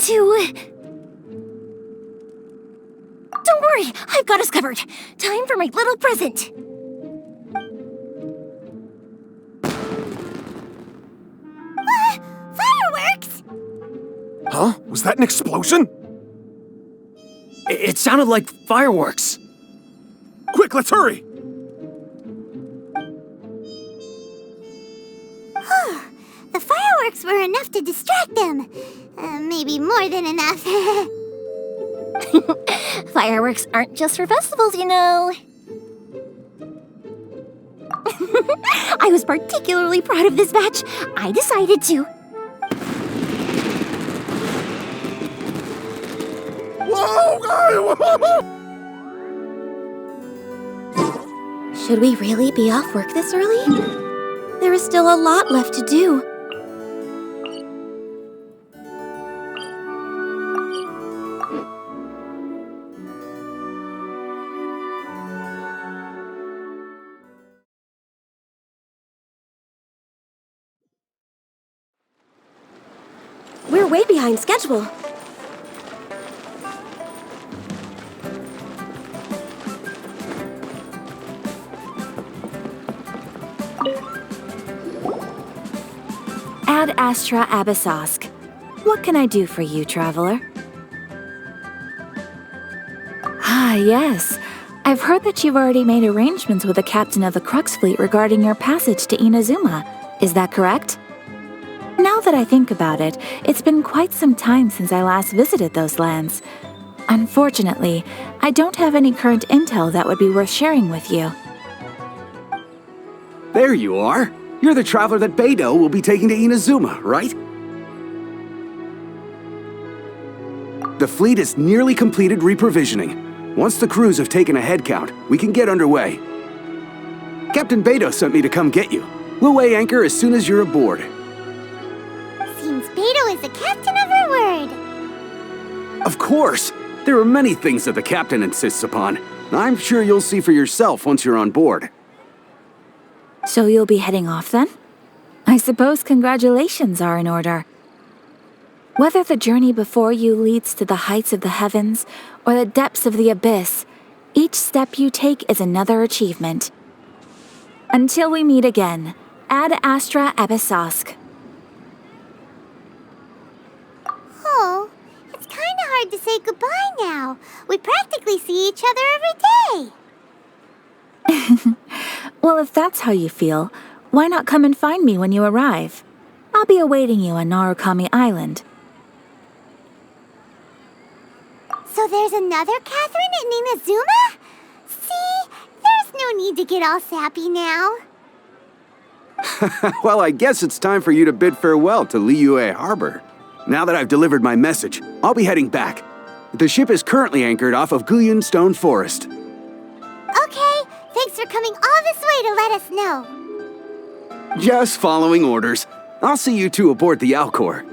to... Don't worry, I've got us covered. Time for my little present. Fireworks! Huh? Was that an explosion? It sounded like fireworks. Quick, let's hurry! The fireworks were enough to distract them. Maybe more than enough. Fireworks aren't just for festivals, you know. I was particularly proud of this batch. I decided to. Whoa! Should we really be off work this early? There is still a lot left to do. We're way behind schedule. Ad Astra Abyssosk. What can I do for you, traveler? Ah, yes. I've heard that you've already made arrangements with the captain of the Crux Fleet regarding your passage to Inazuma. Is that correct? Now that I think about it, it's been quite some time since I last visited those lands. Unfortunately, I don't have any current intel that would be worth sharing with you. There you are. You're the traveler that Beidou will be taking to Inazuma, right? The fleet is nearly completed reprovisioning. Once the crews have taken a head count, we can get underway. Captain Beidou sent me to come get you. We'll weigh anchor as soon as you're aboard. Seems Beidou is the captain of her word. Of course! There are many things that the captain insists upon. I'm sure you'll see for yourself once you're on board. So you'll be heading off then? I suppose congratulations are in order. Whether the journey before you leads to the heights of the heavens or the depths of the abyss, each step you take is another achievement. Until we meet again, Ad Astra Abyssosk. Oh, it's kind of hard to say goodbye now. We practically see each other every day. Well, if that's how you feel, why not come and find me when you arrive? I'll be awaiting you on Narukami Island. So there's another Catherine in Inazuma? See, there's no need to get all sappy now. Well, I guess it's time for you to bid farewell to Liyue Harbor. Now that I've delivered my message, I'll be heading back. The ship is currently anchored off of Guyun Stone Forest. Okay, thanks for coming all this way to let us know. Just following orders. I'll see you two aboard the Alcor.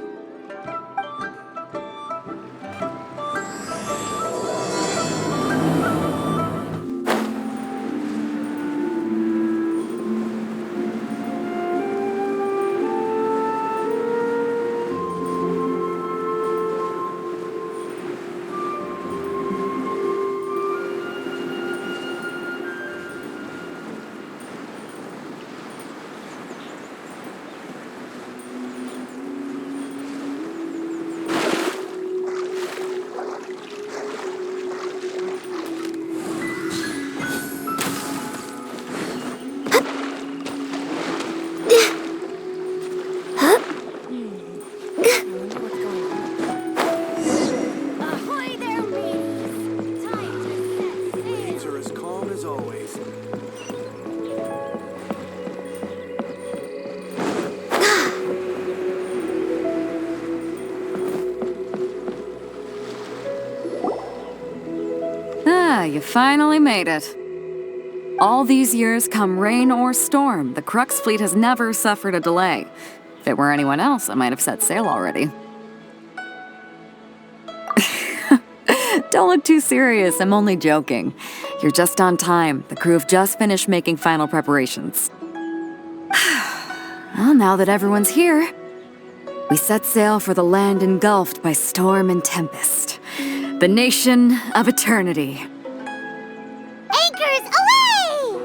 You finally made it. All these years, come rain or storm, the Crux Fleet has never suffered a delay. If it were anyone else, I might have set sail already. Don't look too serious, I'm only joking. You're just on time. The crew have just finished making final preparations. Well, now that everyone's here, We set sail for the land engulfed by storm and tempest. The nation of eternity. Anchors away!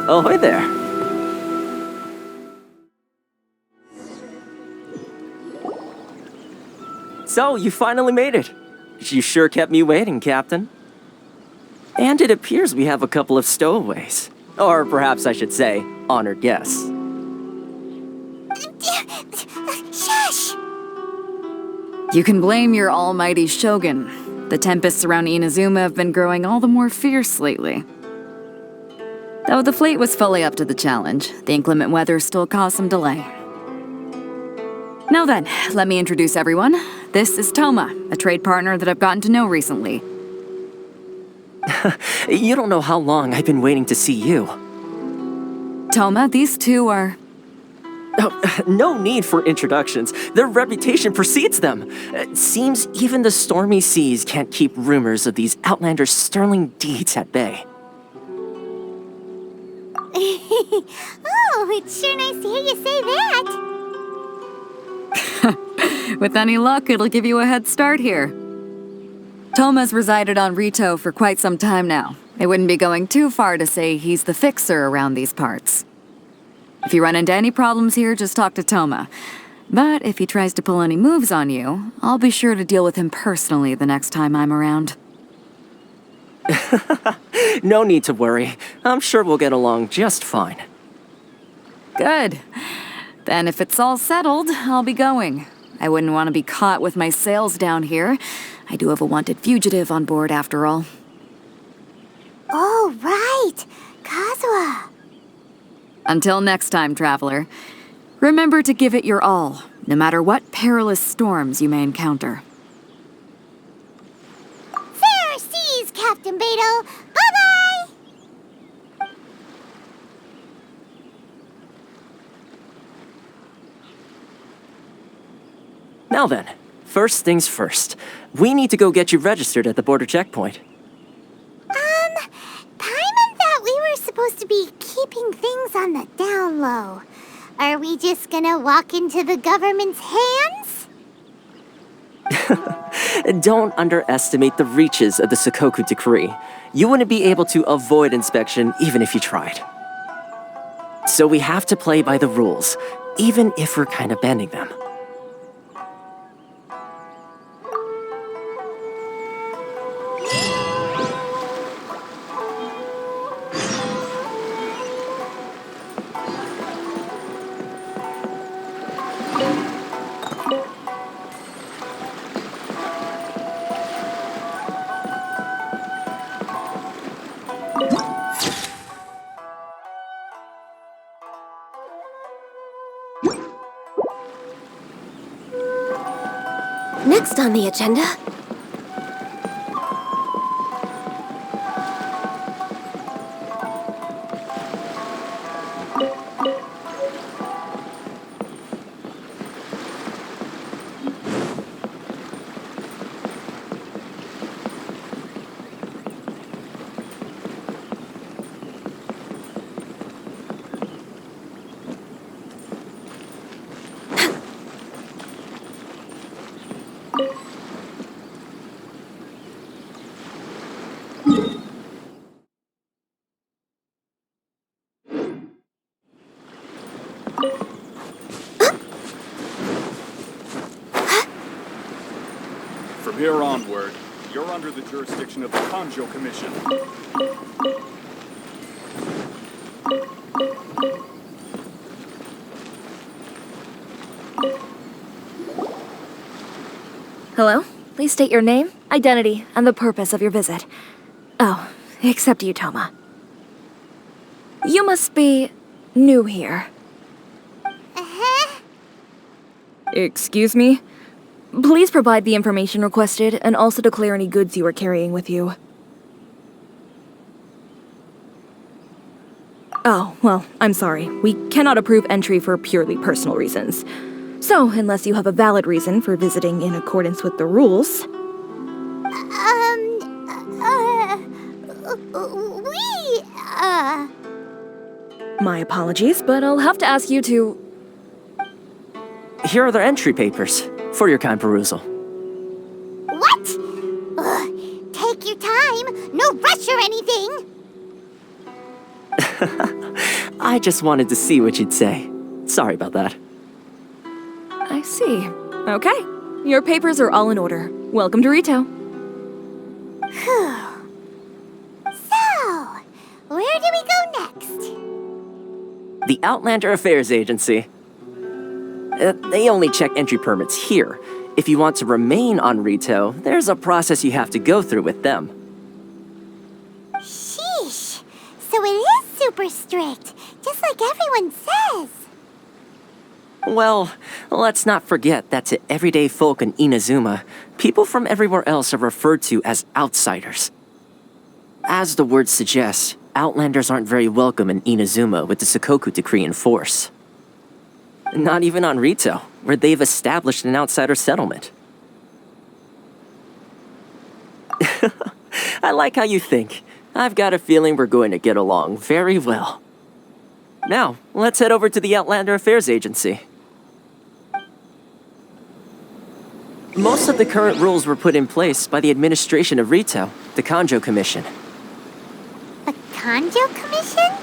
Ahoy there. So, you finally made it. You sure kept me waiting, Captain. And it appears we have a couple of stowaways. Or perhaps I should say, honored guests. Shush! You can blame your almighty shogun. The tempests around Inazuma have been growing all the more fierce lately. Though the fleet was fully up to the challenge, the inclement weather still caused some delay. Now then, let me introduce everyone. This is Toma, a trade partner that I've gotten to know recently. You don't know how long I've been waiting to see you. Toma, these two are... Oh, no need for introductions. Their reputation precedes them. It seems even the stormy seas can't keep rumors of these Outlanders' sterling deeds at bay. Oh, it's sure nice to hear you say that. With any luck, it'll give you a head start here. Toma's resided on Ritou for quite some time now. It wouldn't be going too far to say he's the fixer around these parts. If you run into any problems here, just talk to Toma. But if he tries to pull any moves on you, I'll be sure to deal with him personally the next time I'm around. No need to worry. I'm sure we'll get along just fine. Good. Then if it's all settled, I'll be going. I wouldn't want to be caught with my sails down here. I do have a wanted fugitive on board after all. Oh, right. Kazuha. Until next time, traveler. Remember to give it your all, no matter what perilous storms you may encounter. Fair seas, Captain Beidou. Bye-bye! Now then, first things first. We need to go get you registered at the border checkpoint. Paimon thought we were supposed to be keeping things on the down low. Are we just gonna walk into the government's hands? Don't underestimate the reaches of the Sakoku Decree. You wouldn't be able to avoid inspection even if you tried. So we have to play by the rules, even if we're kind of bending them. Next on the agenda... From here onward, you're under the jurisdiction of the Kanojou Commission. Hello? Please state your name, identity, and the purpose of your visit. Oh, except you, Toma. You must be new here. Excuse me? Please provide the information requested and also declare any goods you are carrying with you. Oh, well, I'm sorry. We cannot approve entry for purely personal reasons. So, unless you have a valid reason for visiting in accordance with the rules... My apologies, but I'll have to ask you to... Here are the entry papers, for your kind perusal. What? Ugh, take your time. No rush or anything. I just wanted to see what you'd say. Sorry about that. I see. Okay. Your papers are all in order. Welcome to Ritou. So, where do we go next? The Outlander Affairs Agency. They only check entry permits here. If you want to remain on Ritou, there's a process you have to go through with them. Sheesh. So it is super strict, just like everyone says. Well, let's not forget that to everyday folk in Inazuma, people from everywhere else are referred to as outsiders. As the word suggests, Outlanders aren't very welcome in Inazuma with the Sakoku decree in force. Not even on Ritou, where they've established an outsider settlement. I like how you think. I've got a feeling we're going to get along very well. Now, let's head over to the Outlander Affairs Agency. Most of the current rules were put in place by the administration of Ritou, the Kanojou Commission. The Kanojou Commission?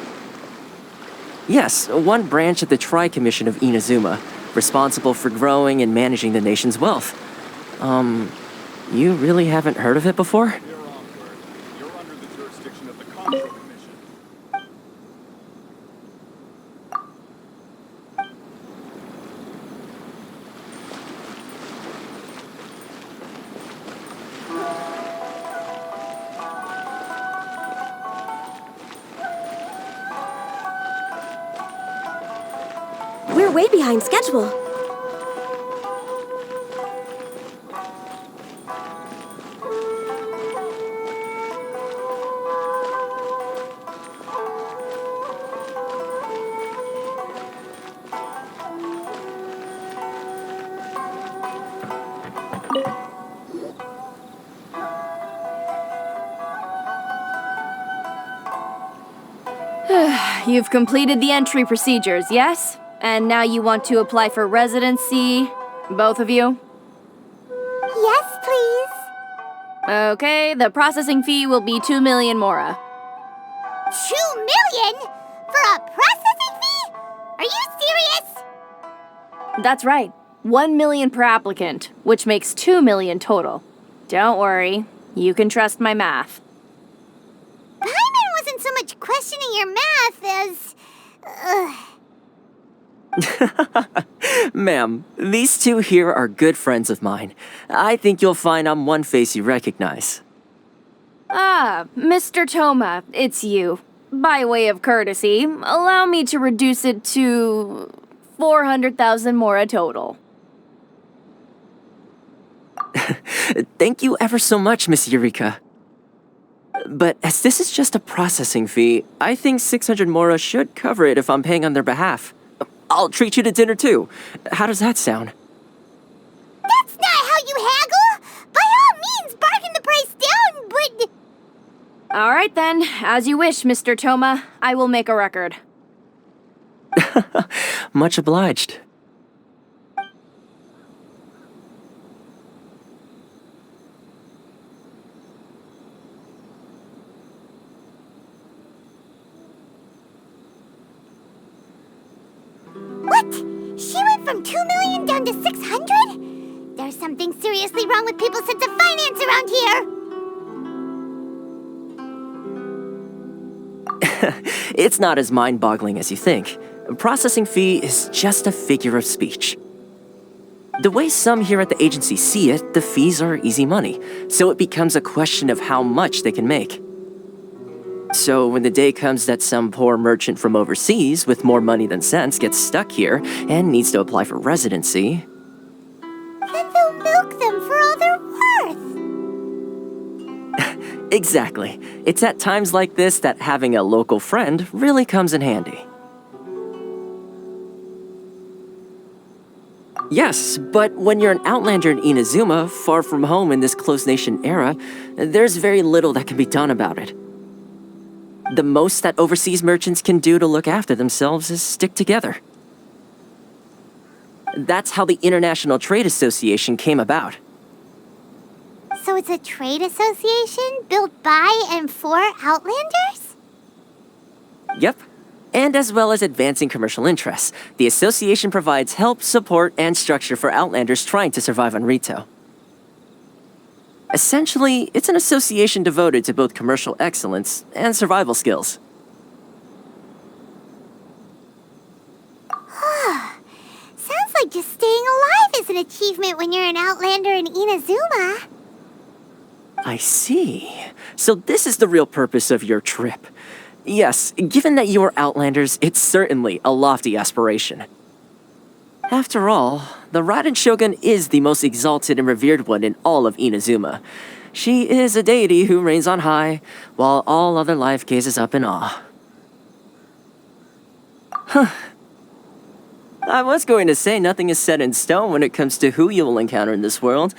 Yes, one branch of the Tri-Commission of Inazuma, responsible for growing and managing the nation's wealth. You really haven't heard of it before? From here onward, you're under the jurisdiction of the Kanojou Commission. We're way behind schedule. You've completed the entry procedures, yes? And now you want to apply for residency? Both of you? Yes, please. Okay, the processing fee will be 2 million mora. 2 million? For a processing fee? Are you serious? That's right. 1 million per applicant, which makes 2 million total. Don't worry, you can trust my math. Paimon wasn't so much questioning your math as... Ma'am, these two here are good friends of mine. I think you'll find I'm one face you recognize. Ah, Mr. Toma, it's you. By way of courtesy, allow me to reduce it to 400,000 mora total. Thank you ever so much, Miss Eureka. But as this is just a processing fee, I think 600 Mora should cover it if I'm paying on their behalf. I'll treat you to dinner too. How does that sound? That's not how you haggle! By all means, bargain the price down, but... All right then, as you wish, Mr. Toma. I will make a record. Much obliged. What? She went from 2 million down to 600? There's something seriously wrong with people's sense of finance around here! It's not as mind-boggling as you think. A processing fee is just a figure of speech. The way some here at the agency see it, the fees are easy money, so it becomes a question of how much they can make. So when the day comes that some poor merchant from overseas with more money than sense gets stuck here and needs to apply for residency... Then they'll milk them for all they're worth! Exactly. It's at times like this that having a local friend really comes in handy. Yes, but when you're an Outlander in Inazuma, far from home in this close nation era, there's very little that can be done about it. The most that overseas merchants can do to look after themselves is stick together. That's how the International Trade Association came about. So it's a trade association built by and for Outlanders? Yep. And as well as advancing commercial interests, the association provides help, support, and structure for Outlanders trying to survive on Ritou. Essentially, it's an association devoted to both commercial excellence and survival skills. Sounds like just staying alive is an achievement when you're an Outlander in Inazuma. I see. So this is the real purpose of your trip. Yes, given that you are Outlanders, it's certainly a lofty aspiration. After all, the Raiden Shogun is the most exalted and revered one in all of Inazuma. She is a deity who reigns on high, while all other life gazes up in awe. Huh. I was going to say nothing is set in stone when it comes to who you will encounter in this world.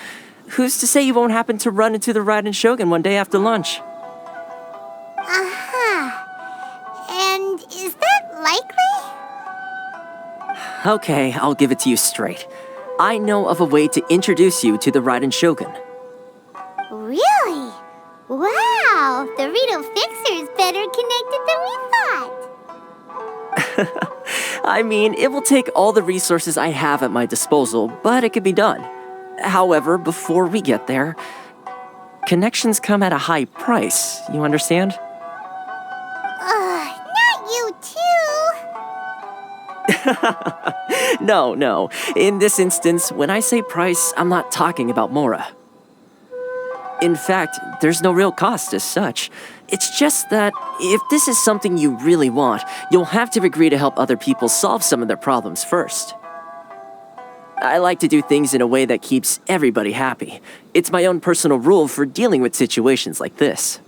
Who's to say you won't happen to run into the Raiden Shogun one day after lunch? And is that likely? Okay, I'll give it to you straight. I know of a way to introduce you to the Raiden Shogun. Really? Wow, the Ritou Fixer is better connected than we thought. I mean, it will take all the resources I have at my disposal, but it can be done. However, before we get there, connections come at a high price, you understand? Not you too. No. In this instance, when I say price, I'm not talking about Mora. In fact, there's no real cost as such. It's just that if this is something you really want, you'll have to agree to help other people solve some of their problems first. I like to do things in a way that keeps everybody happy. It's my own personal rule for dealing with situations like this.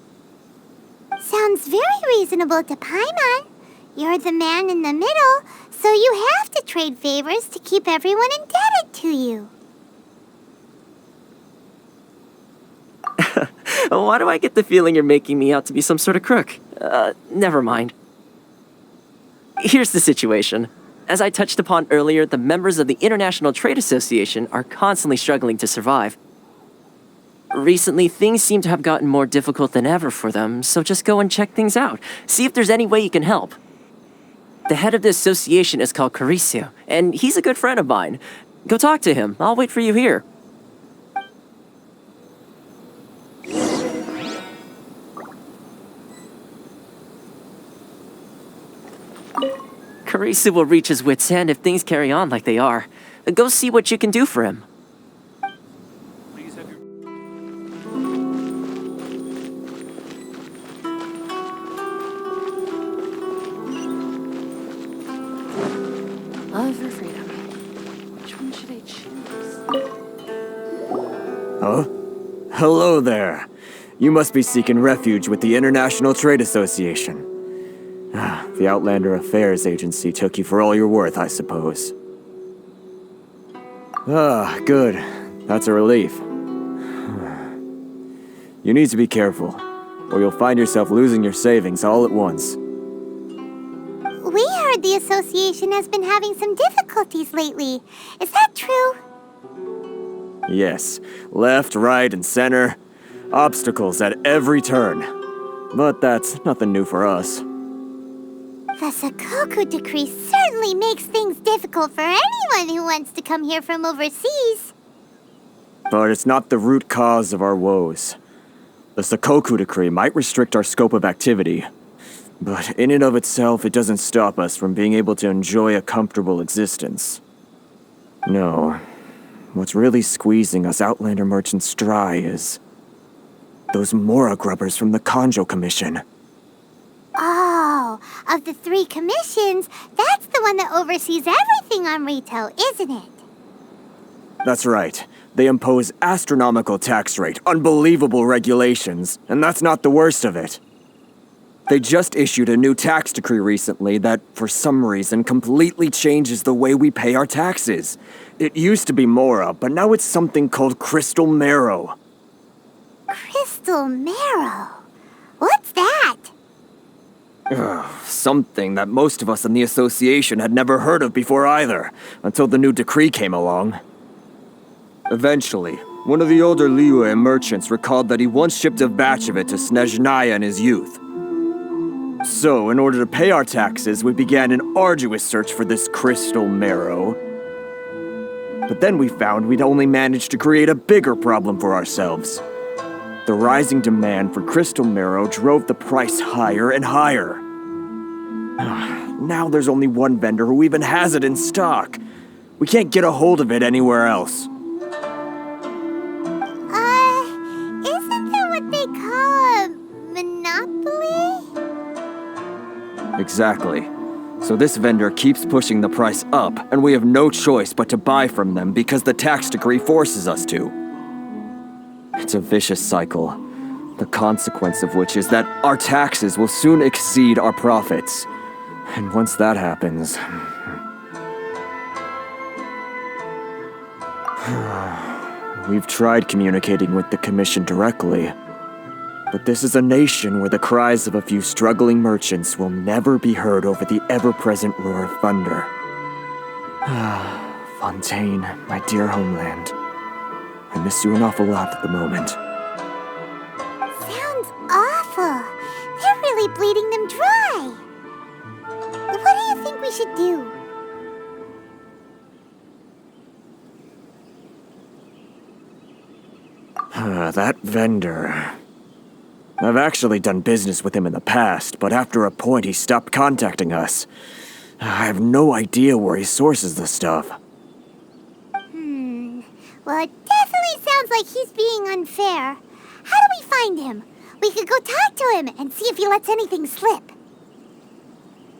Sounds very reasonable to Paimon. You're the man in the middle, so you have to trade favors to keep everyone indebted to you. Why do I get the feeling you're making me out to be some sort of crook? Never mind. Here's the situation. As I touched upon earlier, the members of the International Trade Association are constantly struggling to survive. Recently, things seem to have gotten more difficult than ever for them, so just go and check things out. See if there's any way you can help. The head of the association is called Kurisu, and he's a good friend of mine. Go talk to him. I'll wait for you here. Kurisu will reach his wit's end if things carry on like they are. Go see what you can do for him. Please have your... Love or freedom? Which one should I choose? Huh? Hello there. You must be seeking refuge with the International Trade Association. The Outlander Affairs Agency took you for all you're worth, I suppose. Good. That's a relief. You need to be careful, or you'll find yourself losing your savings all at once. We heard the association has been having some difficulties lately. Is that true? Yes. Left, right, and center. Obstacles at every turn. But that's nothing new for us. The Sakoku decree certainly makes things difficult for anyone who wants to come here from overseas. But it's not the root cause of our woes. The Sakoku decree might restrict our scope of activity, but in and of itself, it doesn't stop us from being able to enjoy a comfortable existence. No. What's really squeezing us Outlander merchants dry is those Mora grubbers from the Kanojou Commission. Oh, of the 3 commissions, that's the one that oversees everything on Ritou, isn't it? That's right. They impose astronomical tax rate, unbelievable regulations, and that's not the worst of it. They just issued a new tax decree recently that, for some reason, completely changes the way we pay our taxes. It used to be Mora, but now it's something called Crystal Marrow. Crystal Marrow? What's that? Something that most of us in the association had never heard of before either, until the new decree came along. Eventually, one of the older Liyue merchants recalled that he once shipped a batch of it to Snezhnaya in his youth. So, in order to pay our taxes, we began an arduous search for this crystal marrow. But then we found we'd only managed to create a bigger problem for ourselves. The rising demand for crystal marrow drove the price higher and higher. Now there's only one vendor who even has it in stock. We can't get a hold of it anywhere else. Isn't that what they call a monopoly? Exactly. So this vendor keeps pushing the price up, and we have no choice but to buy from them because the tax decree forces us to. It's a vicious cycle, the consequence of which is that our taxes will soon exceed our profits. And once that happens... We've tried communicating with the Commission directly, but this is a nation where the cries of a few struggling merchants will never be heard over the ever-present roar of thunder. Fontaine, my dear homeland. I miss you an awful lot at the moment. Sounds awful. They're really bleeding them dry. What do you think we should do? That vendor... I've actually done business with him in the past, but after a point he stopped contacting us. I have no idea where he sources the stuff. Well, it definitely sounds like he's being unfair. How do we find him? We could go talk to him and see if he lets anything slip.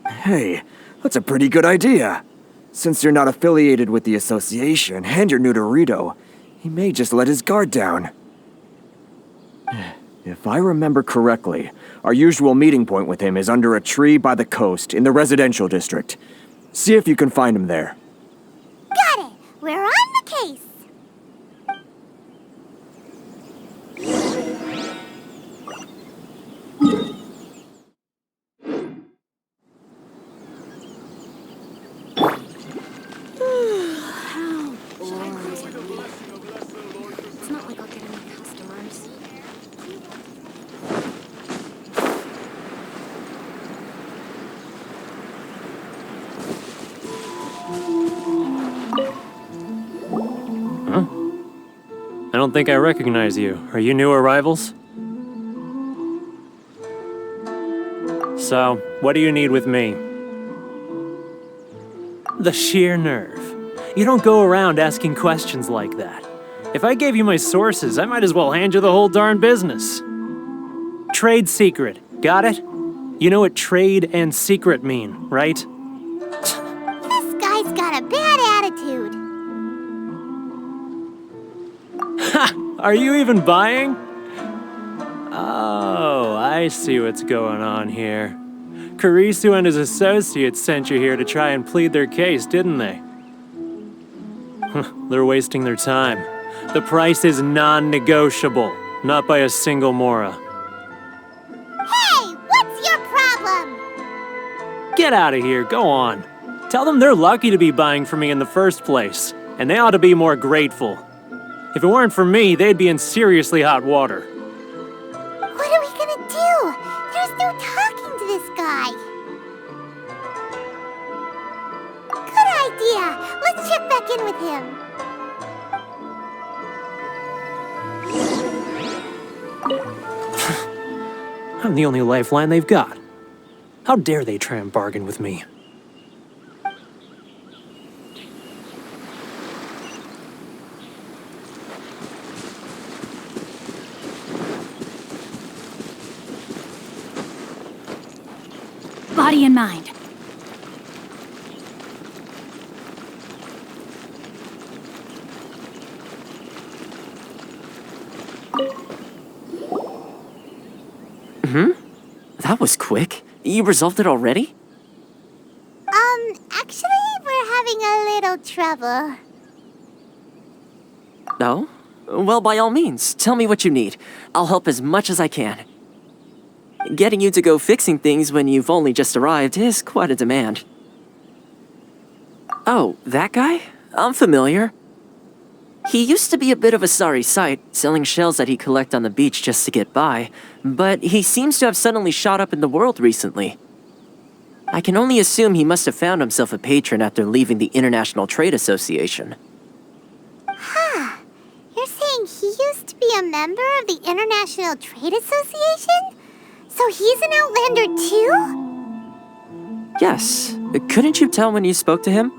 Hey, that's a pretty good idea. Since you're not affiliated with the association and you're new to Ritou, he may just let his guard down. If I remember correctly, our usual meeting point with him is under a tree by the coast in the residential district. See if you can find him there. Got it! We're on the case! It's not like I'll get any customers. Huh? I don't think I recognize you. Are you new arrivals? So, what do you need with me? The sheer nerve. You don't go around asking questions like that. If I gave you my sources, I might as well hand you the whole darn business. Trade secret. Got it? You know what trade and secret mean, right? This guy's got a bad attitude. Ha! Are you even buying? Oh, I see what's going on here. Kurisu and his associates sent you here to try and plead their case, didn't they? They're wasting their time. The price is non-negotiable, not by a single Mora. Hey, what's your problem? Get out of here, go on. Tell them they're lucky to be buying from me in the first place, and they ought to be more grateful. If it weren't for me, they'd be in seriously hot water. What are we gonna do? There's no talking to this guy. Good idea. Let's check back in with him. I'm the only lifeline they've got. How dare they try and bargain with me? Body and mind. That was quick. You resolved it already? Actually, we're having a little trouble. No? Well, by all means, tell me what you need. I'll help as much as I can. Getting you to go fixing things when you've only just arrived is quite a demand. Oh, that guy? I'm familiar. He used to be a bit of a sorry sight, selling shells that he collect on the beach just to get by, but he seems to have suddenly shot up in the world recently. I can only assume he must have found himself a patron after leaving the International Trade Association. Huh. You're saying he used to be a member of the International Trade Association? So he's an Outlander too? Yes. Couldn't you tell when you spoke to him?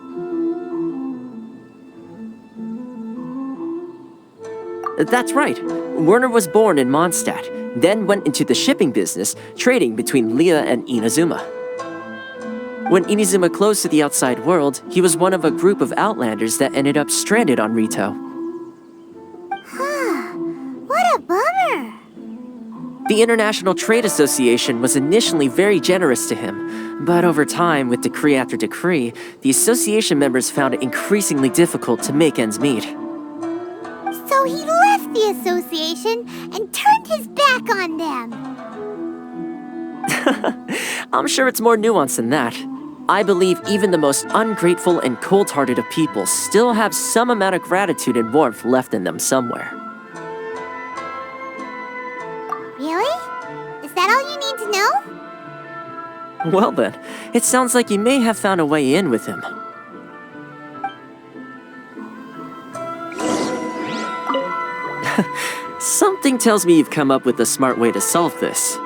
That's right. Werner was born in Mondstadt, then went into the shipping business, trading between Leah and Inazuma. When Inazuma closed to the outside world, he was one of a group of Outlanders that ended up stranded on Ritou. Huh. What a bummer. The International Trade Association was initially very generous to him, but over time, with decree after decree, the association members found it increasingly difficult to make ends meet. So he left the association and turned his back on them. I'm sure it's more nuanced than that. I believe even the most ungrateful and cold-hearted of people still have some amount of gratitude and warmth left in them somewhere. Really? Is that all you need to know? Well then, it sounds like you may have found a way in with him. Something tells me you've come up with a smart way to solve this.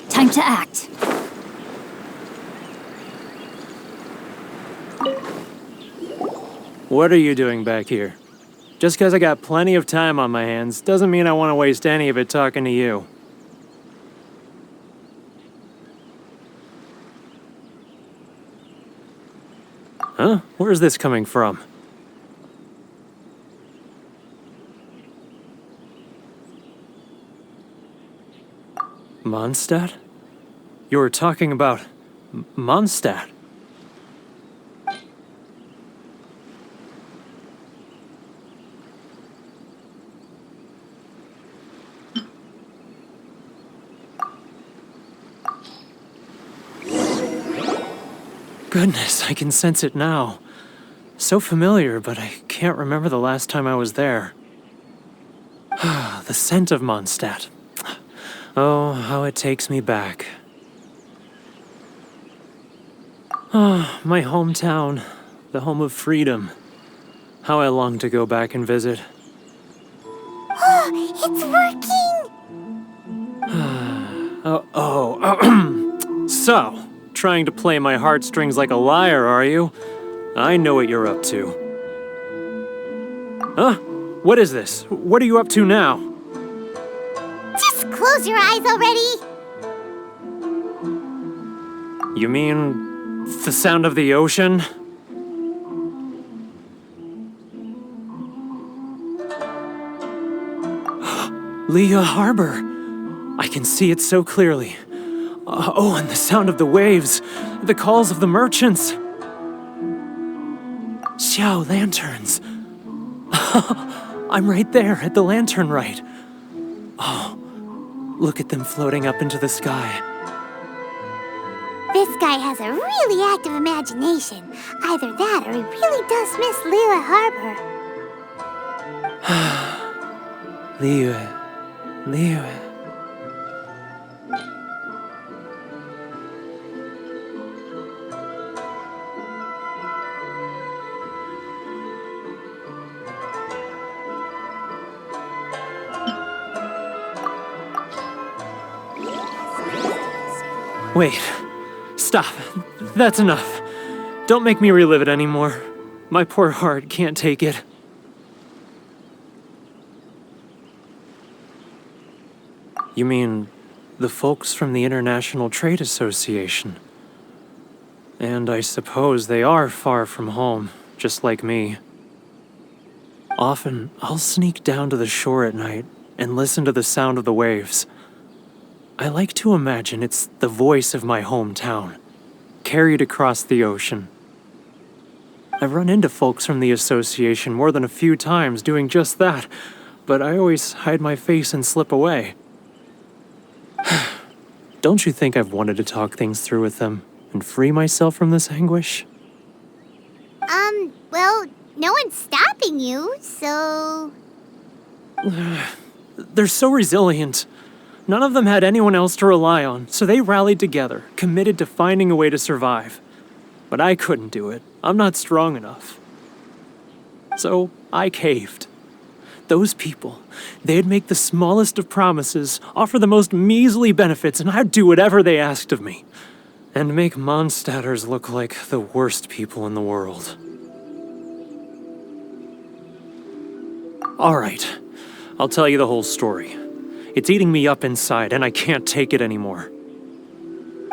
Time to act. What are you doing back here? Just because I got plenty of time on my hands doesn't mean I want to waste any of it talking to you. Huh? Where's this coming from? Mondstadt? You were talking about Mondstadt. Goodness, I can sense it now. So familiar, but I can't remember the last time I was there. The scent of Mondstadt. Oh, how it takes me back. Oh, my hometown, the home of freedom. How I long to go back and visit. Oh, it's working! So, trying to play my heartstrings like a liar, are you? I know what you're up to. Huh? What is this? What are you up to now? Just close your eyes already! You mean the sound of the ocean? Leah Harbor. I can see it so clearly. Oh, and the sound of the waves, the calls of the merchants. Xiao lanterns. I'm right there at the lantern right. Oh, look at them floating up into the sky. This guy has a really active imagination. Either that or he really does miss Liyue Harbor. Liyue. Wait. Stop. That's enough. Don't make me relive it anymore. My poor heart can't take it. You mean the folks from the International Trade Association? And I suppose they are far from home, just like me. Often, I'll sneak down to the shore at night and listen to the sound of the waves. I like to imagine it's the voice of my hometown, carried across the ocean. I've run into folks from the association more than a few times doing just that, but I always hide my face and slip away. Don't you think I've wanted to talk things through with them and free myself from this anguish? Well, no one's stopping you, so... They're so resilient. None of them had anyone else to rely on, so they rallied together, committed to finding a way to survive. But I couldn't do it. I'm not strong enough. So I caved. Those people, they'd make the smallest of promises, offer the most measly benefits, and I'd do whatever they asked of me. And make Mondstadters look like the worst people in the world. All right, I'll tell you the whole story. It's eating me up inside, and I can't take it anymore.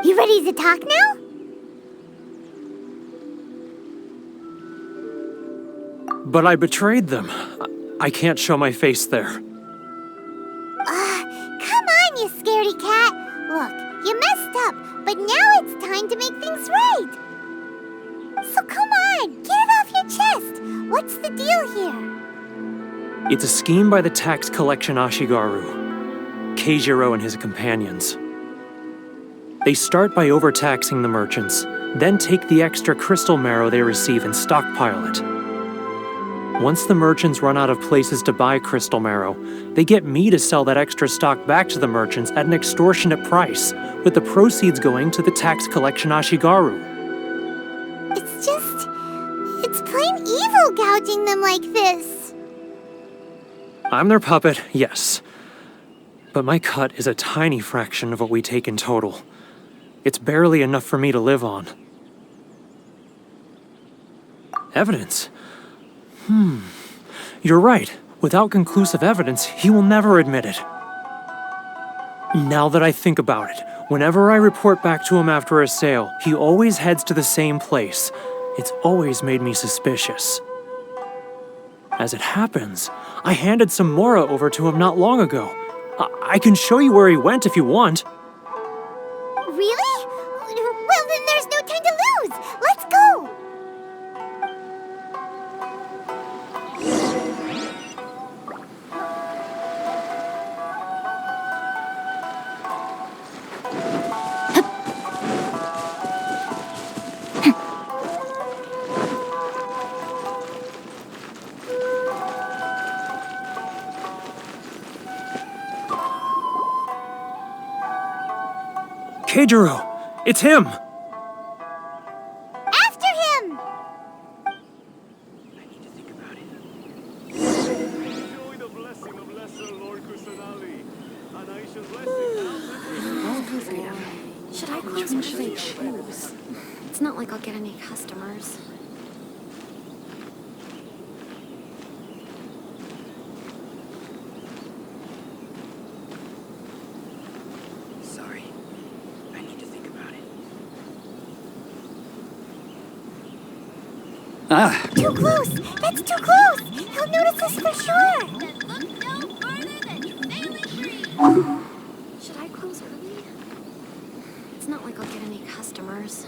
You ready to talk now? But I betrayed them. I can't show my face there. Come on, you scaredy cat. Look, you messed up, but now it's time to make things right. So come on, get it off your chest. What's the deal here? It's a scheme by the tax collection Ashigaru, Keijiro and his companions. They start by overtaxing the merchants, then take the extra crystal marrow they receive and stockpile it. Once the merchants run out of places to buy crystal marrow, they get me to sell that extra stock back to the merchants at an extortionate price, with the proceeds going to the tax collection Ashigaru. It's plain evil gouging them like this. I'm their puppet, yes. But my cut is a tiny fraction of what we take in total. It's barely enough for me to live on. Evidence? You're right. Without conclusive evidence, he will never admit it. Now that I think about it, whenever I report back to him after a sale, he always heads to the same place. It's always made me suspicious. As it happens, I handed some Mora over to him not long ago. I can show you where he went if you want. Really? Well, then there's no time to lose. Let's go. Keijiro! It's him! After him! I need to think about it. Enjoy the blessing of Lesser Lord Kusanali. And I shall bless you. Should I close or should I choose? It's not like I'll get any customers. Too close! That's too close! He'll notice us for sure! Should I close early? It's not like I'll get any customers.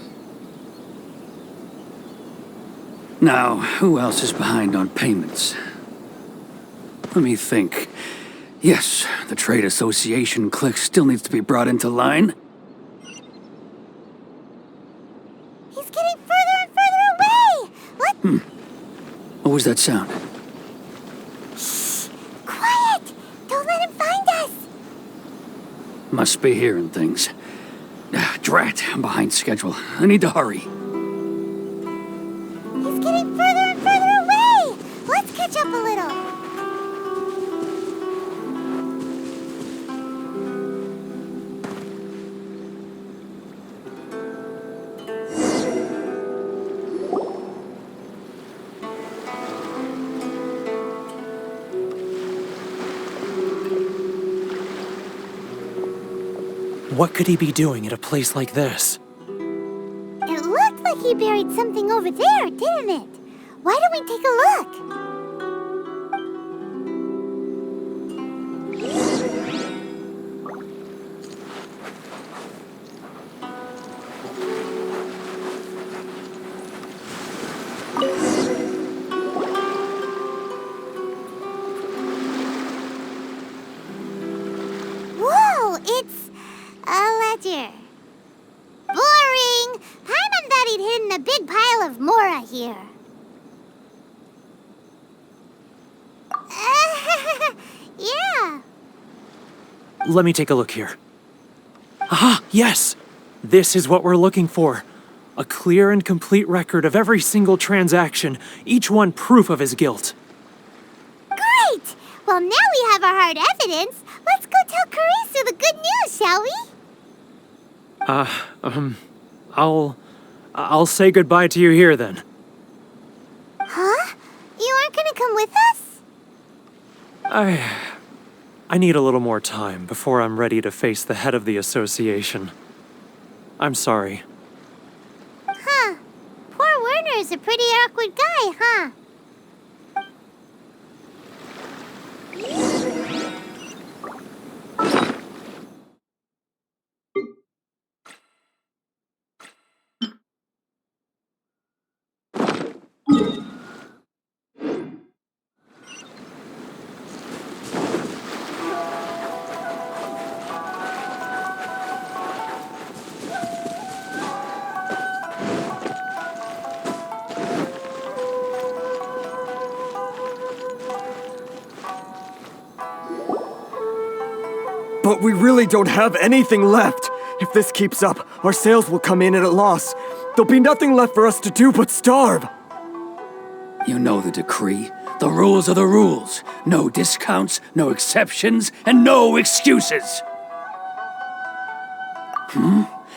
Now, who else is behind on payments? Let me think. Yes, the Trade Association clique still needs to be brought into line. He's getting further and further away! What? What was that sound? Shh! Quiet! Don't let him find us! Must be hearing things. Drat, I'm behind schedule. I need to hurry. He's getting further and further away! Let's catch up a little. What could he be doing at a place like this? It looked like he buried something over there, didn't it? Why don't we take a look? Whoa, it's a ledger. Boring! Paimon thought he'd hidden a big pile of Mora here. Yeah. Let me take a look here. Ah, yes! This is what we're looking for. A clear and complete record of every single transaction, each one proof of his guilt. Great! Well, now we have our hard evidence. Let's go tell Karisu the good news, shall we? I'll say goodbye to you here then. Huh? You aren't gonna come with us? I need a little more time before I'm ready to face the head of the association. I'm sorry. Huh. Poor Werner's a pretty awkward guy, huh? But we really don't have anything left. If this keeps up, our sales will come in at a loss. There'll be nothing left for us to do but starve. You know the decree. The rules are the rules. No discounts, no exceptions, and no excuses.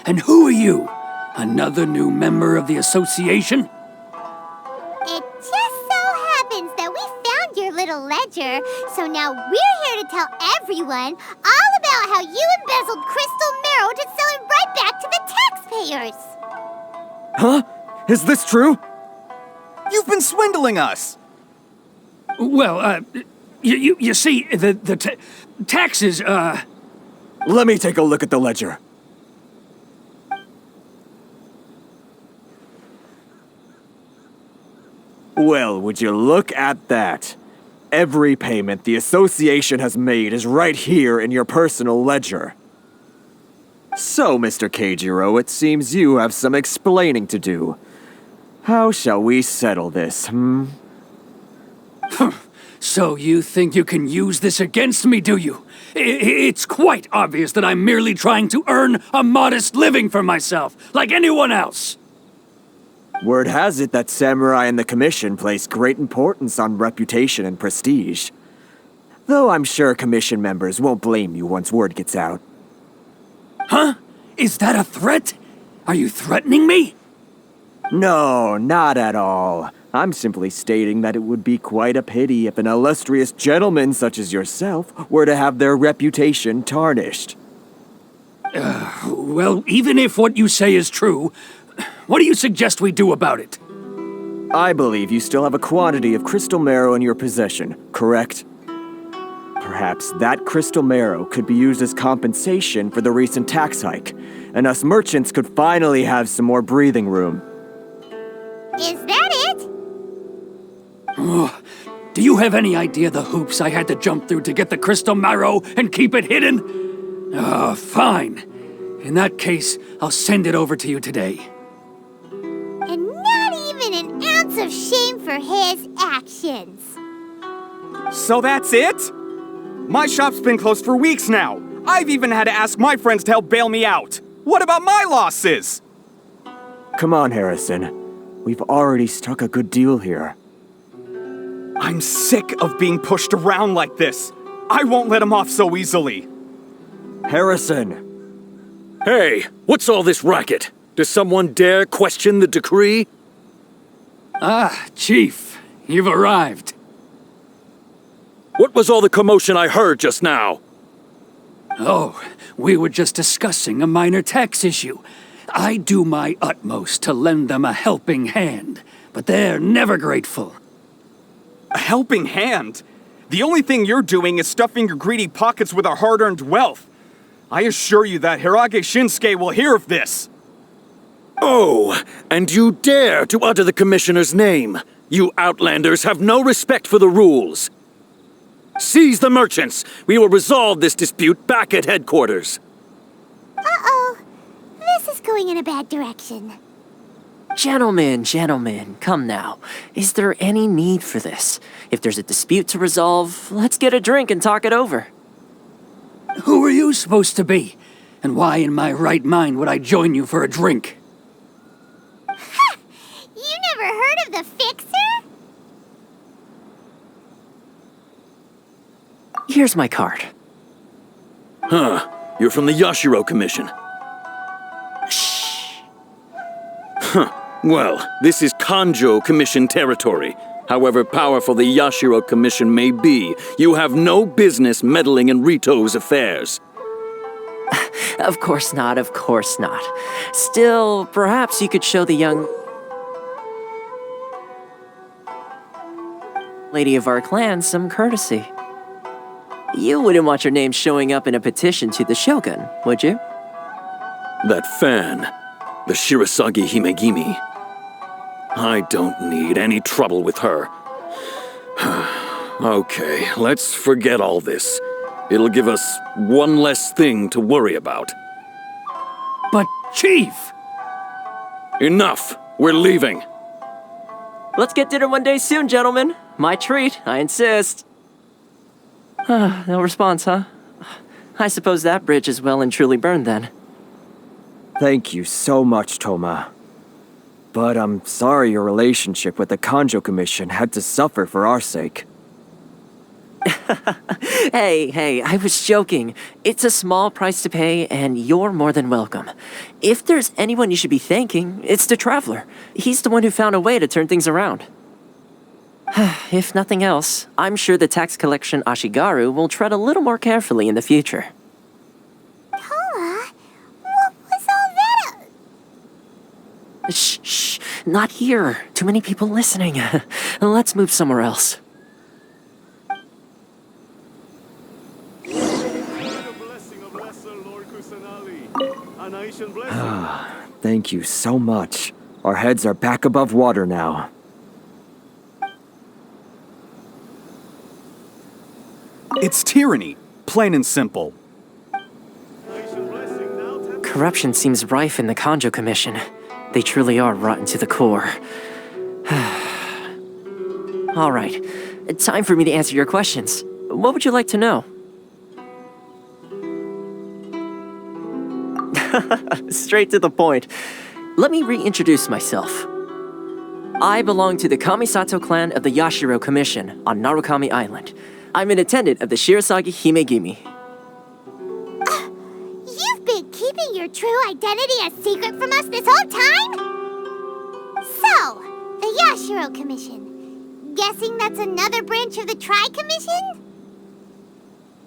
And who are you? Another new member of the association? It just so happens that we found your little ledger, so now we're here to tell everyone all about how you embezzled crystal marrow to sell it right back to the taxpayers. Huh? Is this true? You've been swindling us! Well, you see, the taxes, Let me take a look at the ledger. Well, would you look at that? Every payment the association has made is right here in your personal ledger. So, Mr. Keijiro, it seems you have some explaining to do. How shall we settle this, So you think you can use this against me, do you? It's quite obvious that I'm merely trying to earn a modest living for myself, like anyone else. Word has it that Samurai and the Commission place great importance on reputation and prestige. Though I'm sure Commission members won't blame you once word gets out. Huh? Is that a threat? Are you threatening me? No, not at all. I'm simply stating that it would be quite a pity if an illustrious gentleman such as yourself were to have their reputation tarnished. Well, even if what you say is true, what do you suggest we do about it? I believe you still have a quantity of crystal marrow in your possession, correct? Perhaps that crystal marrow could be used as compensation for the recent tax hike, and us merchants could finally have some more breathing room. Is that it? Oh, do you have any idea the hoops I had to jump through to get the crystal marrow and keep it hidden? Fine. In that case, I'll send it over to you today. And not even an ounce of shame for his actions. So that's it? My shop's been closed for weeks now. I've even had to ask my friends to help bail me out. What about my losses? Come on, Harrison. We've already struck a good deal here. I'm sick of being pushed around like this. I won't let him off so easily. Harrison! Hey, what's all this racket? Does someone dare question the decree? Ah, Chief, you've arrived. What was all the commotion I heard just now? Oh, we were just discussing a minor tax issue. I do my utmost to lend them a helping hand, but they're never grateful. A helping hand? The only thing you're doing is stuffing your greedy pockets with our hard-earned wealth. I assure you that Hirage Shinsuke will hear of this. Oh, and you dare to utter the Commissioner's name. You Outlanders have no respect for the rules. Seize the merchants. We will resolve this dispute back at headquarters. Uh-oh. This is going in a bad direction. Gentlemen, come now. Is there any need for this? If there's a dispute to resolve, let's get a drink and talk it over. Who are you supposed to be? And why in my right mind would I join you for a drink? Ha! You never heard of the Fixer? Here's my card. Huh. You're from the Yashiro Commission. Shh. Huh. Well, this is Kanojou Commission territory. However powerful the Yashiro Commission may be, you have no business meddling in Ritou's affairs. Of course not. Still, perhaps you could show the young lady of our clan some courtesy. You wouldn't want your name showing up in a petition to the Shogun, would you? That fan, the Shirasagi Himegimi. I don't need any trouble with her. Okay, let's forget all this. It'll give us one less thing to worry about. But, Chief! Enough! We're leaving! Let's get dinner one day soon, gentlemen. My treat, I insist. No response, huh? I suppose that bridge is well and truly burned then. Thank you so much, Toma. But I'm sorry your relationship with the Kanojou Commission had to suffer for our sake. Hey, I was joking. It's a small price to pay, and you're more than welcome. If there's anyone you should be thanking, it's the Traveler. He's the one who found a way to turn things around. If nothing else, I'm sure the tax collection Ashigaru will tread a little more carefully in the future. Toma, what was all that? Shh, not here. Too many people listening. Let's move somewhere else. Thank you so much. Our heads are back above water now. It's tyranny, plain and simple. Corruption seems rife in the Kanojou Commission. They truly are rotten to the core. All right, time for me to answer your questions. What would you like to know? Straight to the point. Let me reintroduce myself. I belong to the Kamisato clan of the Yashiro Commission on Narukami Island. I'm an attendant of the Shirasagi Himegimi. You've been keeping your true identity a secret from us this whole time? So, the Yashiro Commission. Guessing that's another branch of the Tri-Commission?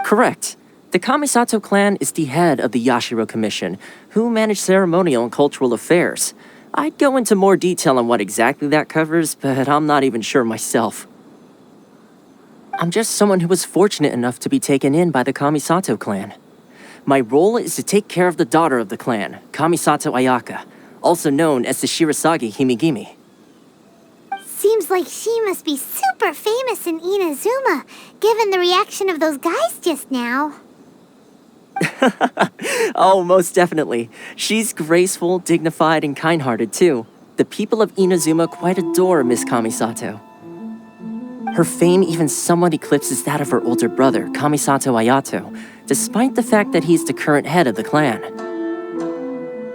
Correct. The Kamisato clan is the head of the Yashiro Commission, who manage ceremonial and cultural affairs. I'd go into more detail on what exactly that covers, but I'm not even sure myself. I'm just someone who was fortunate enough to be taken in by the Kamisato clan. My role is to take care of the daughter of the clan, Kamisato Ayaka, also known as the Shirasagi Himigimi. Seems like she must be super famous in Inazuma, given the reaction of those guys just now. Oh, most definitely. She's graceful, dignified, and kind-hearted, too. The people of Inazuma quite adore Miss Kamisato. Her fame even somewhat eclipses that of her older brother, Kamisato Ayato, despite the fact that he's the current head of the clan.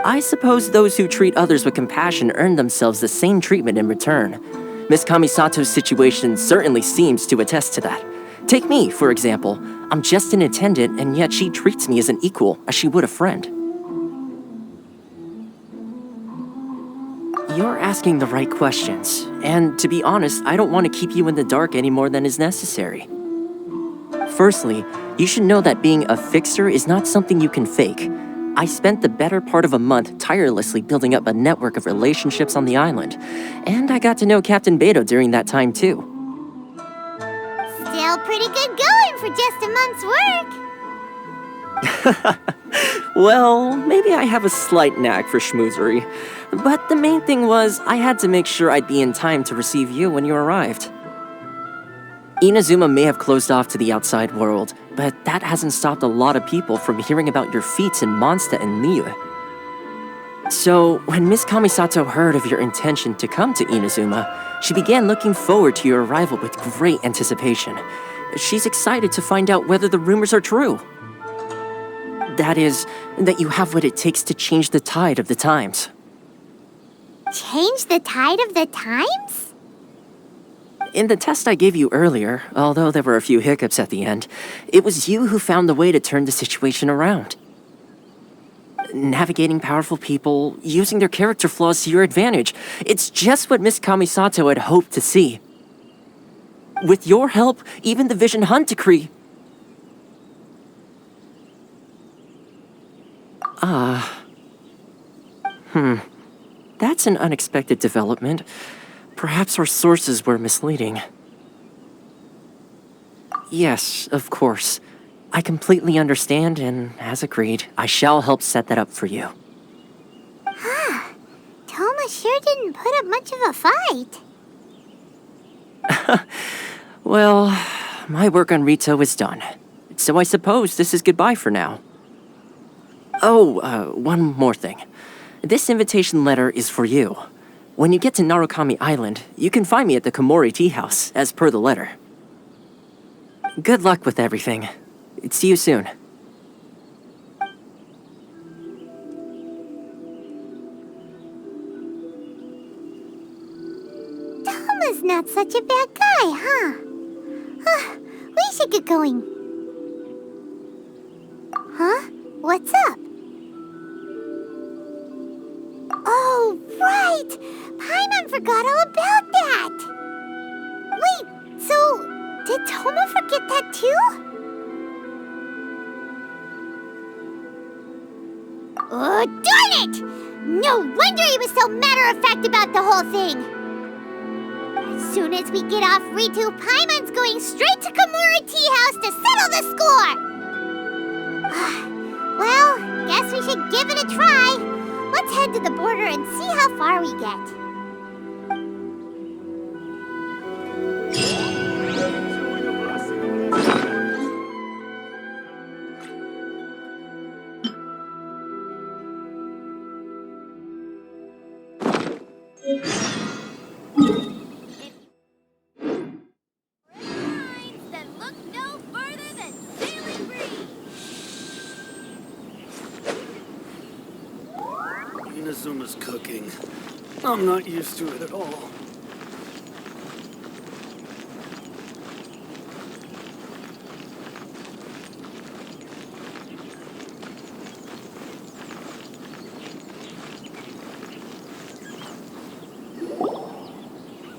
I suppose those who treat others with compassion earn themselves the same treatment in return. Miss Kamisato's situation certainly seems to attest to that. Take me, for example. I'm just an attendant, and yet she treats me as an equal, as she would a friend. You're asking the right questions, and to be honest, I don't want to keep you in the dark any more than is necessary. Firstly, you should know that being a fixer is not something you can fake. I spent the better part of a month tirelessly building up a network of relationships on the island, and I got to know Captain Beidou during that time too. Still pretty good going for just a month's work. Well, maybe I have a slight knack for schmoozery, but the main thing was I had to make sure I'd be in time to receive you when you arrived. Inazuma may have closed off to the outside world, but that hasn't stopped a lot of people from hearing about your feats in Mondstadt and Liyue. So, when Miss Kamisato heard of your intention to come to Inazuma, she began looking forward to your arrival with great anticipation. She's excited to find out whether the rumors are true. That is, that you have what it takes to change the tide of the times. Change the tide of the times? In the test I gave you earlier, although there were a few hiccups at the end, it was you who found the way to turn the situation around. Navigating powerful people, using their character flaws to your advantage, it's just what Miss Kamisato had hoped to see. With your help, even the Vision Hunt Decree... That's an unexpected development. Perhaps our sources were misleading. Yes, of course. I completely understand, and as agreed, I shall help set that up for you. Toma sure didn't put up much of a fight. Well, my work on Ritou is done. So I suppose this is goodbye for now. Oh, one more thing. This invitation letter is for you. When you get to Narukami Island, you can find me at the Komore Teahouse, as per the letter. Good luck with everything. See you soon. Toma's not such a bad guy, huh? We should get going. Huh? What's up? Oh, right! Paimon forgot all about that! Wait, so did Toma forget that too? Oh, darn it! No wonder he was so matter-of-fact about the whole thing! As soon as we get off Ritou, Paimon's going straight to Komore Teahouse to settle the score! Well, guess we should give it a try. Let's head to the border and see how far we get. Inazuma's cooking. I'm not used to it at all.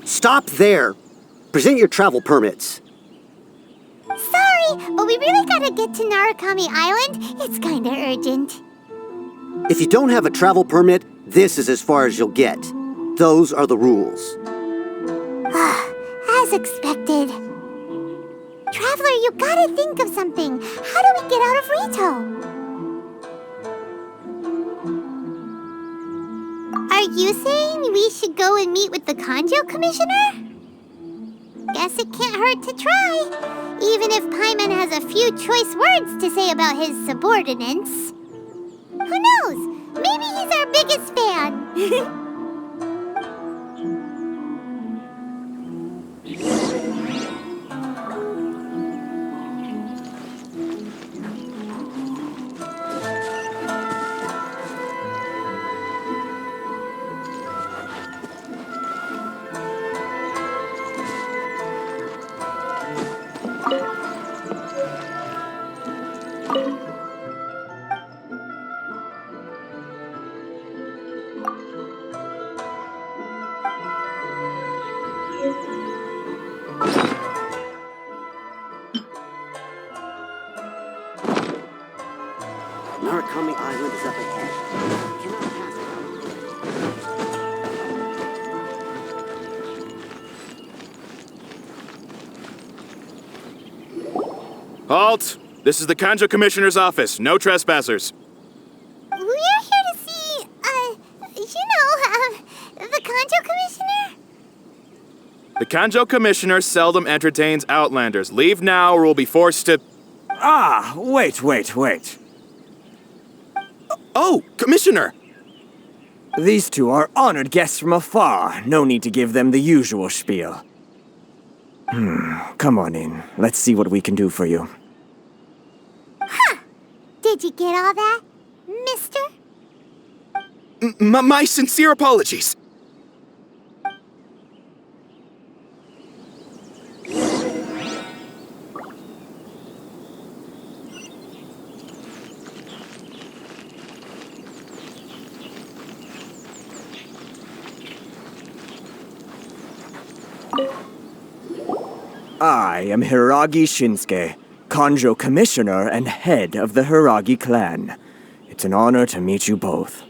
Stop there! Present your travel permits. Sorry, but we really gotta get to Narukami Island. It's kinda urgent. If you don't have a travel permit, this is as far as you'll get. Those are the rules. As expected. Traveler, you gotta think of something. How do we get out of Ritou? Are you saying we should go and meet with the Kanojou Commissioner? Guess it can't hurt to try, even if Paimon has a few choice words to say about his subordinates. Who knows? Maybe he's our biggest fan. Narukami Island is up ahead. Cannot pass it. Halt! This is the Kanojou Commissioner's office. No trespassers. We're here to see, the Kanojou Commissioner? The Kanojou Commissioner seldom entertains Outlanders. Leave now or we'll be forced to... Ah, wait. Oh, Commissioner! These two are honored guests from afar. No need to give them the usual spiel. Come on in. Let's see what we can do for you. Huh! Did you get all that, mister? My sincere apologies. I am Hiragi Shinsuke, Kanojou Commissioner and head of the Hiragi clan. It's an honor to meet you both.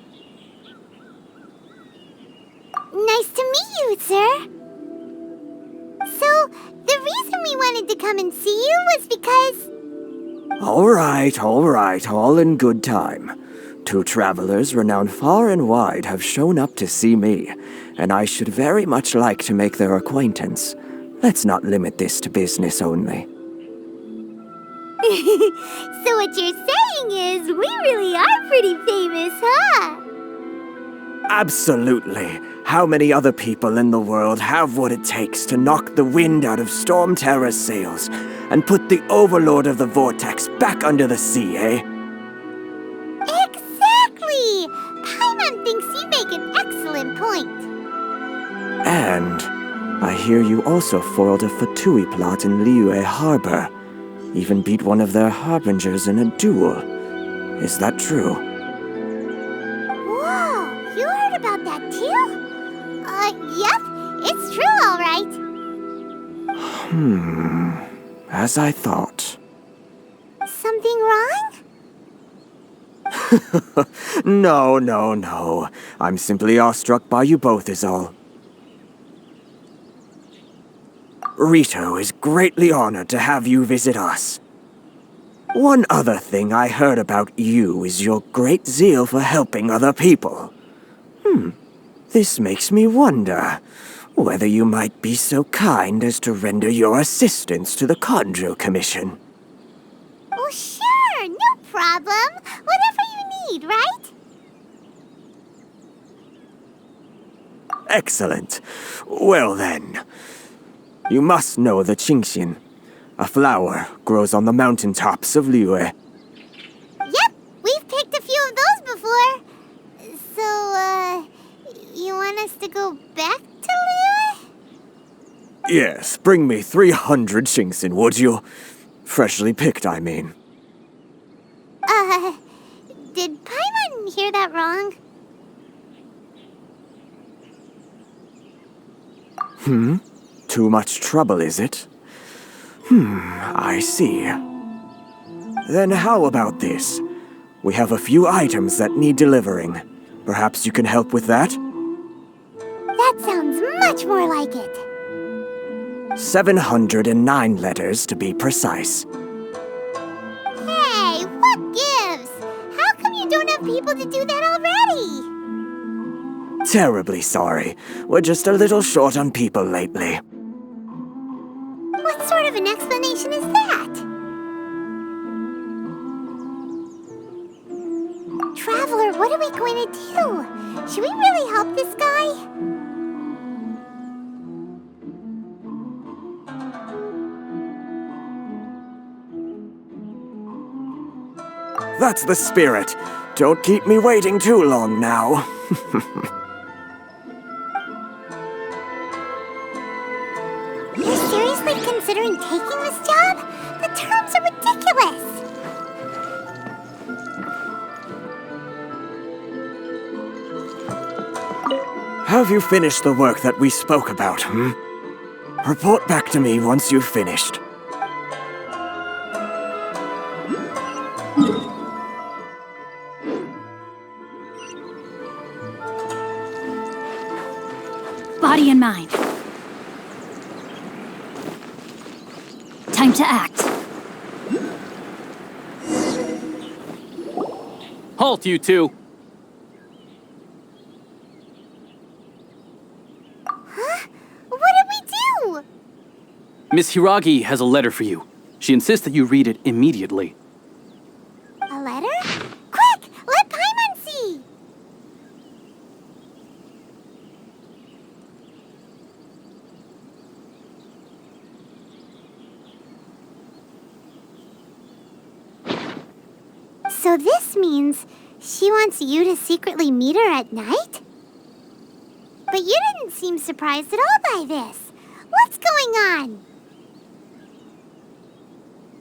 Nice to meet you, sir. So, the reason we wanted to come and see you was because... All right, all in good time. Two travelers renowned far and wide have shown up to see me, and I should very much like to make their acquaintance. Let's not limit this to business only. So what you're saying is, we really are pretty famous, huh? Absolutely. How many other people in the world have what it takes to knock the wind out of Storm Terror's sails and put the Overlord of the Vortex back under the sea, eh? Exactly! Paimon thinks you make an excellent point. And I hear you also foiled a Fatui plot in Liyue Harbor. Even beat one of their harbingers in a duel. Is that true? Whoa, you heard about that too? Yep, it's true, all right. As I thought. Something wrong? No. I'm simply awestruck by you both is all. Ritou is greatly honored to have you visit us. One other thing I heard about you is your great zeal for helping other people. This makes me wonder whether you might be so kind as to render your assistance to the Kanojou Commission. Oh, sure, no problem. Whatever you need, right? Excellent. Well then, you must know the Qingxin. A flower grows on the mountaintops of Liyue. Yep, we've picked a few of those before. So, you want us to go back to Liyue? Yes, bring me 300 Qingxin, would you? Freshly picked, I mean. Did Paimon hear that wrong? Too much trouble, is it? I see. Then how about this? We have a few items that need delivering. Perhaps you can help with that? That sounds much more like it. 709 letters to be precise. Hey, what gives? How come you don't have people to do that already? Terribly sorry. We're just a little short on people lately. What sort of an explanation is that? Traveler, what are we going to do? Should we really help this guy? That's the spirit. Don't keep me waiting too long now. You're seriously considering taking this job? The terms are ridiculous. Have you finished the work that we spoke about, Report back to me once you've finished. Body and mind. Time to act. Halt, you two! Huh? What did we do? Miss Hiragi has a letter for you. She insists that you read it immediately. A letter? Quick! Let Paimon see! So this means she wants you to secretly meet her at night? But you didn't seem surprised at all by this. What's going on?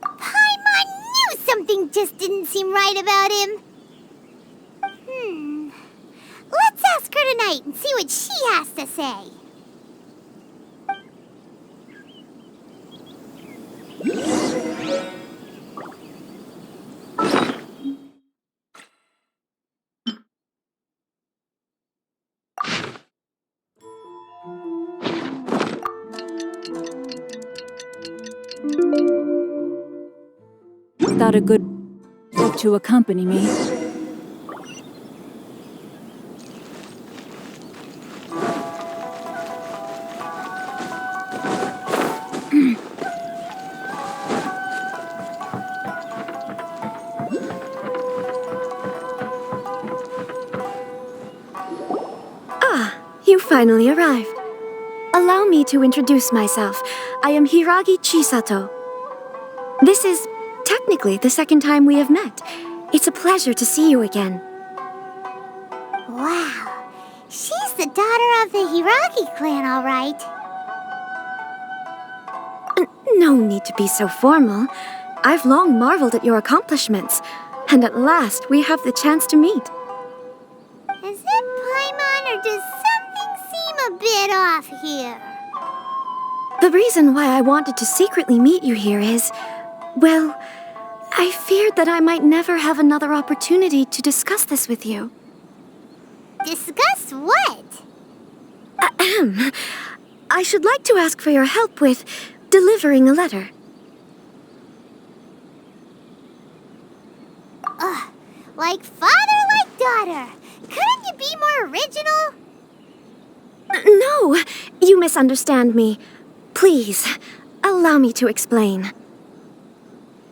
Paimon knew something just didn't seem right about him. Let's ask her tonight and see what she has to say. Without a good book to accompany me. You finally arrived. Allow me to introduce myself. I am Hiragi Chisato. This is technically the second time we have met. It's a pleasure to see you again. Wow, she's the daughter of the Hiragi clan, all right. No need to be so formal. I've long marveled at your accomplishments, and at last we have the chance to meet. Is it Paimon, or does something seem a bit off here? The reason why I wanted to secretly meet you here is, well, I feared that I might never have another opportunity to discuss this with you. Discuss what? Ahem. I should like to ask for your help with delivering a letter. Like father, like daughter. Couldn't you be more original? No, you misunderstand me. Please, allow me to explain.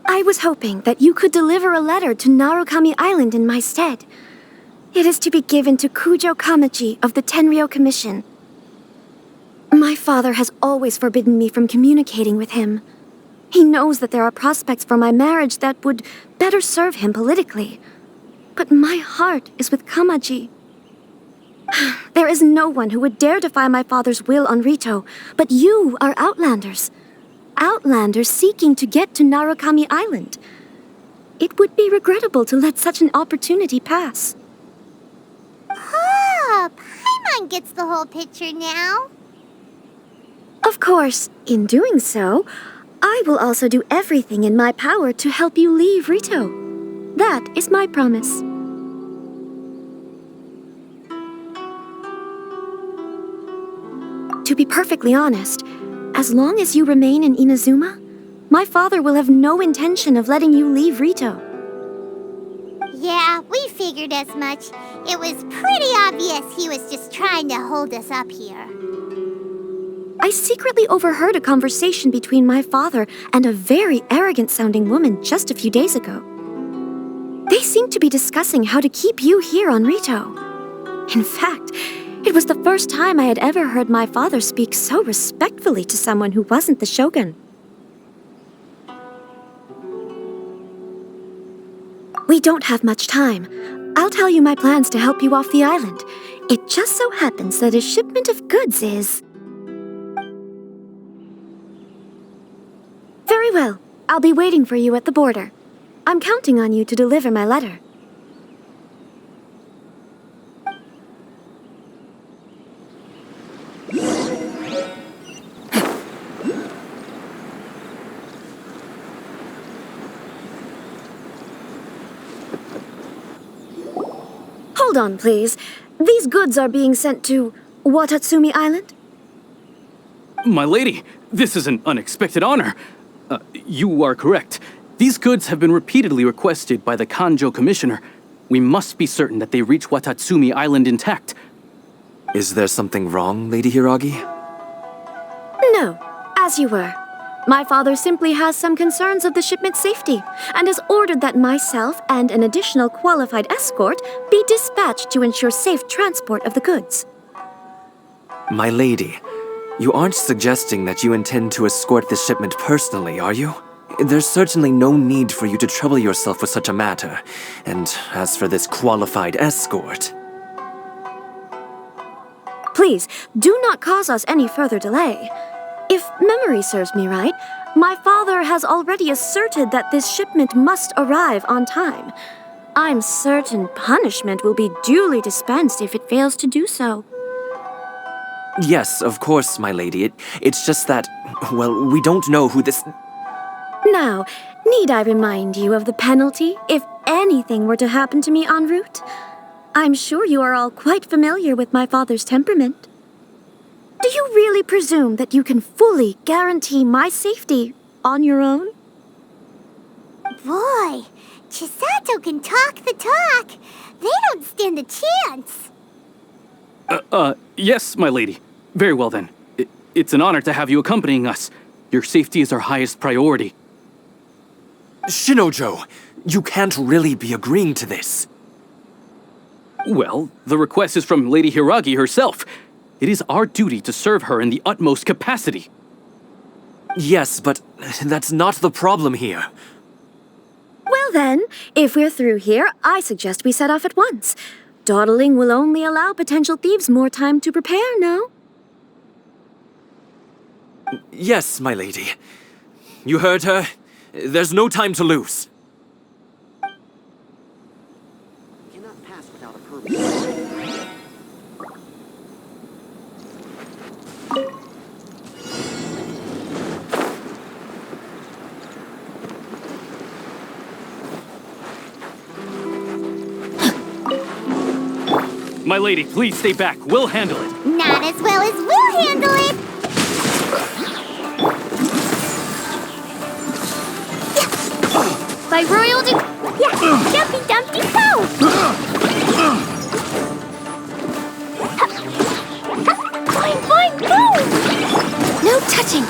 I was hoping that you could deliver a letter to Narukami Island in my stead. It is to be given to Kujo Kamaji of the Tenryou Commission. My father has always forbidden me from communicating with him. He knows that there are prospects for my marriage that would better serve him politically. But my heart is with Kamaji. There is no one who would dare defy my father's will on Ritou, but you are Outlanders. Outlanders seeking to get to Narukami Island. It would be regrettable to let such an opportunity pass. Oh, Paimon gets the whole picture now. Of course, in doing so, I will also do everything in my power to help you leave Ritou. That is my promise. To be perfectly honest, as long as you remain in Inazuma, my father will have no intention of letting you leave Ritou. Yeah, we figured as much. It was pretty obvious he was just trying to hold us up here. I secretly overheard a conversation between my father and a very arrogant-sounding woman just a few days ago. They seemed to be discussing how to keep you here on Ritou. In fact, it was the first time I had ever heard my father speak so respectfully to someone who wasn't the shogun. We don't have much time. I'll tell you my plans to help you off the island. It just so happens that a shipment of goods is... Very well. I'll be waiting for you at the border. I'm counting on you to deliver my letter. Hold on, please. These goods are being sent to Watatsumi Island? My lady, this is an unexpected honor. You are correct. These goods have been repeatedly requested by the Kanjou Commissioner. We must be certain that they reach Watatsumi Island intact. Is there something wrong, Lady Hiragi? No, as you were. My father simply has some concerns of the shipment's safety, and has ordered that myself and an additional qualified escort be dispatched to ensure safe transport of the goods. My lady, you aren't suggesting that you intend to escort this shipment personally, are you? There's certainly no need for you to trouble yourself with such a matter. And as for this qualified escort... Please, do not cause us any further delay. If memory serves me right, my father has already asserted that this shipment must arrive on time. I'm certain punishment will be duly dispensed if it fails to do so. Yes, of course, my lady. It's just that, well, we don't know who this... Now, need I remind you of the penalty if anything were to happen to me en route? I'm sure you are all quite familiar with my father's temperament. Do you really presume that you can fully guarantee my safety on your own? Boy, Chisato can talk the talk. They don't stand a chance. Yes, my lady. Very well then. It's an honor to have you accompanying us. Your safety is our highest priority. Shinojo, you can't really be agreeing to this. Well, the request is from Lady Hiragi herself. It is our duty to serve her in the utmost capacity. Yes, but that's not the problem here. Well then, if we're through here, I suggest we set off at once. Dawdling will only allow potential thieves more time to prepare, no? Yes, my lady. You heard her. There's no time to lose. Cannot pass without a permit. My lady, please stay back. We'll handle it. Not as well as we'll handle it. By royal Yeah, Dumpty Dumpty go! Boing boing boom! No touching!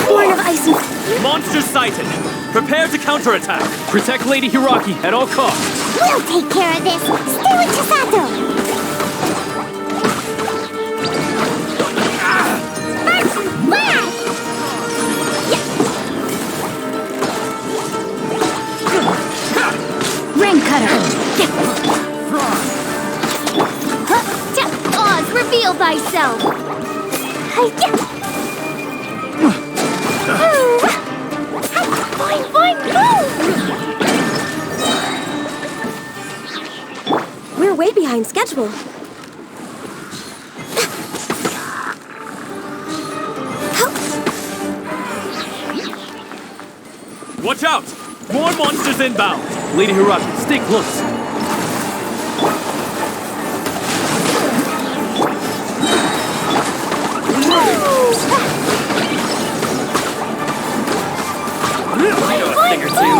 Born of ice and... Monster sighted! Prepare to counterattack! Protect Lady Hiragi at all costs! We'll take care of this! Stay with Chisato! Ring cutter! Oz, reveal thyself! Boing boing boom! We're way behind schedule. Watch out! More monsters inbound! Lady Hiragi, stay close. I know a thing or two.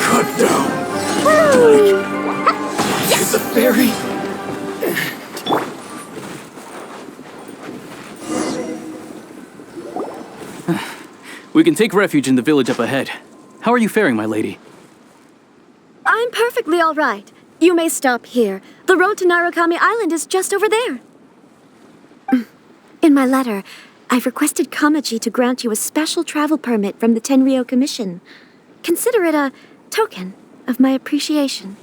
Cut down. It's a fairy. We can take refuge in the village up ahead. How are you faring, my lady? I'm perfectly all right. You may stop here. The road to Narukami Island is just over there. In my letter, I've requested Kamaji to grant you a special travel permit from the Tenryou Commission. Consider it a token of my appreciation.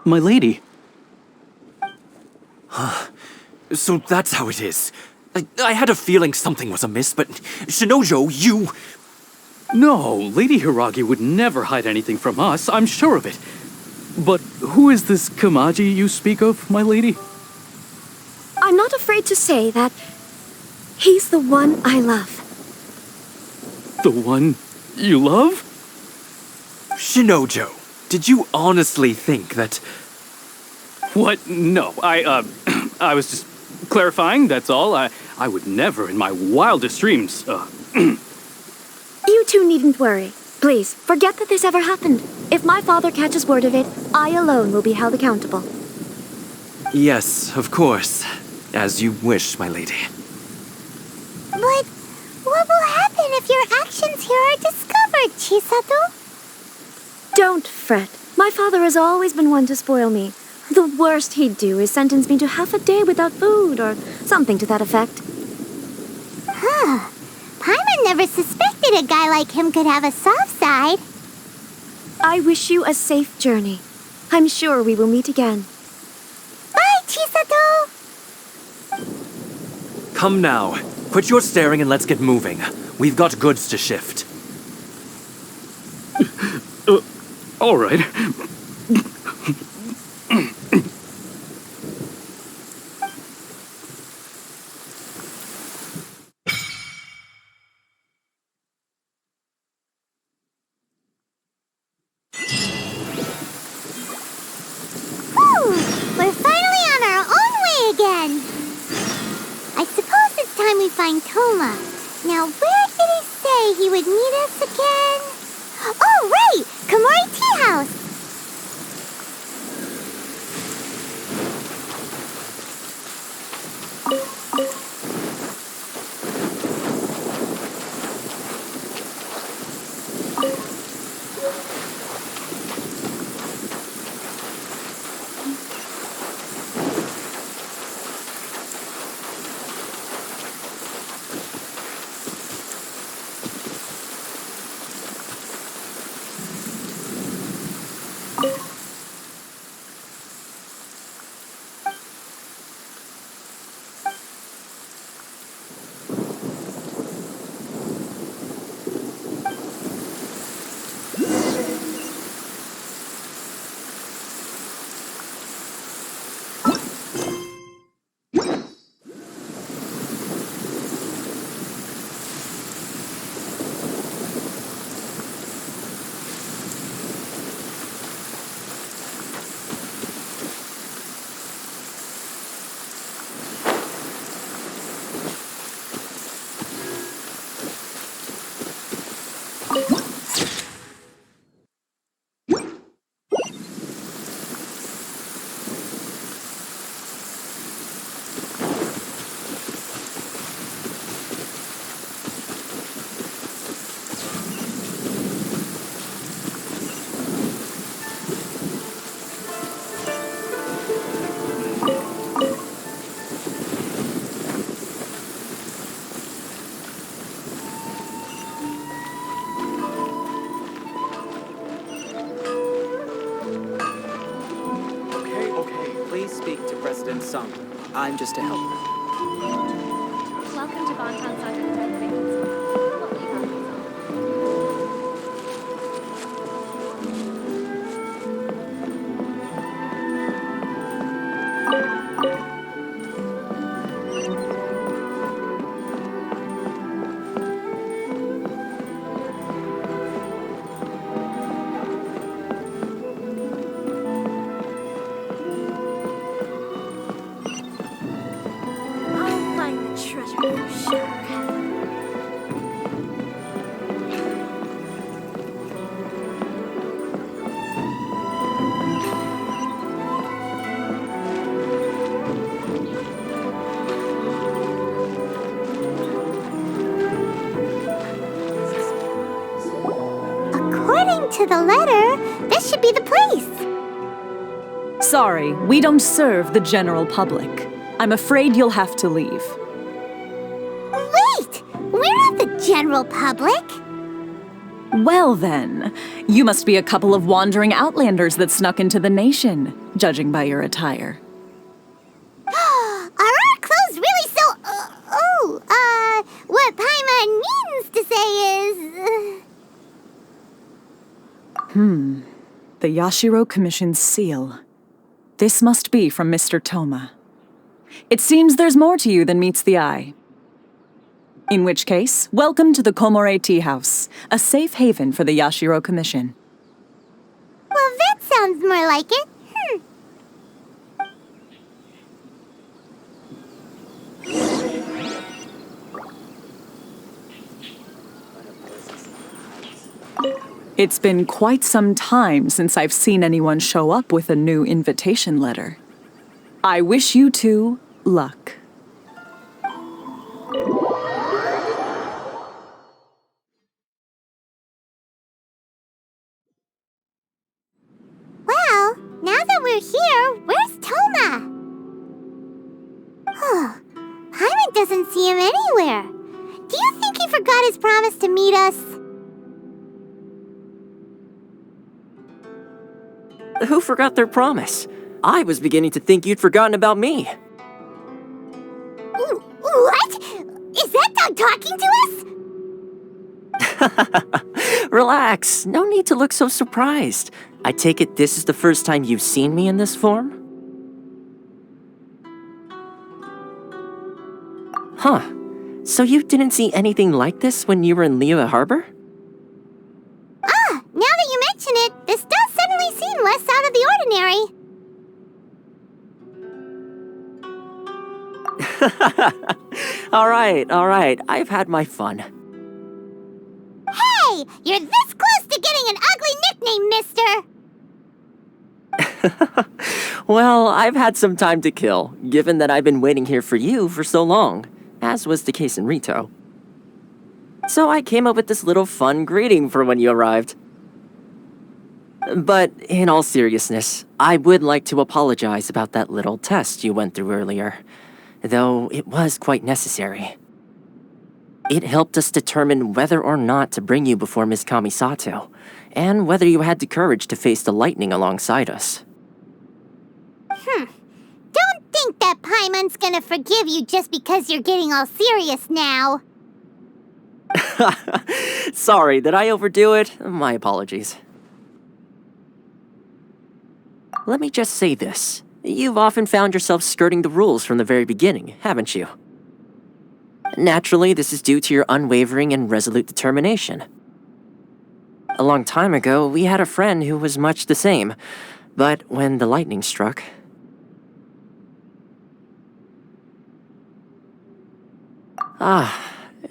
My lady. So that's how it is. I had a feeling something was amiss, but Shinojo, you... No, Lady Hiragi would never hide anything from us, I'm sure of it. But who is this Kamaji you speak of, my lady? I'm not afraid to say that he's the one I love. The one you love? Shinojo, did you honestly think that... What? No, I was just clarifying, that's all. I would never in my wildest dreams, You two needn't worry. Please, forget that this ever happened. If my father catches word of it, I alone will be held accountable. Yes, of course. As you wish, my lady. But what will happen if your actions here are discovered, Chisato? Don't fret. My father has always been one to spoil me. The worst he'd do is sentence me to half a day without food, or something to that effect. Huh. Paimon never suspected a guy like him could have a soft side. I wish you a safe journey. I'm sure we will meet again. Bye, Chisato! Come now. Quit your staring and let's get moving. We've got goods to shift. All right. We're finally on our own way again. I suppose it's time we find Toma. Now, where did he say he would meet us again? Oh, right! Komore Teahouse! I'm just a helper. I'll find the treasure for sure. According to the letter, this should be the place. Sorry, we don't serve the general public. I'm afraid you'll have to leave. Wait! We're not the general public. Well then, you must be a couple of wandering outlanders that snuck into the nation, judging by your attire. Are our clothes really so... what Paimon means to say is... The Yashiro Commission's seal. This must be from Mr. Toma. It seems there's more to you than meets the eye. In which case, welcome to the Komore Teahouse, a safe haven for the Yashiro Commission. Well, that sounds more like it. It's been quite some time since I've seen anyone show up with a new invitation letter. I wish you two luck. Well, now that we're here, where's Toma? Paimon doesn't see him anywhere. Do you think he forgot his promise to meet us? Who forgot their promise? I was beginning to think you'd forgotten about me. What? Is that dog talking to us? Relax, no need to look so surprised. I take it this is the first time you've seen me in this form? Huh. So you didn't see anything like this when you were in Liyue Harbor? Now that you mention it, this does suddenly seem less out of the ordinary. All right. I've had my fun. Hey! You're this close to getting an ugly nickname, mister! Well, I've had some time to kill, given that I've been waiting here for you for so long, as was the case in Ritou. So I came up with this little fun greeting for when you arrived. But in all seriousness, I would like to apologize about that little test you went through earlier, though it was quite necessary. It helped us determine whether or not to bring you before Miss Kamisato, and whether you had the courage to face the lightning alongside us. Don't think that Paimon's gonna forgive you just because you're getting all serious now. Sorry, did I overdo it? My apologies. Let me just say this. You've often found yourself skirting the rules from the very beginning, haven't you? Naturally, this is due to your unwavering and resolute determination. A long time ago, we had a friend who was much the same, but when the lightning struck...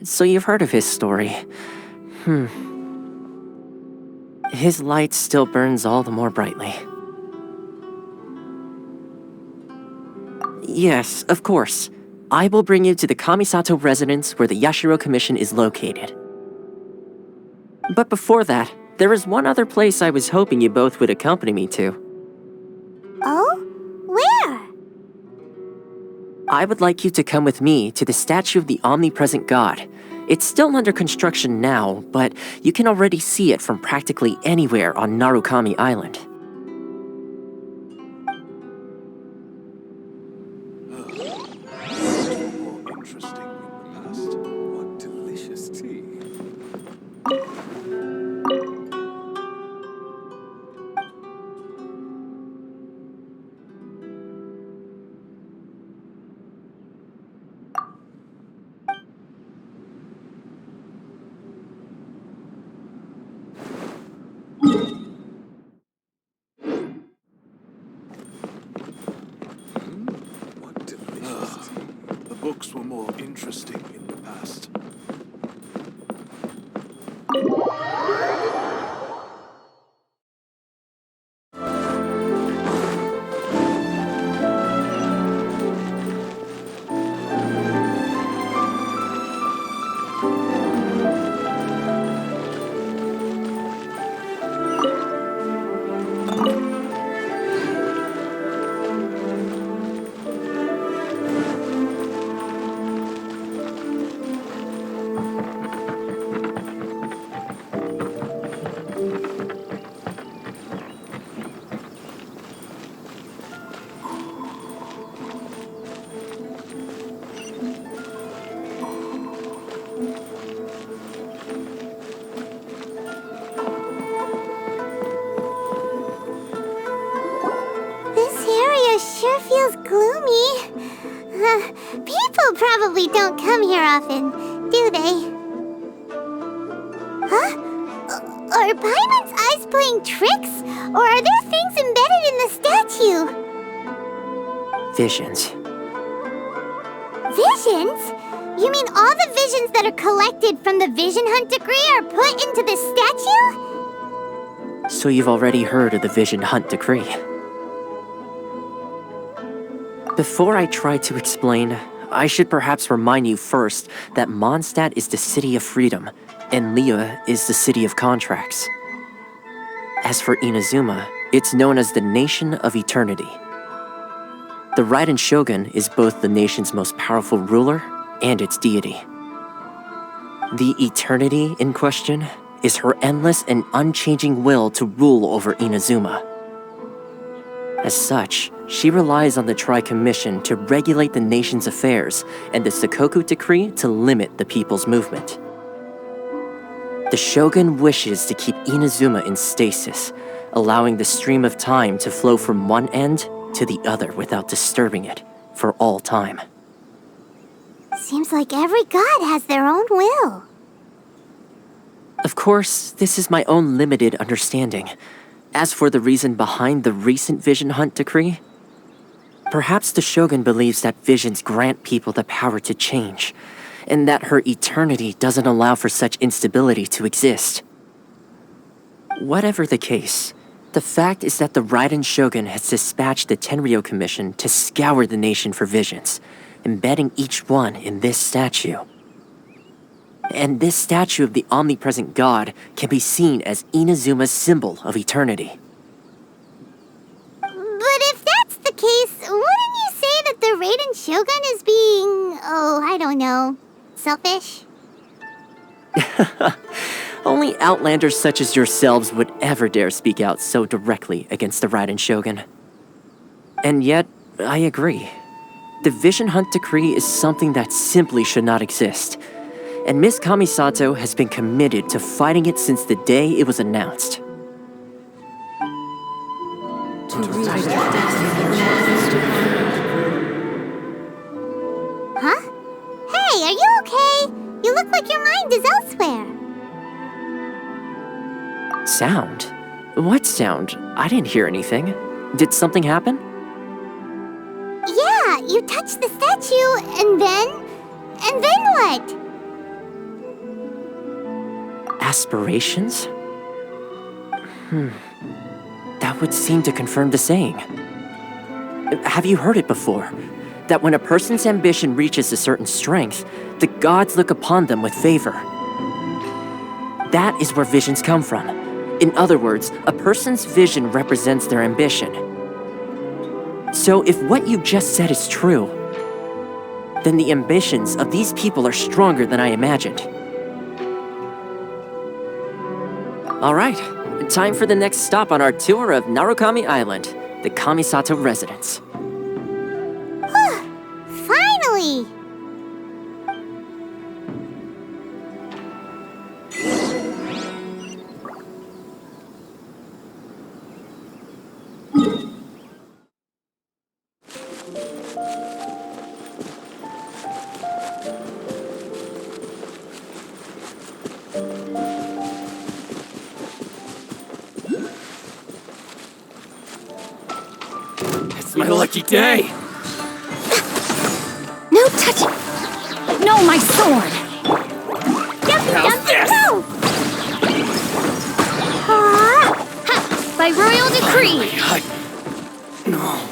so you've heard of his story. His light still burns all the more brightly. Yes, of course. I will bring you to the Kamisato residence where the Yashiro Commission is located. But before that, there is one other place I was hoping you both would accompany me to. Oh? Where? I would like you to come with me to the statue of the omnipresent god. It's still under construction now, but you can already see it from practically anywhere on Narukami Island. Orcs were more interesting in the past. Sure feels gloomy. People probably don't come here often, do they? Huh? Are Paimon's eyes playing tricks? Or are there things embedded in the statue? Visions. Visions? You mean all the visions that are collected from the Vision Hunt decree are put into this statue? So you've already heard of the Vision Hunt decree. Before I try to explain, I should perhaps remind you first that Mondstadt is the city of freedom, and Liyue is the city of contracts. As for Inazuma, it's known as the Nation of Eternity. The Raiden Shogun is both the nation's most powerful ruler and its deity. The Eternity in question is her endless and unchanging will to rule over Inazuma. As such, she relies on the Tri-Commission to regulate the nation's affairs and the Sakoku Decree to limit the people's movement. The Shogun wishes to keep Inazuma in stasis, allowing the stream of time to flow from one end to the other without disturbing it for all time. Seems like every god has their own will. Of course, this is my own limited understanding. As for the reason behind the recent Vision Hunt decree, perhaps the Shogun believes that visions grant people the power to change, and that her eternity doesn't allow for such instability to exist. Whatever the case, the fact is that the Raiden Shogun has dispatched the Tenryou Commission to scour the nation for visions, embedding each one in this statue. And this statue of the omnipresent god can be seen as Inazuma's symbol of eternity. But if that's the case, wouldn't you say that the Raiden Shogun is being, I don't know, selfish? Only outlanders such as yourselves would ever dare speak out so directly against the Raiden Shogun. And yet, I agree. The Vision Hunt decree is something that simply should not exist. And Miss Kamisato has been committed to fighting it since the day it was announced. Huh? Hey, are you okay? You look like your mind is elsewhere. Sound? What sound? I didn't hear anything. Did something happen? Yeah, you touched the statue, and then what? Aspirations? That would seem to confirm the saying. Have you heard it before? That when a person's ambition reaches a certain strength, the gods look upon them with favor. That is where visions come from. In other words, a person's vision represents their ambition. So if what you just said is true, then the ambitions of these people are stronger than I imagined. All right, time for the next stop on our tour of Narukami Island, the Kamisato residence. Finally! It's my lucky day! No touching! No, my sword! How's this? By royal decree! No.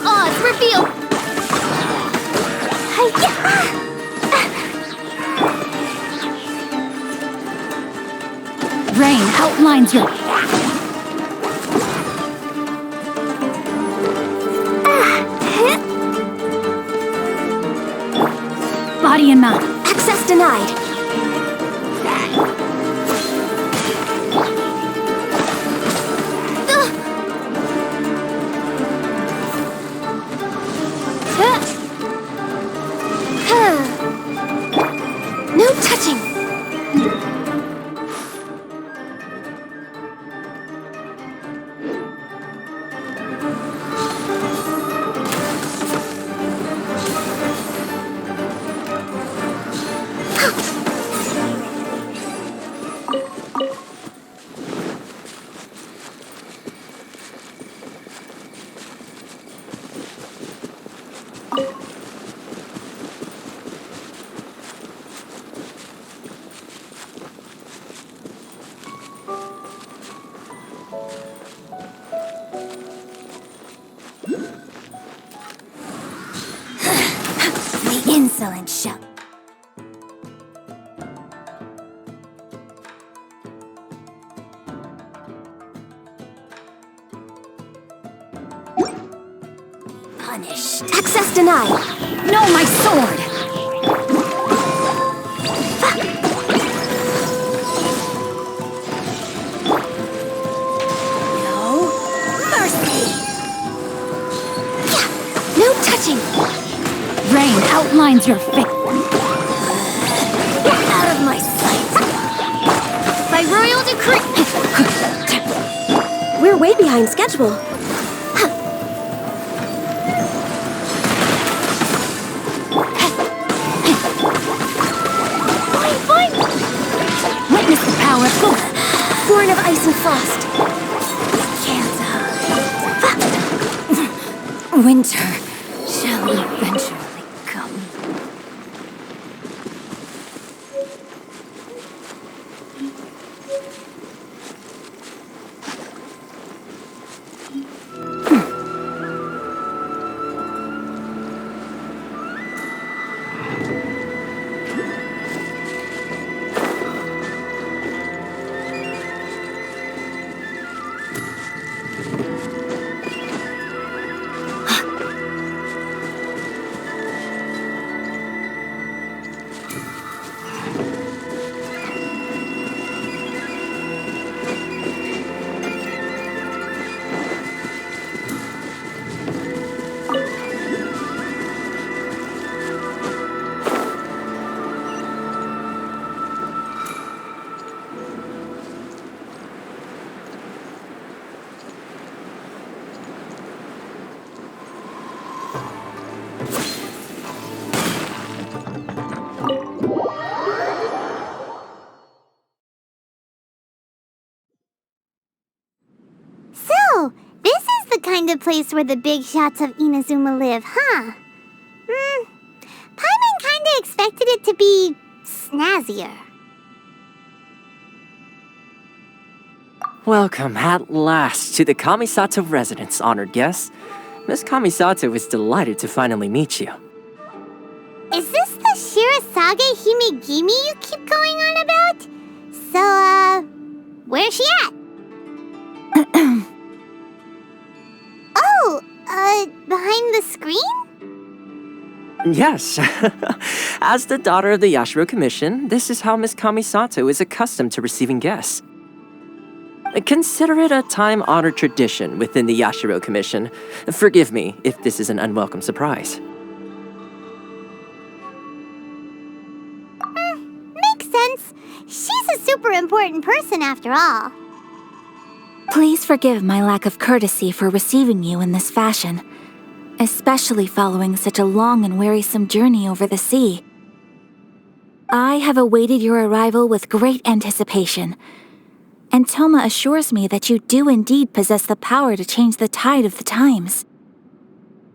Oz, reveal! Rain outlines your... Body and mind. Access denied. No touching. The insolent show. Punished. Access denied. No, my sword! No mercy. No touching. Rain outlines your fate. Get out of my sight. By royal decree. We're way behind schedule. Witness the power of God. Born of ice and frost. Winter shall eventually come. So, this is the kind of place where the big shots of Inazuma live, huh? Paimon kinda expected it to be snazzier. Welcome at last to the Kamisato residence, honored guests. Miss Kamisato is delighted to finally meet you. Is this the Shirasage Himegimi you keep going on about? So, where's she at? Behind the screen? Yes. As the daughter of the Yashiro Commission, this is how Miss Kamisato is accustomed to receiving guests. Consider it a time-honored tradition within the Yashiro Commission. Forgive me if this is an unwelcome surprise. Makes sense. She's a super important person after all. Please forgive my lack of courtesy for receiving you in this fashion, especially following such a long and wearisome journey over the sea. I have awaited your arrival with great anticipation, and Toma assures me that you do indeed possess the power to change the tide of the times.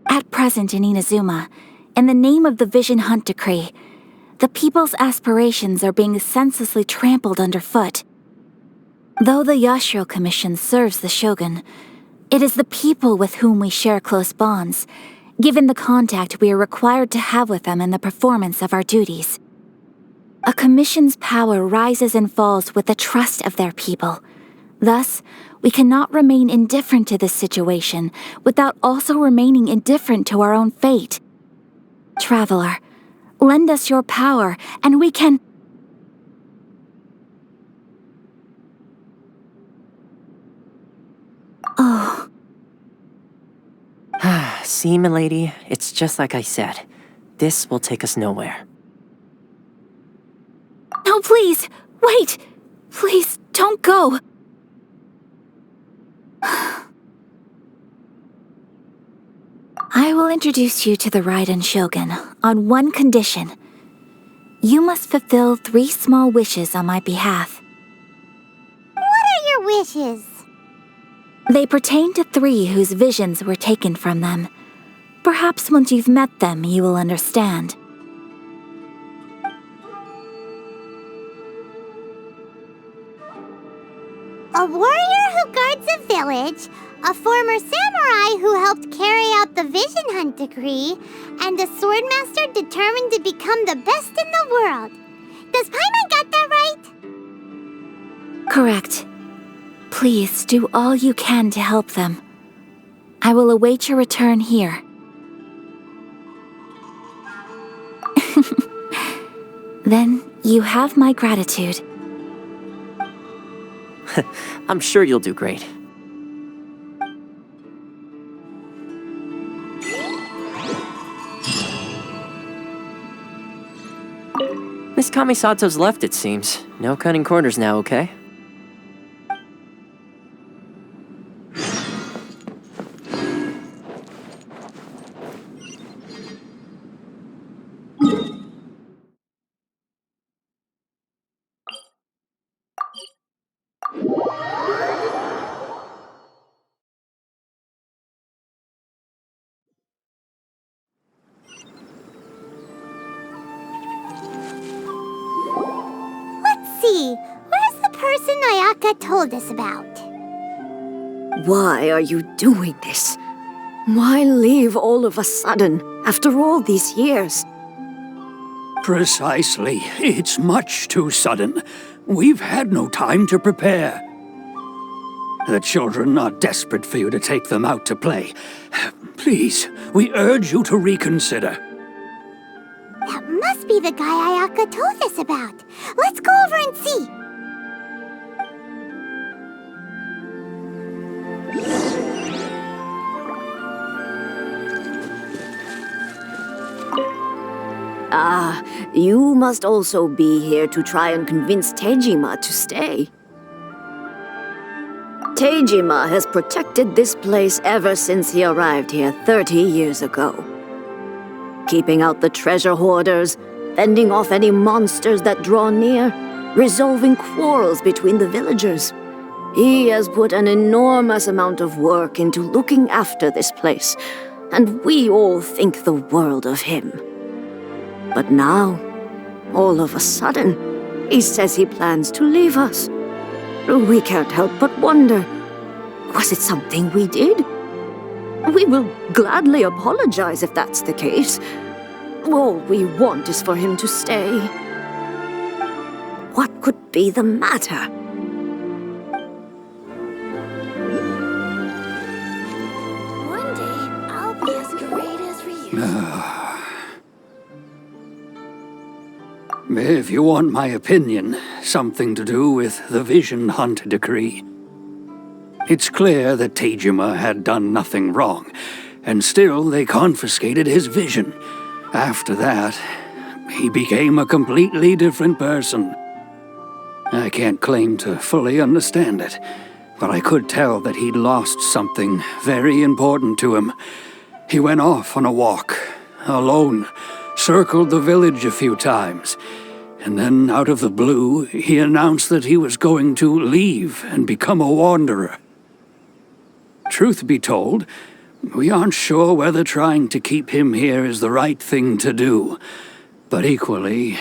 At present in Inazuma, in the name of the Vision Hunt Decree, the people's aspirations are being senselessly trampled underfoot. Though the Yashiro Commission serves the Shogun, it is the people with whom we share close bonds, given the contact we are required to have with them in the performance of our duties. A commission's power rises and falls with the trust of their people. Thus, we cannot remain indifferent to this situation without also remaining indifferent to our own fate. Traveler, lend us your power, and we can... Oh. See, milady, it's just like I said. This will take us nowhere. No, please! Wait! Please, don't go! I will introduce you to the Raiden Shogun on one condition. You must fulfill 3 small wishes on my behalf. What are your wishes? They pertain to 3 whose visions were taken from them. Perhaps once you've met them, you will understand. A warrior who guards a village, a former samurai who helped carry out the Vision Hunt Decree, and a swordmaster determined to become the best in the world. Does Paimon got that right? Correct. Please do all you can to help them. I will await your return here. Then you have my gratitude. I'm sure you'll do great. Miss Kamisato's left, it seems. No cutting corners now, okay? Where's the person Ayaka told us about? Why are you doing this? Why leave all of a sudden, after all these years? Precisely. It's much too sudden. We've had no time to prepare. The children are desperate for you to take them out to play. Please, we urge you to reconsider. That must be the guy Ayaka told us about. Let's go over and see. Ah, you must also be here to try and convince Tejima to stay. Tejima has protected this place ever since he arrived here 30 years ago. Keeping out the treasure hoarders, fending off any monsters that draw near, resolving quarrels between the villagers. He has put an enormous amount of work into looking after this place, and we all think the world of him. But now, all of a sudden, he says he plans to leave us. We can't help but wonder, was it something we did? We will gladly apologize if that's the case. All we want is for him to stay. What could be the matter? One day, I'll be as great as Ryu. If you want my opinion, something to do with the Vision Hunt Decree. It's clear that Tejima had done nothing wrong, and still they confiscated his vision. After that, he became a completely different person. I can't claim to fully understand it, but I could tell that he'd lost something very important to him. He went off on a walk, alone, circled the village a few times, and then out of the blue, he announced that he was going to leave and become a wanderer. Truth be told, we aren't sure whether trying to keep him here is the right thing to do, but equally,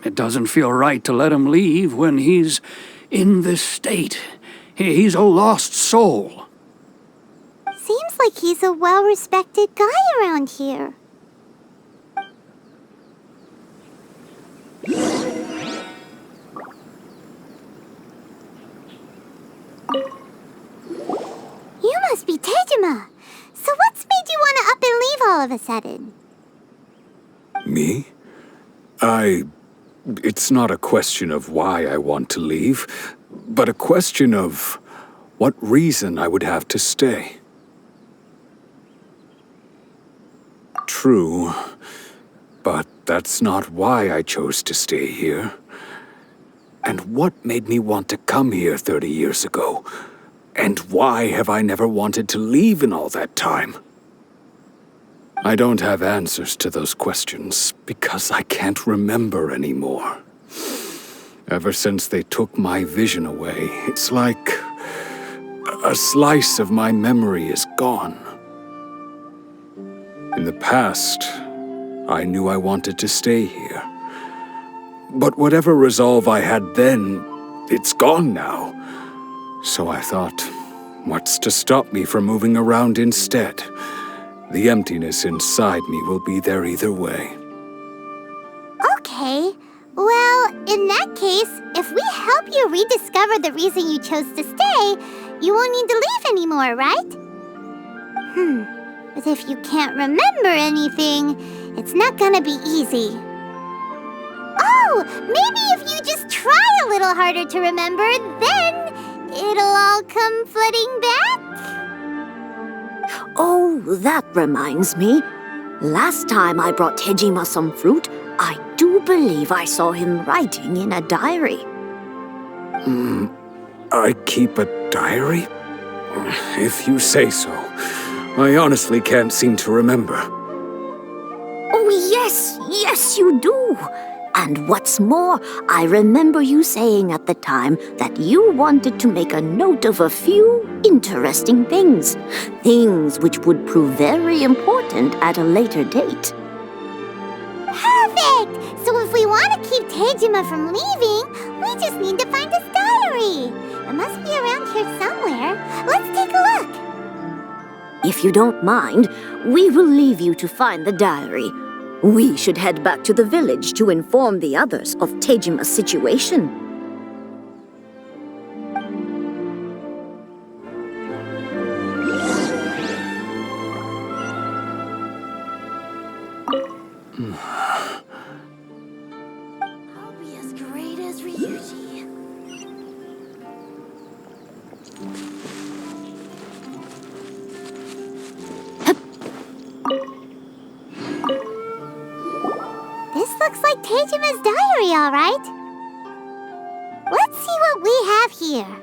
it doesn't feel right to let him leave when he's in this state. He's a lost soul. Seems like he's a well-respected guy around here. You must be Tejima. So what's made you want to up and leave all of a sudden? Me? It's not a question of why I want to leave, but a question of what reason I would have to stay. True, but that's not why I chose to stay here. And what made me want to come here 30 years ago? And why have I never wanted to leave in all that time? I don't have answers to those questions because I can't remember anymore. Ever since they took my vision away, it's like a slice of my memory is gone. In the past, I knew I wanted to stay here. But whatever resolve I had then, it's gone now. So I thought, what's to stop me from moving around instead? The emptiness inside me will be there either way. Okay. Well, in that case, if we help you rediscover the reason you chose to stay, you won't need to leave anymore, right? But if you can't remember anything, it's not gonna be easy. Oh, maybe if you just try a little harder to remember, then it'll all come flooding back? Oh, that reminds me. Last time I brought Tejima some fruit, I do believe I saw him writing in a diary. I keep a diary? If you say so. I honestly can't seem to remember. Oh, yes, you do. And what's more, I remember you saying at the time that you wanted to make a note of a few interesting things. Things which would prove very important at a later date. Perfect! So if we want to keep Tejima from leaving, we just need to find his diary. It must be around here somewhere. Let's take a look. If you don't mind, we will leave you to find the diary. We should head back to the village to inform the others of Tejima's situation. I'll be as great as Ryuji. This looks like Tejima's diary, all right. Let's see what we have here.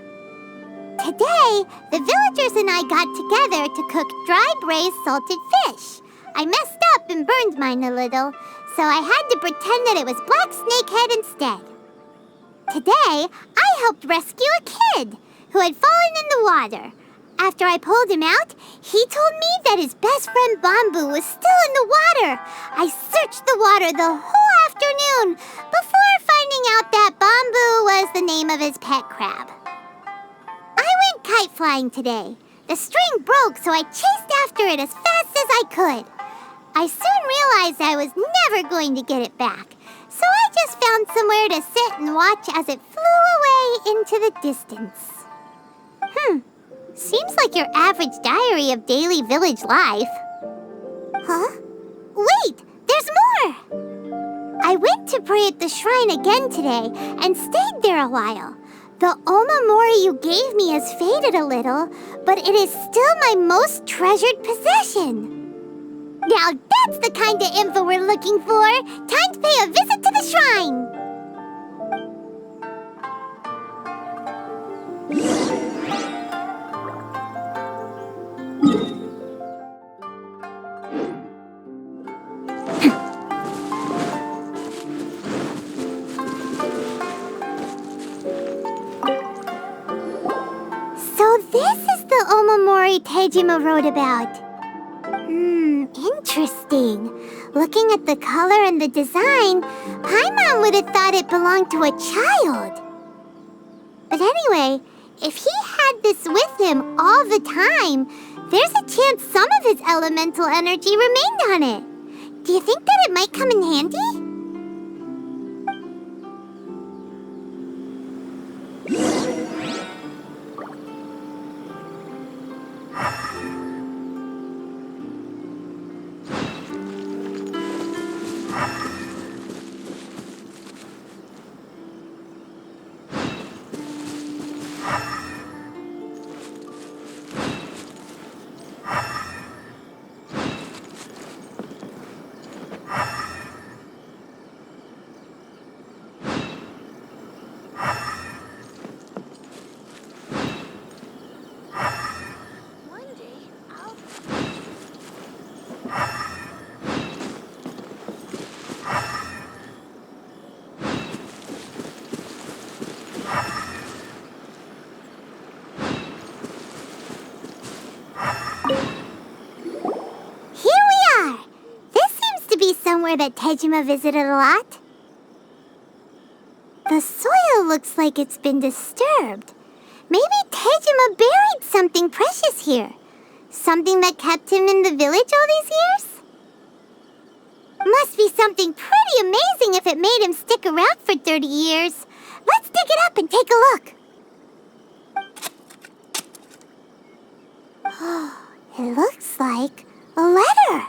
Today, the villagers and I got together to cook dry braised salted fish. I messed up and burned mine a little, so I had to pretend that it was black snakehead instead. Today, I helped rescue a kid who had fallen in the water. After I pulled him out, he told me that his best friend Bamboo was still in the water. I searched the water the whole afternoon before finding out that Bamboo was the name of his pet crab. I went kite flying today. The string broke, so I chased after it as fast as I could. I soon realized I was never going to get it back, so I just found somewhere to sit and watch as it flew away into the distance. Seems like your average diary of daily village life. Huh? Wait, there's more! I went to pray at the shrine again today and stayed there a while. The omamori you gave me has faded a little, but it is still my most treasured possession. Now that's the kind of info we're looking for. Time to pay a visit to the shrine. Tejima wrote about. Interesting. Looking at the color and the design, Paimon would have thought it belonged to a child. But anyway, if he had this with him all the time, there's a chance some of his elemental energy remained on it. Do you think that it might come in handy? That Tejima visited a lot. The soil looks like it's been disturbed. Maybe Tejima buried something precious here. Something that kept him in the village all these years? Must be something pretty amazing if it made him stick around for 30 years. Let's dig it up and take a look. Oh, it looks like a letter.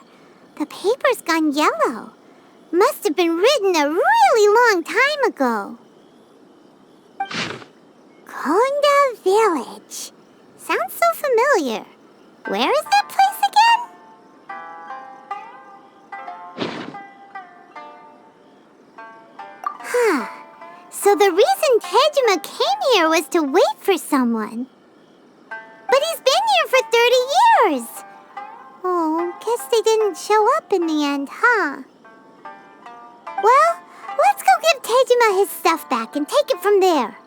The paper's gone yellow. Must have been written a really long time ago. Kondo Village. Sounds so familiar. Where is that place again? Huh. So the reason Tejima came here was to wait for someone. But he's been here for 30 years. Oh, guess they didn't show up in the end, huh? Well, let's go give Tejima his stuff back and take it from there.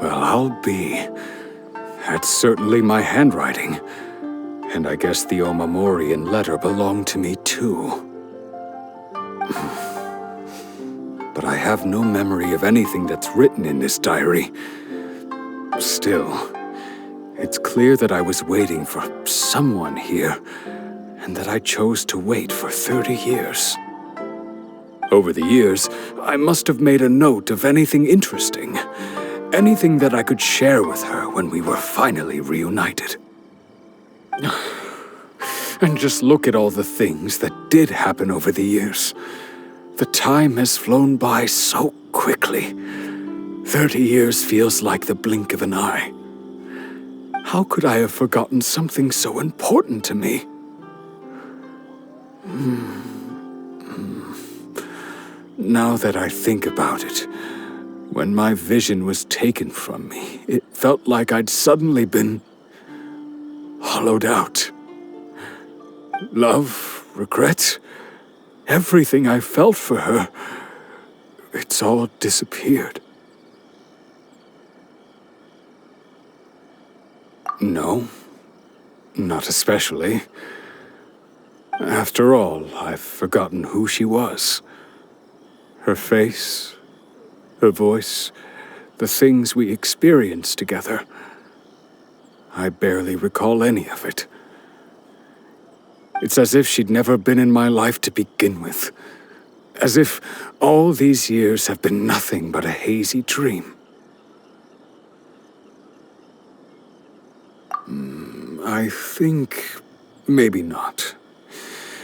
I'll be. That's certainly my handwriting. And I guess the Omamorian letter belonged to me too. But I have no memory of anything that's written in this diary. Still, it's clear that I was waiting for someone here, and that I chose to wait for 30 years. Over the years, I must have made a note of anything interesting. Anything that I could share with her when we were finally reunited. And just look at all the things that did happen over the years. The time has flown by so quickly. 30 years feels like the blink of an eye. How could I have forgotten something so important to me? Now that I think about it, when my vision was taken from me, it felt like I'd suddenly been hollowed out. Love, regret, everything I felt for her, it's all disappeared. No, not especially. After all, I've forgotten who she was. Her face, her voice, the things we experienced together. I barely recall any of it. It's as if she'd never been in my life to begin with. As if all these years have been nothing but a hazy dream. I think maybe not.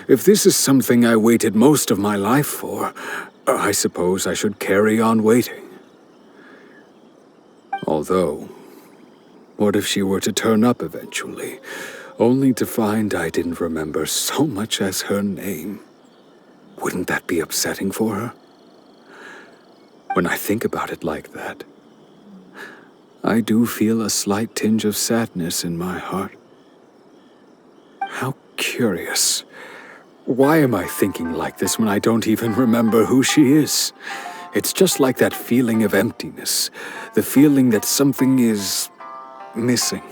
If this is something I waited most of my life for, I suppose I should carry on waiting. Although, what if she were to turn up eventually, only to find I didn't remember so much as her name? Wouldn't that be upsetting for her? When I think about it like that, I do feel a slight tinge of sadness in my heart. How curious. Why am I thinking like this when I don't even remember who she is? It's just like that feeling of emptiness, the feeling that something is missing.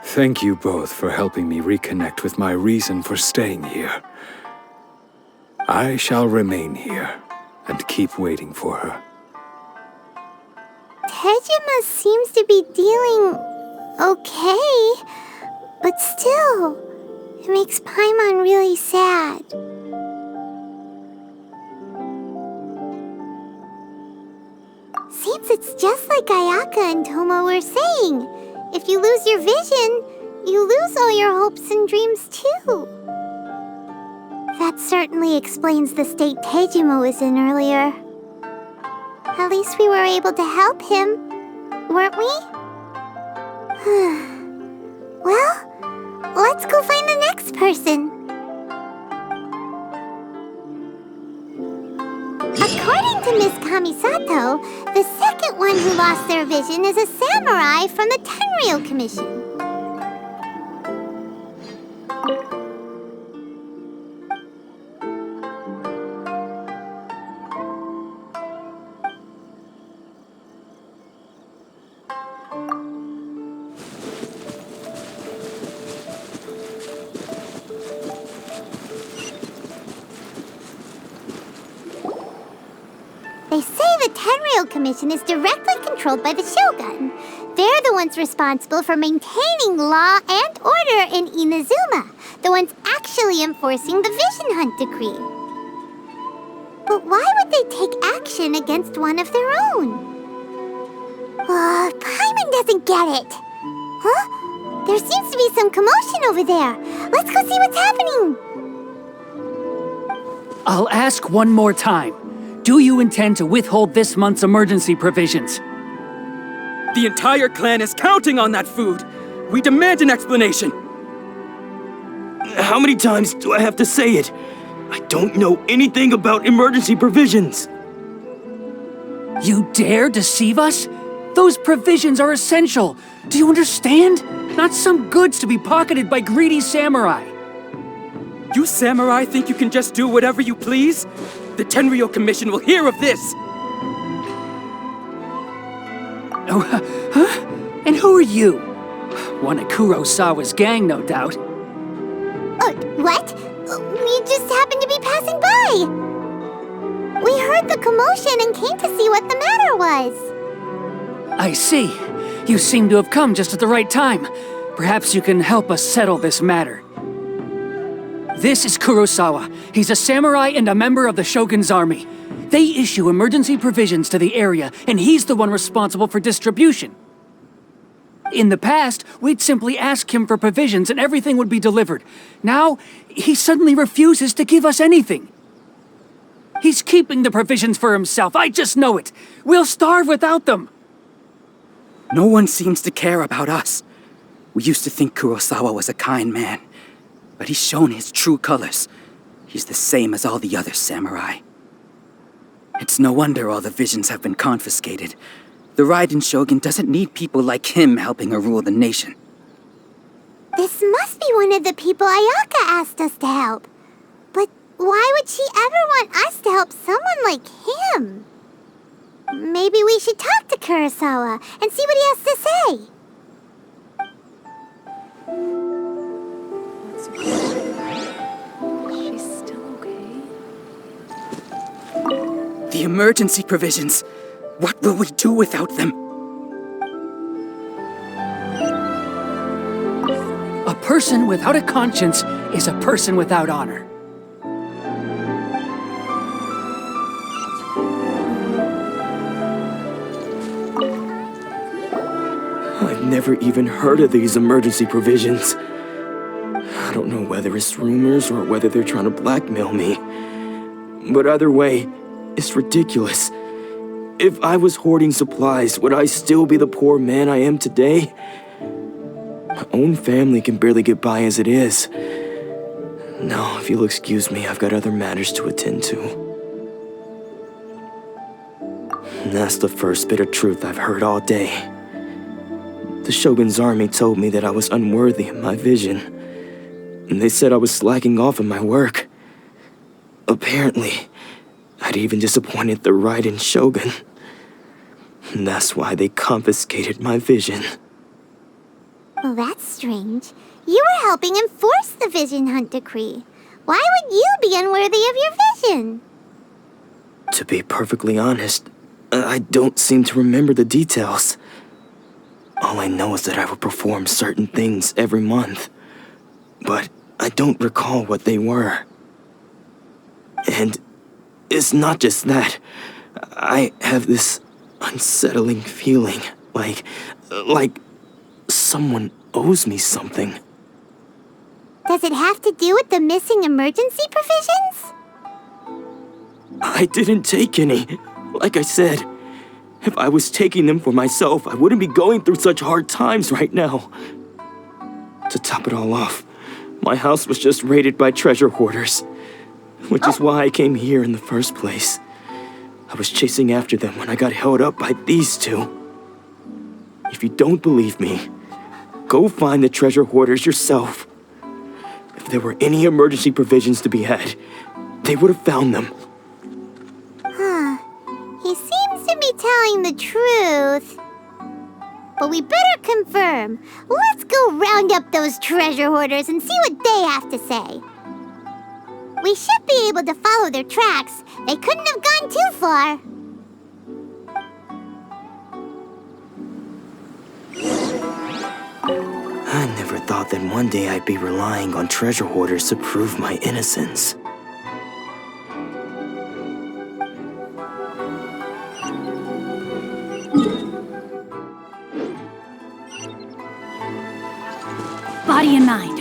Thank you both for helping me reconnect with my reason for staying here. I shall remain here and keep waiting for her. Tejima seems to be dealing okay, but still, it makes Paimon really sad. Seems it's just like Ayaka and Tomo were saying. If you lose your vision, you lose all your hopes and dreams too. That certainly explains the state Tejima was in earlier. At least we were able to help him, weren't we? Well, let's go find the next person. According to Miss Kamisato, the second one who lost their vision is a samurai from the Tenryou Commission. They say the Tenryou Commission is directly controlled by the Shogun. They're the ones responsible for maintaining law and order in Inazuma, the ones actually enforcing the Vision Hunt decree. But why would they take action against one of their own? Paimon doesn't get it. Huh? There seems to be some commotion over there. Let's go see what's happening. I'll ask one more time. Do you intend to withhold this month's emergency provisions? The entire clan is counting on that food! We demand an explanation! How many times do I have to say it? I don't know anything about emergency provisions! You dare deceive us? Those provisions are essential! Do you understand? Not some goods to be pocketed by greedy samurai! You samurai think you can just do whatever you please? The Tenryou Commission will hear of this! Oh, huh? And who are you? One of Kurosawa's gang, no doubt. What? We just happened to be passing by. We heard the commotion and came to see what the matter was. I see. You seem to have come just at the right time. Perhaps you can help us settle this matter. This is Kurosawa. He's a samurai and a member of the Shogun's army. They issue emergency provisions to the area, and he's the one responsible for distribution. In the past, we'd simply ask him for provisions and everything would be delivered. Now, he suddenly refuses to give us anything. He's keeping the provisions for himself, I just know it. We'll starve without them. No one seems to care about us. We used to think Kurosawa was a kind man. But he's shown his true colors. He's the same as all the other samurai. It's no wonder all the visions have been confiscated. The Raiden Shogun doesn't need people like him helping her rule the nation. This must be one of the people Ayaka asked us to help. But why would she ever want us to help someone like him? Maybe we should talk to Kurosawa and see what he has to say. She's still okay? The emergency provisions. What will we do without them? A person without a conscience is a person without honor. I've never even heard of these emergency provisions. I don't know whether it's rumors or whether they're trying to blackmail me. But either way, it's ridiculous. If I was hoarding supplies, would I still be the poor man I am today? My own family can barely get by as it is. No, if you'll excuse me, I've got other matters to attend to. And that's the first bit of truth I've heard all day. The Shogun's army told me that I was unworthy of my vision. And they said I was slacking off in my work. Apparently, I'd even disappointed the Raiden Shogun. And that's why they confiscated my vision. Well, that's strange. You were helping enforce the Vision Hunt Decree. Why would you be unworthy of your vision? To be perfectly honest, I don't seem to remember the details. All I know is that I would perform certain things every month. But I don't recall what they were. And it's not just that. I have this unsettling feeling, like someone owes me something. Does it have to do with the missing emergency provisions? I didn't take any. Like I said, if I was taking them for myself, I wouldn't be going through such hard times right now. To top it all off, my house was just raided by treasure hoarders, which is why I came here in the first place. I was chasing after them when I got held up by these two. If you don't believe me, go find the treasure hoarders yourself. If there were any emergency provisions to be had, they would have found them. Huh. He seems to be telling the truth. But we better confirm. Let's go round up those treasure hoarders and see what they have to say. We should be able to follow their tracks. They couldn't have gone too far. I never thought that one day I'd be relying on treasure hoarders to prove my innocence. Body and mind.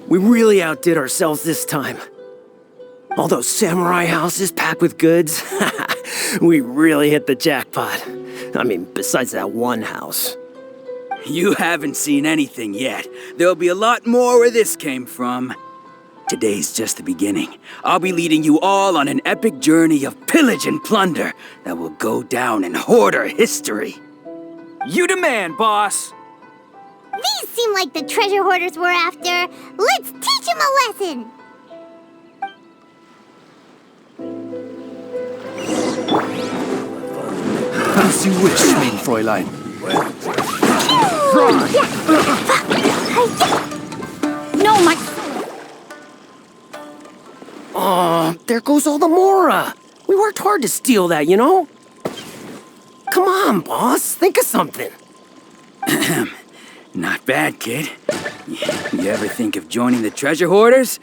We really outdid ourselves this time. All those samurai houses packed with goods. We really hit the jackpot. I mean, besides that one house. You haven't seen anything yet. There'll be a lot more where this came from. Today's just the beginning. I'll be leading you all on an epic journey of pillage and plunder that will go down in hoarder history. You demand, boss! These seem like the treasure hoarders we're after. Let's teach them a lesson! As you wish, mein Fräulein. No, my... Oh, there goes all the Mora. We worked hard to steal that, you know? Come on, boss. Think of something. Not bad, kid. You ever think of joining the treasure hoarders?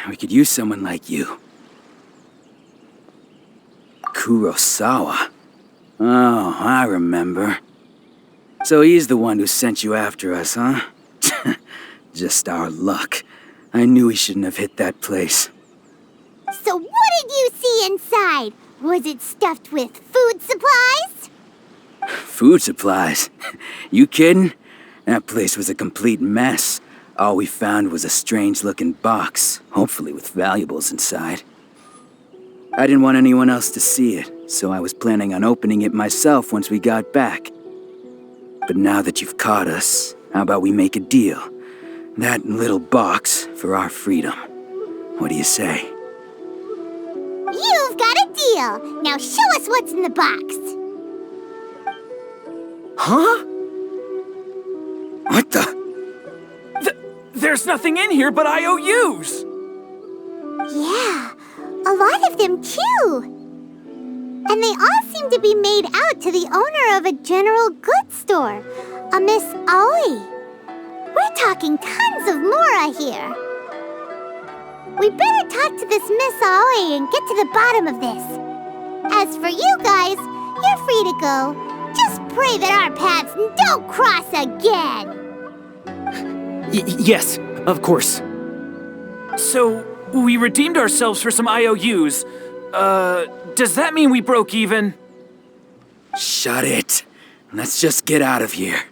We could use someone like you. Kurosawa. Oh, I remember. So he's the one who sent you after us, huh? Just our luck. I knew he shouldn't have hit that place. So what did you see inside? Was it stuffed with food supplies? Food supplies? You kidding? That place was a complete mess. All we found was a strange-looking box, hopefully with valuables inside. I didn't want anyone else to see it, so I was planning on opening it myself once we got back. But now that you've caught us, how about we make a deal? That little box for our freedom. What do you say? You've got a deal! Now show us what's in the box! Huh? What the? There's nothing in here but IOUs! Yeah, a lot of them too! And they all seem to be made out to the owner of a general goods store, a Miss Aoi. We're talking tons of Mora here. We better talk to this Miss Aoi and get to the bottom of this. As for you guys, you're free to go. Just pray that our paths don't cross again. Yes, of course. So, We redeemed ourselves for some IOUs. Does that mean we broke even? Shut it. Let's just get out of here.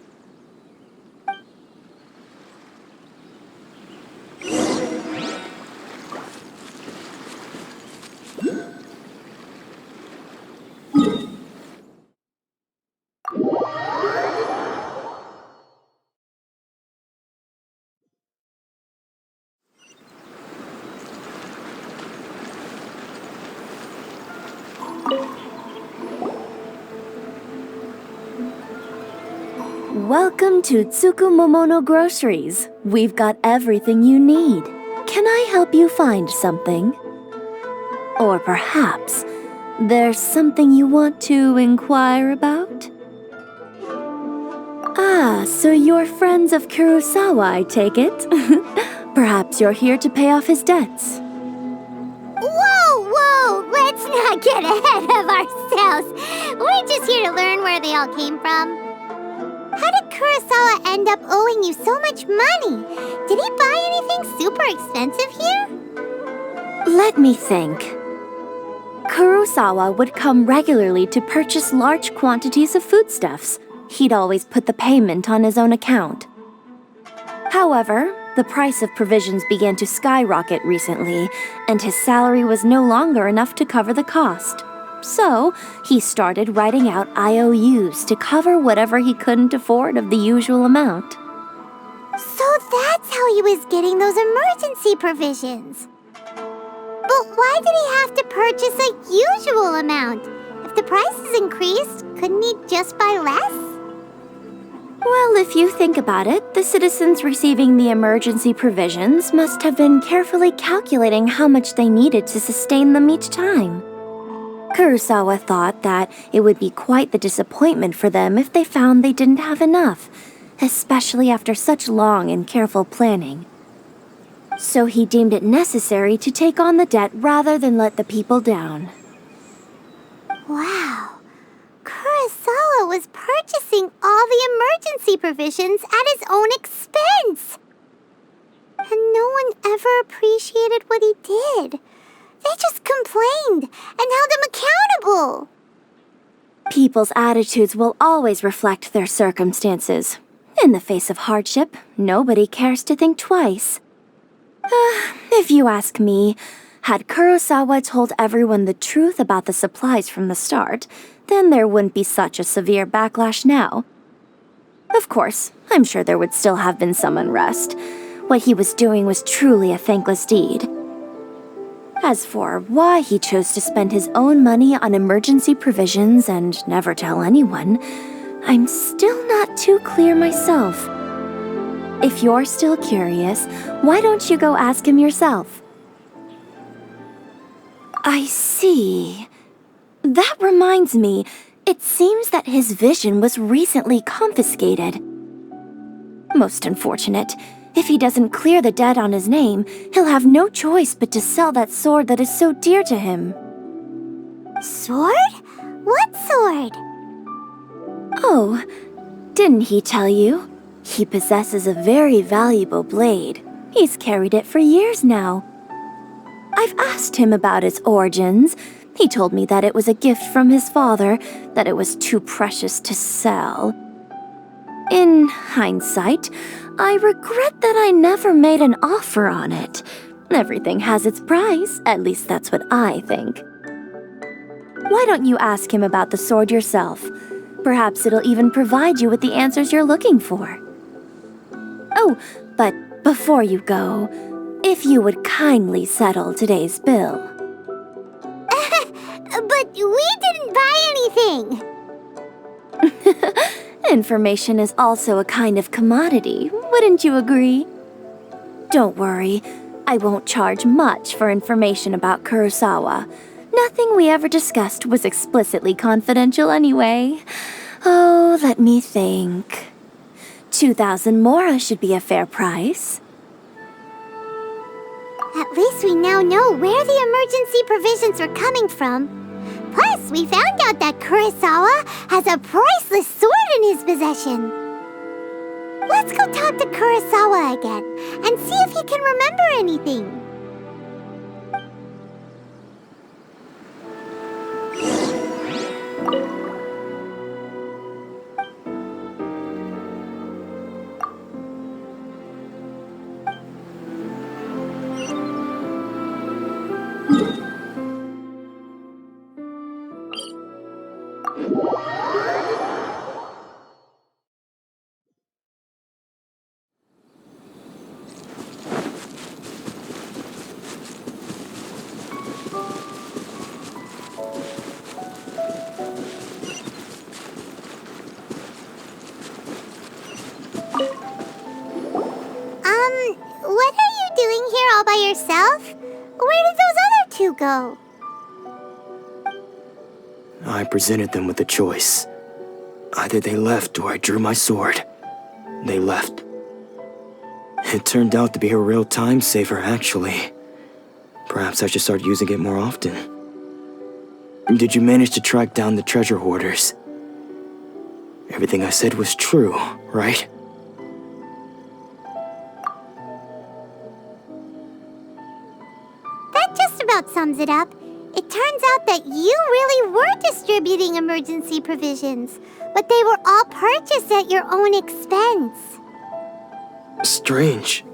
Welcome to Tsukumomono Groceries. We've got everything you need. Can I help you find something? Or perhaps there's something you want to inquire about? Ah, so you're friends of Kurosawa, I take it? Perhaps you're here to pay off his debts. Whoa! Let's not get ahead of ourselves. We're just here to learn where they all came from. How did Kurosawa end up owing you so much money? Did he buy anything super expensive here? Let me think. Kurosawa would come regularly to purchase large quantities of foodstuffs. He'd always put the payment on his own account. However, the price of provisions began to skyrocket recently, and his salary was no longer enough to cover the cost. So, he started writing out IOUs to cover whatever he couldn't afford of the usual amount. So that's how he was getting those emergency provisions. But why did he have to purchase a usual amount? If the prices increased, couldn't he just buy less? Well, if you think about it, the citizens receiving the emergency provisions must have been carefully calculating how much they needed to sustain them each time. Kurosawa thought that it would be quite the disappointment for them if they found they didn't have enough, especially after such long and careful planning. So he deemed it necessary to take on the debt rather than let the people down. Wow. Kurosawa was purchasing all the emergency provisions at his own expense. And no one ever appreciated what he did. They just complained and held him accountable. People's attitudes will always reflect their circumstances. In the face of hardship, nobody cares to think twice. If you ask me, had Kurosawa told everyone the truth about the supplies from the start, then there wouldn't be such a severe backlash now. Of course, I'm sure there would still have been some unrest. What he was doing was truly a thankless deed. As for why he chose to spend his own money on emergency provisions and never tell anyone, I'm still not too clear myself. If you're still curious, why don't you go ask him yourself? I see. That reminds me, it seems that his vision was recently confiscated. Most unfortunate. If he doesn't clear the debt on his name, he'll have no choice but to sell that sword that is so dear to him. Sword? What sword? Oh, didn't he tell you? He possesses a very valuable blade. He's carried it for years now. I've asked him about its origins. He told me that it was a gift from his father, that it was too precious to sell. In hindsight, I regret that I never made an offer on it. Everything has its price, at least that's what I think. Why don't you ask him about the sword yourself? Perhaps it'll even provide you with the answers you're looking for. Oh, but before you go, if you would kindly settle today's bill. But we didn't buy anything! Information is also a kind of commodity, wouldn't you agree? Don't worry, I won't charge much for information about Kurosawa. Nothing we ever discussed was explicitly confidential anyway. Oh, let me think. 2,000 mora should be a fair price. At least we now know where the emergency provisions are coming from. Plus, we found out that Kurosawa has a priceless sword in his possession. Let's go talk to Kurosawa again and see if he can remember anything. What are you doing here all by yourself? Where did those other two go? I presented them with a choice. Either they left or I drew my sword. They left. It turned out to be a real time saver, actually. Perhaps I should start using it more often. Did you manage to track down the treasure hoarders? Everything I said was true, right? That just about sums it up. It turns out that you really were distributing emergency provisions, but they were all purchased at your own expense. Strange.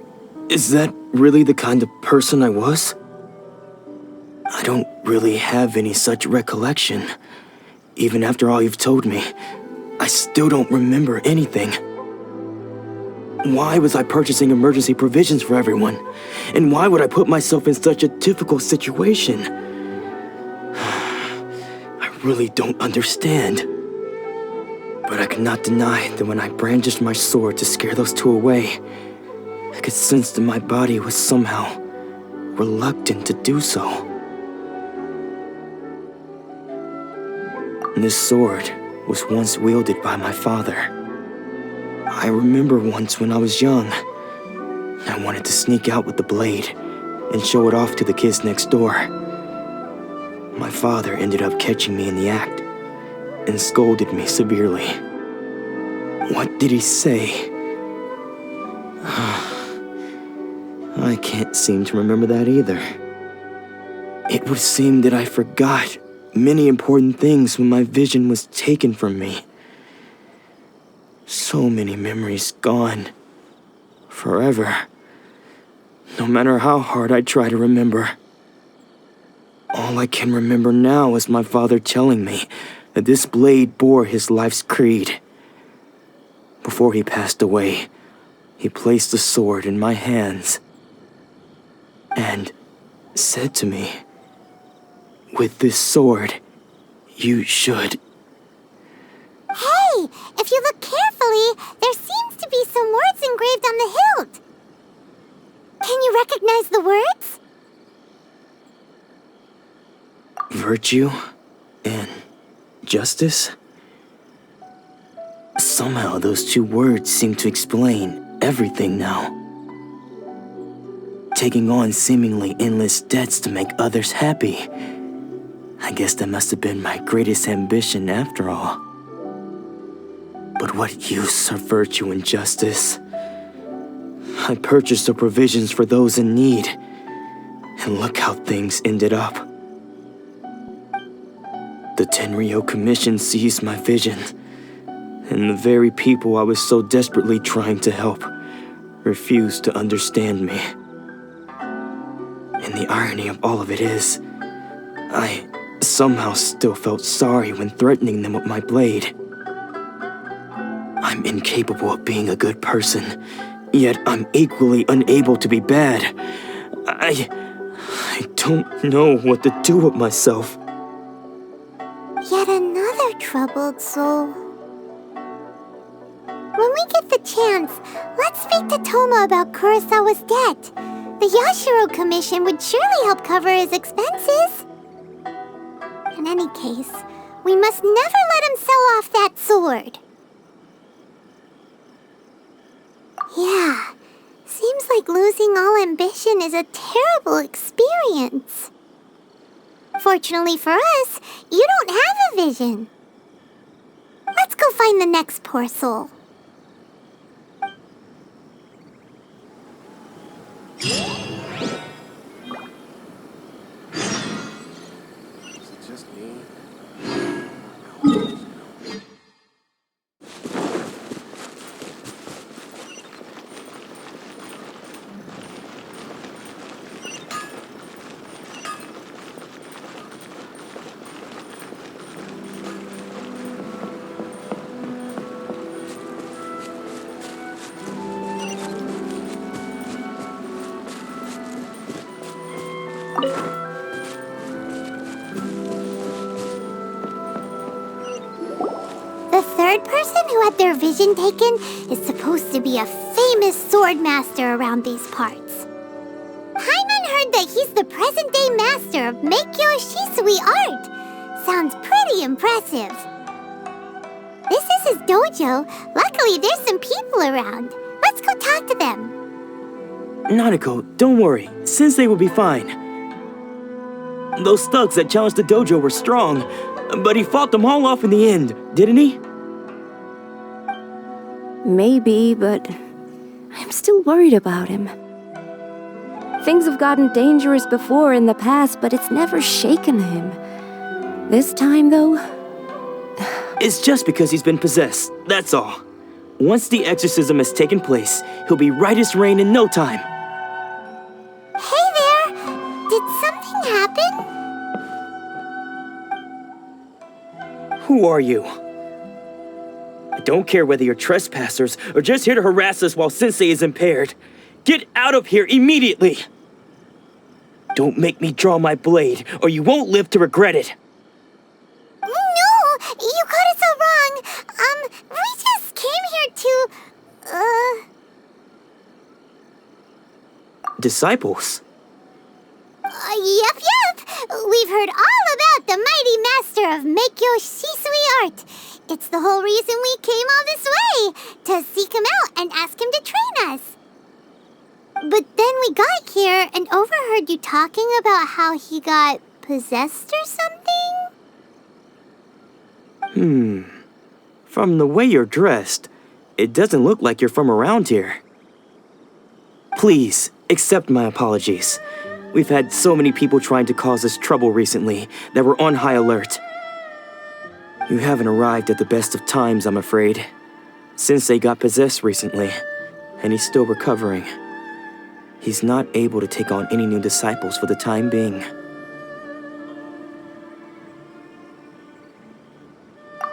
Is that really the kind of person I was? I don't really have any such recollection. Even after all you've told me, I still don't remember anything. Why was I purchasing emergency provisions for everyone? And why would I put myself in such a difficult situation? I really don't understand. But I cannot deny that when I brandished my sword to scare those two away, I could sense that my body was somehow reluctant to do so. This sword was once wielded by my father. I remember once when I was young, I wanted to sneak out with the blade and show it off to the kids next door. My father ended up catching me in the act and scolded me severely. What did he say? I can't seem to remember that either. It would seem that I forgot many important things when my vision was taken from me. So many memories gone. Forever. No matter how hard I try to remember. All I can remember now is my father telling me that this blade bore his life's creed. Before he passed away, he placed the sword in my hands and said to me, "With this sword, you should..." Hey, if you look carefully, there seems to be some words engraved on the hilt. Can you recognize the words? Virtue and justice? Somehow those two words seem to explain everything now. Taking on seemingly endless debts to make others happy. I guess that must have been my greatest ambition after all. But what use are virtue and justice? I purchased the provisions for those in need, and look how things ended up. The Tenryou Commission seized my vision, and the very people I was so desperately trying to help refused to understand me. And the irony of all of it is, I somehow still felt sorry when threatening them with my blade. I'm incapable of being a good person, yet I'm equally unable to be bad. I don't know what to do with myself. Yet another troubled soul. When we get the chance, let's speak to Toma about Kurosawa's debt. The Yashiro Commission would surely help cover his expenses. In any case, we must never let him sell off that sword. Yeah, seems like losing all ambition is a terrible experience. Fortunately for us, you don't have a vision. Let's go find the next poor soul. third person who had their vision taken is supposed to be a famous swordmaster around these parts. Paimon heard that he's the present-day master of Meikyo Shisui art. Sounds pretty impressive. This is his dojo. Luckily, there's some people around. Let's go talk to them. Nanako, don't worry. Sensei will be fine. Those thugs that challenged the dojo were strong, but he fought them all off in the end, didn't he? Maybe, but I'm still worried about him. Things have gotten dangerous before in the past, but it's never shaken him. This time, though... It's just because he's been possessed, that's all. Once the exorcism has taken place, he'll be right as rain in no time. Hey there! Did something happen? Who are you? I don't care whether you're trespassers or just here to harass us while Sensei is impaired. Get out of here immediately! Don't make me draw my blade, or you won't live to regret it. No! You got it so wrong! We just came here to... Disciples? Yep. We've heard all about the mighty master of Meikyo Shisui art. It's the whole reason we came all this way, to seek him out and ask him to train us. But then we got here and overheard you talking about how he got possessed or something? From the way you're dressed, it doesn't look like you're from around here. Please, accept my apologies. We've had so many people trying to cause us trouble recently that we're on high alert. You haven't arrived at the best of times, I'm afraid. Sensei got possessed recently, and he's still recovering. He's not able to take on any new disciples for the time being.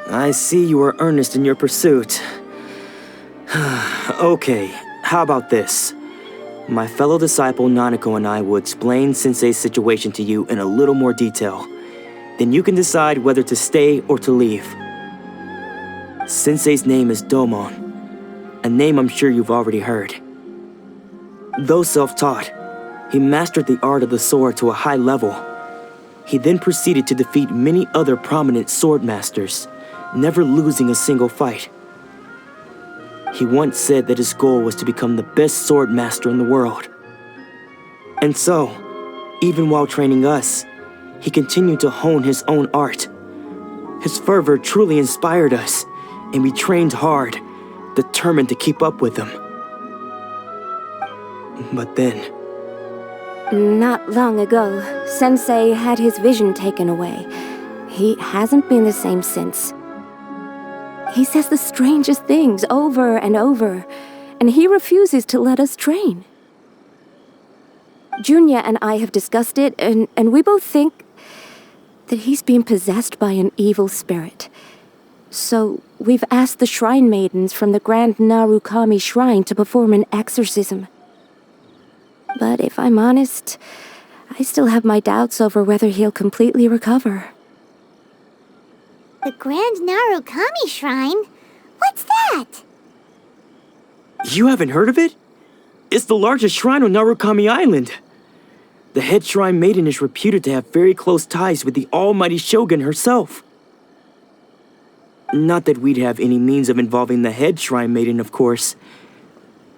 I see you are earnest in your pursuit. Okay, how about this? My fellow disciple Nanako and I will explain Sensei's situation to you in a little more detail. Then you can decide whether to stay or to leave. Sensei's name is Domon, a name I'm sure you've already heard. Though self-taught, he mastered the art of the sword to a high level. He then proceeded to defeat many other prominent swordmasters, never losing a single fight. He once said that his goal was to become the best swordmaster in the world. And so, even while training us, he continued to hone his own art. His fervor truly inspired us, and we trained hard, determined to keep up with him. But then... Not long ago, Sensei had his vision taken away. He hasn't been the same since. He says the strangest things over and over, and he refuses to let us train. Junya and I have discussed it, and we both think that he's been possessed by an evil spirit. So we've asked the shrine maidens from the Grand Narukami Shrine to perform an exorcism. But if I'm honest, I still have my doubts over whether he'll completely recover. The Grand Narukami Shrine? What's that? You haven't heard of it? It's the largest shrine on Narukami Island. The head shrine maiden is reputed to have very close ties with the almighty shogun herself. Not that we'd have any means of involving the head shrine maiden, of course.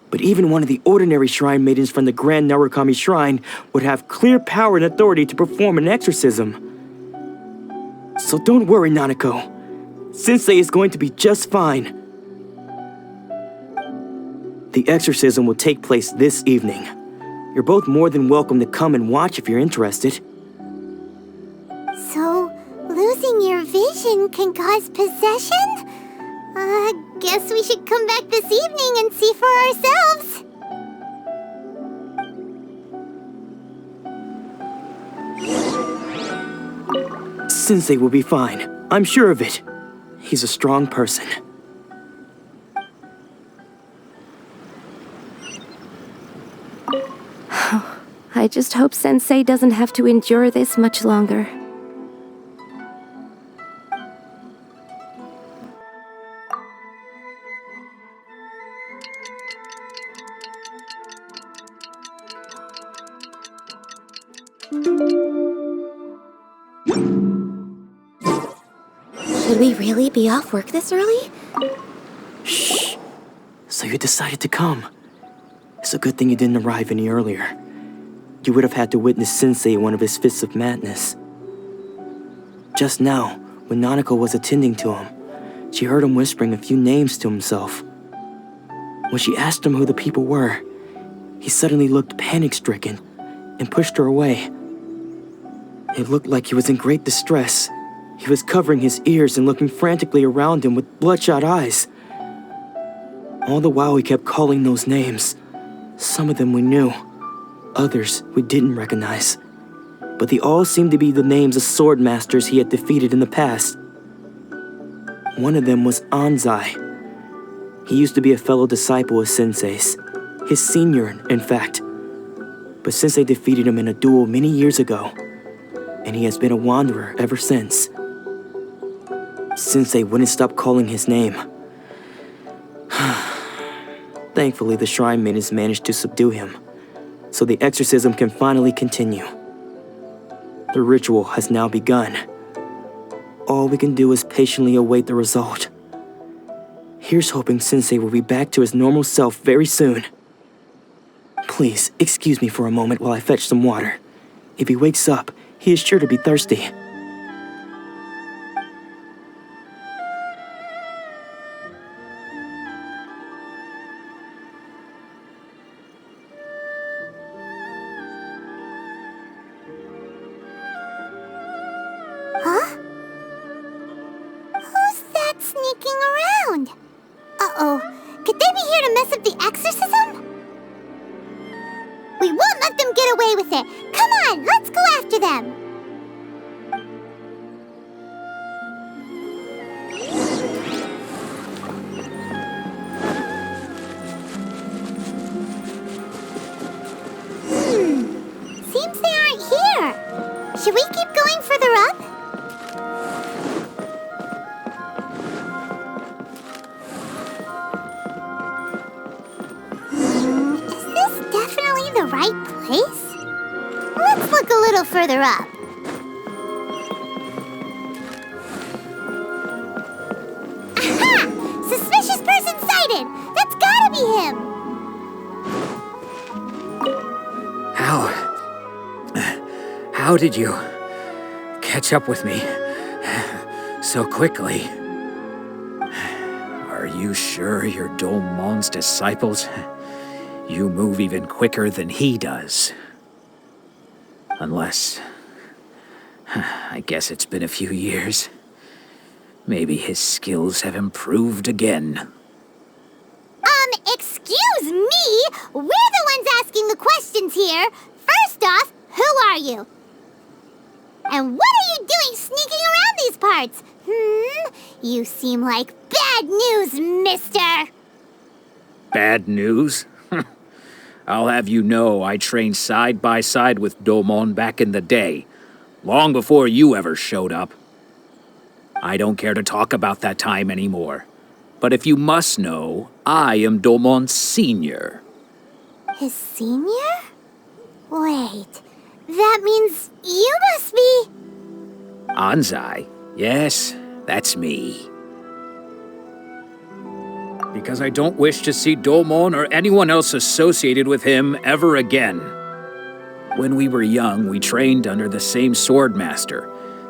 But even one of the ordinary shrine maidens from the Grand Narukami Shrine would have clear power and authority to perform an exorcism. So don't worry, Nanako. Sensei is going to be just fine. The exorcism will take place this evening. You're both more than welcome to come and watch if you're interested. So, losing your vision can cause possession? Guess we should come back this evening and see for ourselves. Sensei will be fine. I'm sure of it. He's a strong person. I just hope Sensei doesn't have to endure this much longer. Should we really be off work this early? Shh. So you decided to come. It's a good thing you didn't arrive any earlier. You would have had to witness Sensei in one of his fits of madness. Just now, when Nanako was attending to him, she heard him whispering a few names to himself. When she asked him who the people were, he suddenly looked panic-stricken and pushed her away. It looked like he was in great distress. He was covering his ears and looking frantically around him with bloodshot eyes. All the while he kept calling those names. Some of them we knew, others we didn't recognize. But they all seemed to be the names of swordmasters he had defeated in the past. One of them was Anzai. He used to be a fellow disciple of Sensei's, his senior, in fact. But Sensei defeated him in a duel many years ago, and he has been a wanderer ever since. Sensei wouldn't stop calling his name. Thankfully, the shrine maidens managed to subdue him, so the exorcism can finally continue. The ritual has now begun. All we can do is patiently await the result. Here's hoping Sensei will be back to his normal self very soon. Please, excuse me for a moment while I fetch some water. If he wakes up, he is sure to be thirsty. Huh? Who's that sneaking around? Uh-oh. Could they be here to mess up the exorcism? We won't let them get away with it. Come on, let's go after them. Seems they aren't here. Should we keep going further up? Is this definitely the right place? Let's look a little further up. Aha! Suspicious person sighted! That's gotta be him! How did you catch up with me so quickly? Are you sure you're Domon's disciples? You move even quicker than he does. Unless... I guess it's been a few years. Maybe his skills have improved again. Excuse me? We're the ones asking the questions here. First off, who are you? And what are you doing sneaking around these parts? You seem like bad news, mister. Bad news? I'll have you know I trained side by side with Domon back in the day, long before you ever showed up. I don't care to talk about that time anymore. But if you must know, I am Domon's senior. His senior? Wait, that means you must be... Anzai? Yes, that's me. Because I don't wish to see Domon or anyone else associated with him ever again. When we were young, we trained under the same Swordmaster,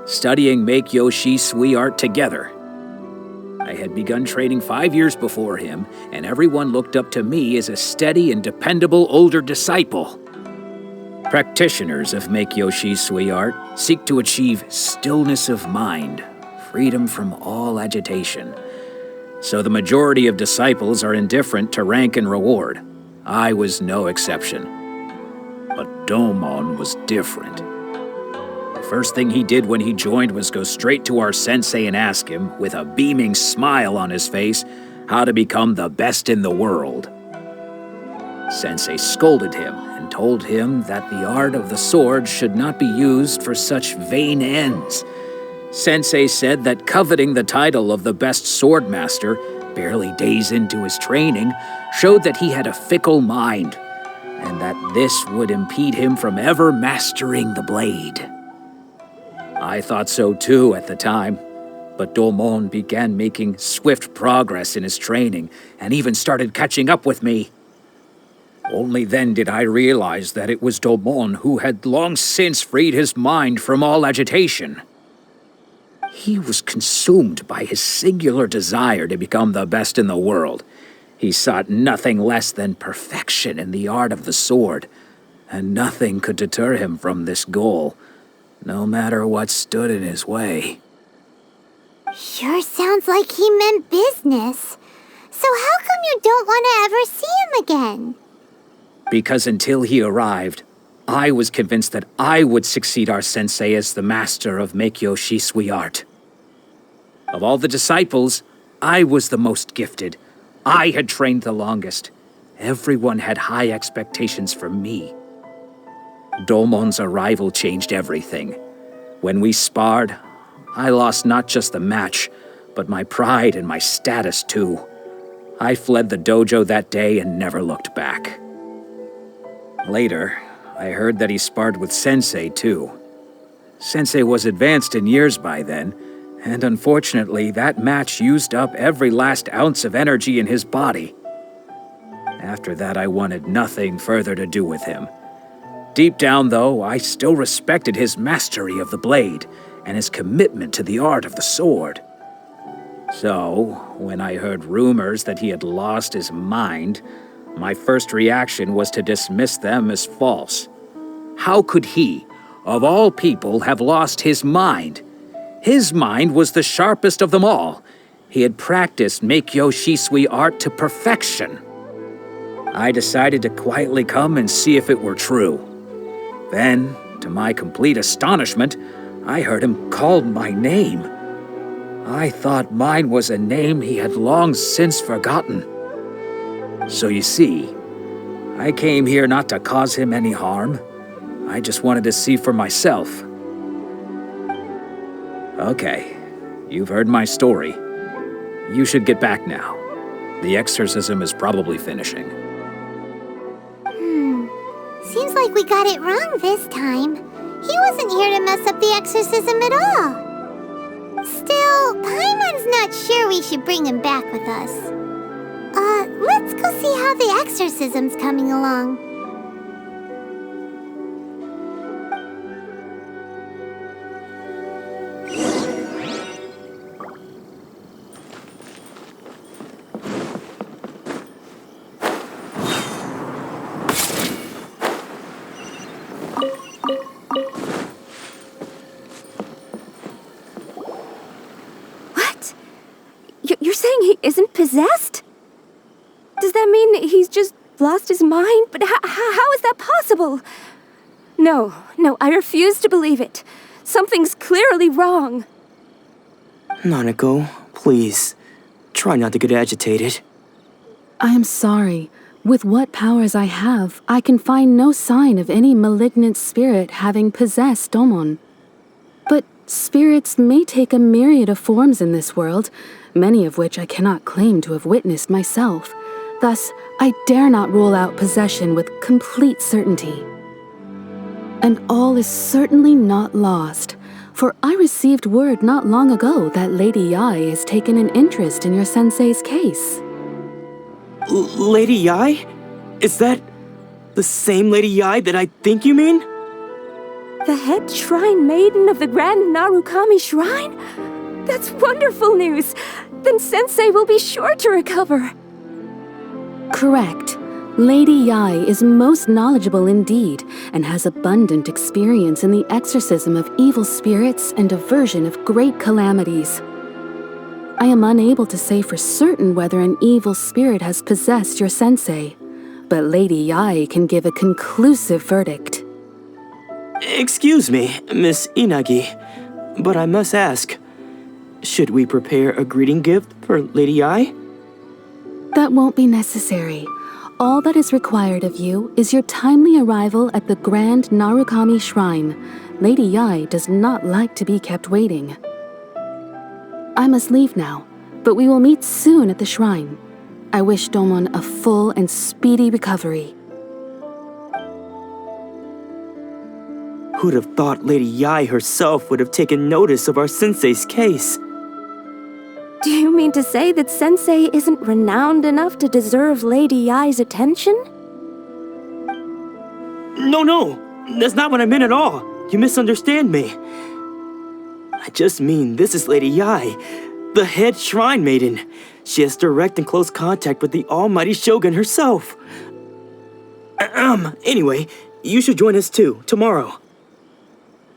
studying Make-Yoshi Sui art together. I had begun training 5 years before him, and everyone looked up to me as a steady and dependable older disciple. Practitioners of Make-Yoshi Sui art seek to achieve stillness of mind, freedom from all agitation. So the majority of disciples are indifferent to rank and reward. I was no exception. But Domon was different. The first thing he did when he joined was go straight to our sensei and ask him, with a beaming smile on his face, how to become the best in the world. Sensei scolded him and told him that the art of the sword should not be used for such vain ends. Sensei said that coveting the title of the best swordmaster, barely days into his training, showed that he had a fickle mind, and that this would impede him from ever mastering the blade. I thought so too at the time, But Domon began making swift progress in his training, and even started catching up with me. Only then did I realize that it was Domon who had long since freed his mind from all agitation. He was consumed by his singular desire to become the best in the world. He sought nothing less than perfection in the art of the sword, and nothing could deter him from this goal, no matter what stood in his way. Sure sounds like he meant business. So how come you don't want to ever see him again? Because until he arrived, I was convinced that I would succeed our sensei as the master of Meikyo Shisui art. Of all the disciples, I was the most gifted. I had trained the longest. Everyone had high expectations for me. Domon's arrival changed everything. When we sparred, I lost not just the match, but my pride and my status too. I fled the dojo that day and never looked back. Later, I heard that he sparred with Sensei too. Sensei was advanced in years by then, and unfortunately that match used up every last ounce of energy in his body. After that, I wanted nothing further to do with him. Deep down, though, I still respected his mastery of the blade and his commitment to the art of the sword. So, when I heard rumors that he had lost his mind, my first reaction was to dismiss them as false. How could he, of all people, have lost his mind? His mind was the sharpest of them all. He had practiced Meikyo Shisui art to perfection. I decided to quietly come and see if it were true. Then, to my complete astonishment, I heard him call my name. I thought mine was a name he had long since forgotten. So you see, I came here not to cause him any harm. I just wanted to see for myself. Okay, you've heard my story. You should get back now. The exorcism is probably finishing. Seems like we got it wrong this time. He wasn't here to mess up the exorcism at all. Still, Paimon's not sure we should bring him back with us. Let's go see how the exorcism's coming along. You're saying he isn't possessed? Does that mean he's just lost his mind? But how is that possible? No, I refuse to believe it. Something's clearly wrong. Nanako, please, try not to get agitated. I am sorry. With what powers I have, I can find no sign of any malignant spirit having possessed Domon. But spirits may take a myriad of forms in this world, many of which I cannot claim to have witnessed myself. Thus, I dare not rule out possession with complete certainty. And all is certainly not lost, for I received word not long ago that Lady Yai has taken an interest in your sensei's case. Lady Yai? Is that the same Lady Yai that I think you mean? The head shrine maiden of the Grand Narukami Shrine? That's wonderful news! Then Sensei will be sure to recover. Correct. Lady Yai is most knowledgeable indeed, and has abundant experience in the exorcism of evil spirits and aversion of great calamities. I am unable to say for certain whether an evil spirit has possessed your sensei, but Lady Yai can give a conclusive verdict. Excuse me, Miss Inagi, but I must ask, should we prepare a greeting gift for Lady Yai? That won't be necessary. All that is required of you is your timely arrival at the Grand Narukami Shrine. Lady Yai does not like to be kept waiting. I must leave now, but we will meet soon at the shrine. I wish Domon a full and speedy recovery. Who'd have thought Lady Yai herself would have taken notice of our sensei's case? Do you mean to say that Sensei isn't renowned enough to deserve Lady Yai's attention? No, that's not what I meant at all. You misunderstand me. I just mean this is Lady Yai, the head shrine maiden. She has direct and close contact with the almighty Shogun herself. Anyway, you should join us too, tomorrow.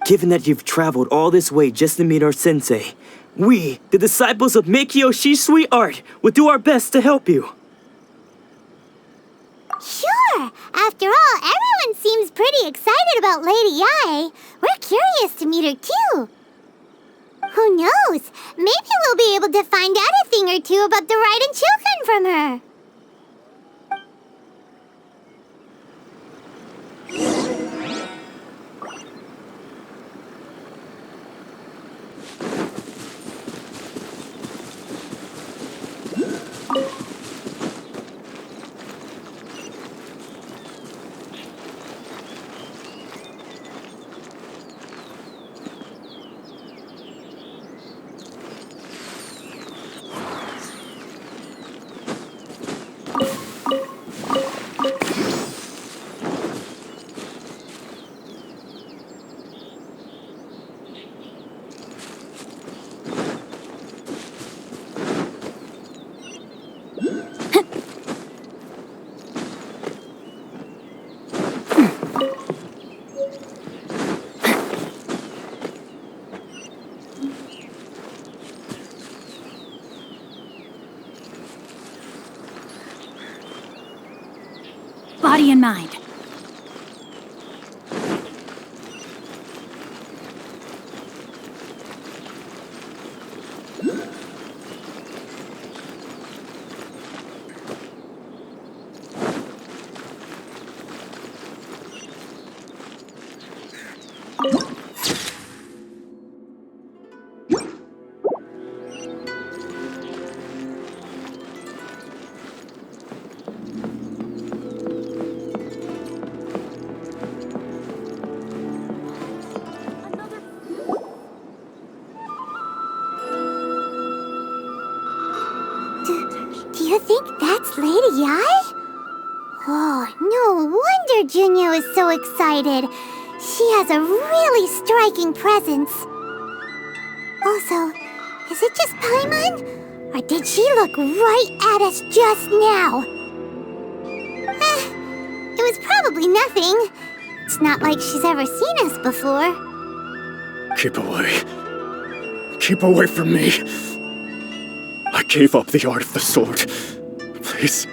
Given that you've traveled all this way just to meet our sensei, we, the disciples of Meikyo Shisui Art, will do our best to help you. Sure! After all, everyone seems pretty excited about Lady Yai. We're curious to meet her too. Who knows? Maybe we'll be able to find out a thing or two about the Raiden children from her. Body and mind. Do you think that's Lady Yai? Oh, no wonder Junya is so excited. She has a really striking presence. Also, is it just Paimon? Or did she look right at us just now? It was probably nothing. It's not like she's ever seen us before. Keep away. Keep away from me. I gave up the art of the sword. Please,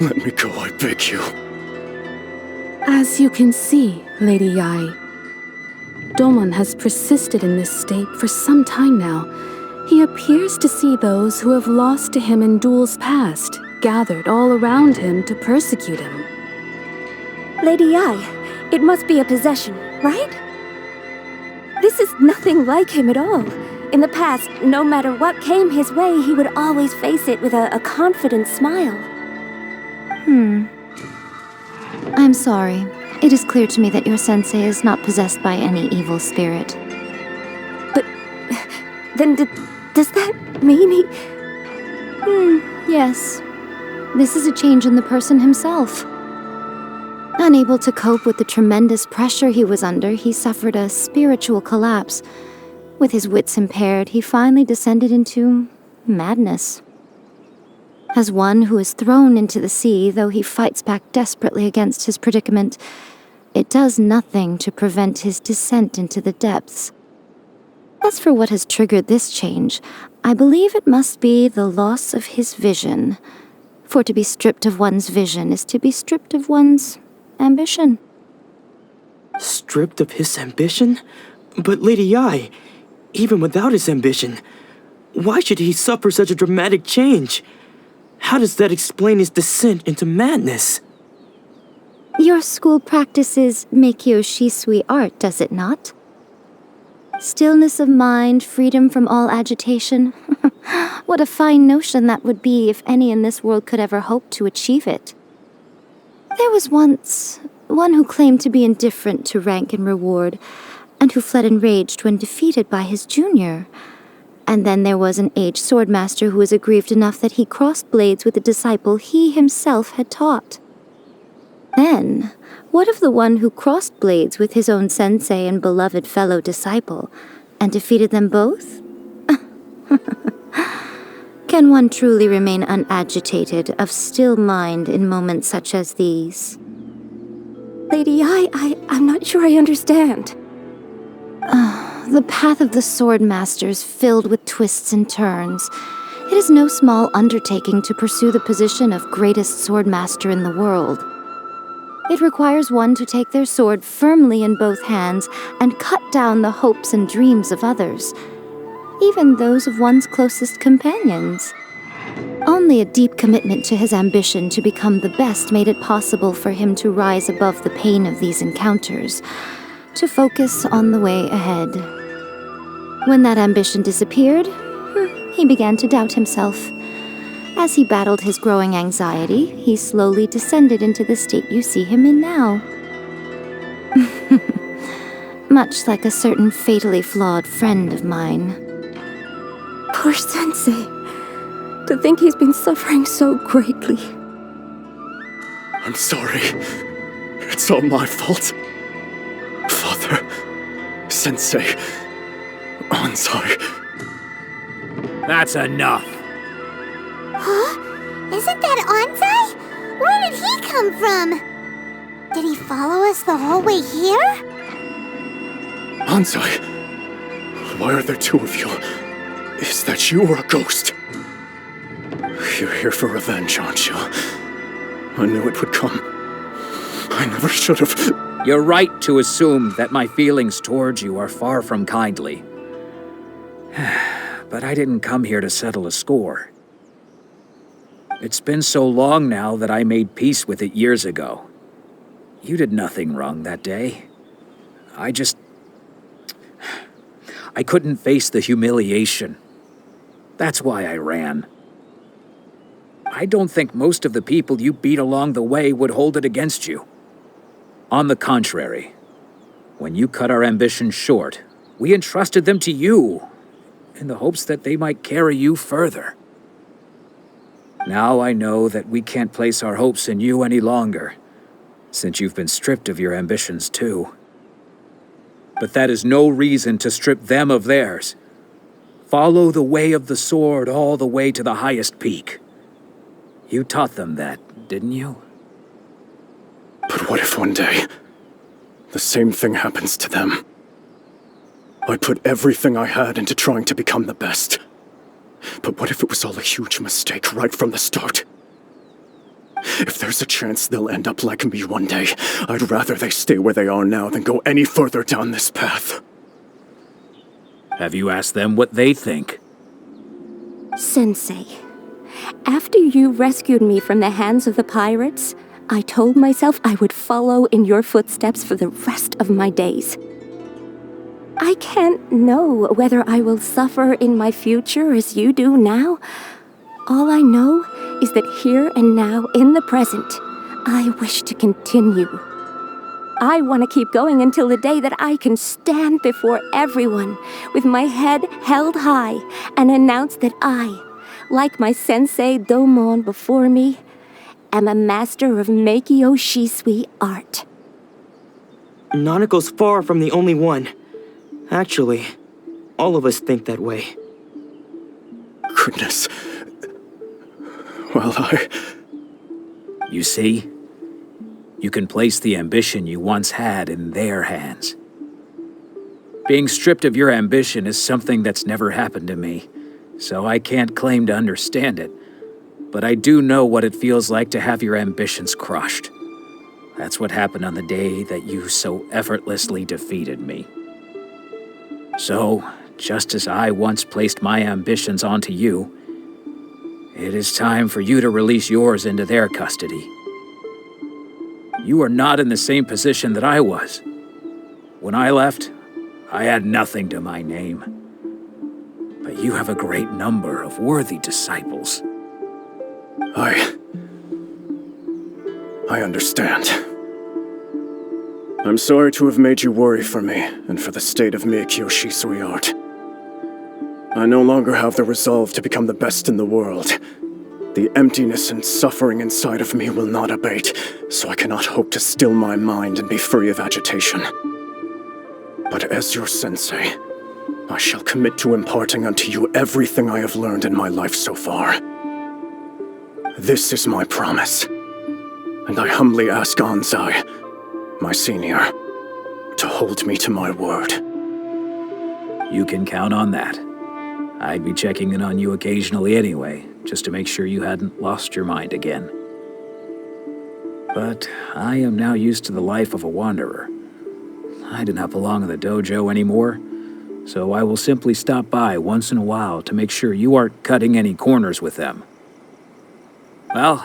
let me go, I beg you. As you can see, Lady Yai, Domon has persisted in this state for some time now. He appears to see those who have lost to him in duels past, gathered all around him to persecute him. Lady Yai, it must be a possession, right? This is nothing like him at all. In the past, no matter what came his way, he would always face it with a confident smile. I'm sorry. It is clear to me that your sensei is not possessed by any evil spirit. But then does that mean he... Yes. This is a change in the person himself. Unable to cope with the tremendous pressure he was under, he suffered a spiritual collapse. With his wits impaired, he finally descended into madness. As one who is thrown into the sea, though he fights back desperately against his predicament, it does nothing to prevent his descent into the depths. As for what has triggered this change, I believe it must be the loss of his vision. For to be stripped of one's vision is to be stripped of one's ambition. Stripped of his ambition? But Lady Yai, even without his ambition, why should he suffer such a dramatic change? How does that explain his descent into madness? Your school practices Meikyo Shisui art, does it not? Stillness of mind, freedom from all agitation. What a fine notion that would be if any in this world could ever hope to achieve it. There was once one who claimed to be indifferent to rank and reward, and who fled enraged when defeated by his junior. And then there was an aged swordmaster who was aggrieved enough that he crossed blades with a disciple he himself had taught. Then, what of the one who crossed blades with his own sensei and beloved fellow disciple, and defeated them both? Can one truly remain unagitated, of still mind in moments such as these? Lady, I'm not sure I understand. The path of the Swordmaster is filled with twists and turns. It is no small undertaking to pursue the position of greatest Swordmaster in the world. It requires one to take their sword firmly in both hands and cut down the hopes and dreams of others, even those of one's closest companions. Only a deep commitment to his ambition to become the best made it possible for him to rise above the pain of these encounters, to focus on the way ahead. When that ambition disappeared, he began to doubt himself. As he battled his growing anxiety, he slowly descended into the state you see him in now. Much like a certain fatally flawed friend of mine. Poor Sensei. To think he's been suffering so greatly. I'm sorry. It's all my fault. Father, Sensei, Ansai. That's enough. Huh? Isn't that Ansai? Where did he come from? Did he follow us the whole way here? Ansai, why are there two of you? Is that you or a ghost? You're here for revenge, aren't you? I knew it would come. I never should have. You're right to assume that my feelings towards you are far from kindly. But I didn't come here to settle a score. It's been so long now that I made peace with it years ago. You did nothing wrong that day. I couldn't face the humiliation. That's why I ran. I don't think most of the people you beat along the way would hold it against you. On the contrary, when you cut our ambitions short, we entrusted them to you, in the hopes that they might carry you further. Now I know that we can't place our hopes in you any longer, since you've been stripped of your ambitions too. But that is no reason to strip them of theirs. Follow the way of the sword all the way to the highest peak. You taught them that, didn't you? But what if one day, the same thing happens to them? I put everything I had into trying to become the best. But what if it was all a huge mistake right from the start? If there's a chance they'll end up like me one day, I'd rather they stay where they are now than go any further down this path. Have you asked them what they think? Sensei, after you rescued me from the hands of the pirates, I told myself I would follow in your footsteps for the rest of my days. I can't know whether I will suffer in my future as you do now. All I know is that here and now, in the present, I wish to continue. I want to keep going until the day that I can stand before everyone with my head held high and announce that I, like my sensei Domon before me, am a master of Meikyo Shisui art. Nanako's far from the only one. Actually, all of us think that way. Goodness. Well, You see? You can place the ambition you once had in their hands. Being stripped of your ambition is something that's never happened to me, so I can't claim to understand it. But I do know what it feels like to have your ambitions crushed. That's what happened on the day that you so effortlessly defeated me. So, just as I once placed my ambitions onto you, it is time for you to release yours into their custody. You are not in the same position that I was. When I left, I had nothing to my name. But you have a great number of worthy disciples. I understand. I'm sorry to have made you worry for me and for the state of Meikyo Shisui art. I no longer have the resolve to become the best in the world. The emptiness and suffering inside of me will not abate, so I cannot hope to still my mind and be free of agitation. But as your sensei, I shall commit to imparting unto you everything I have learned in my life so far. This is my promise, and I humbly ask Anzai, my senior, to hold me to my word. You can count on that. I'd be checking in on you occasionally anyway, just to make sure you hadn't lost your mind again. But I am now used to the life of a wanderer. I do not belong in the dojo anymore, so I will simply stop by once in a while to make sure you aren't cutting any corners with them. Well,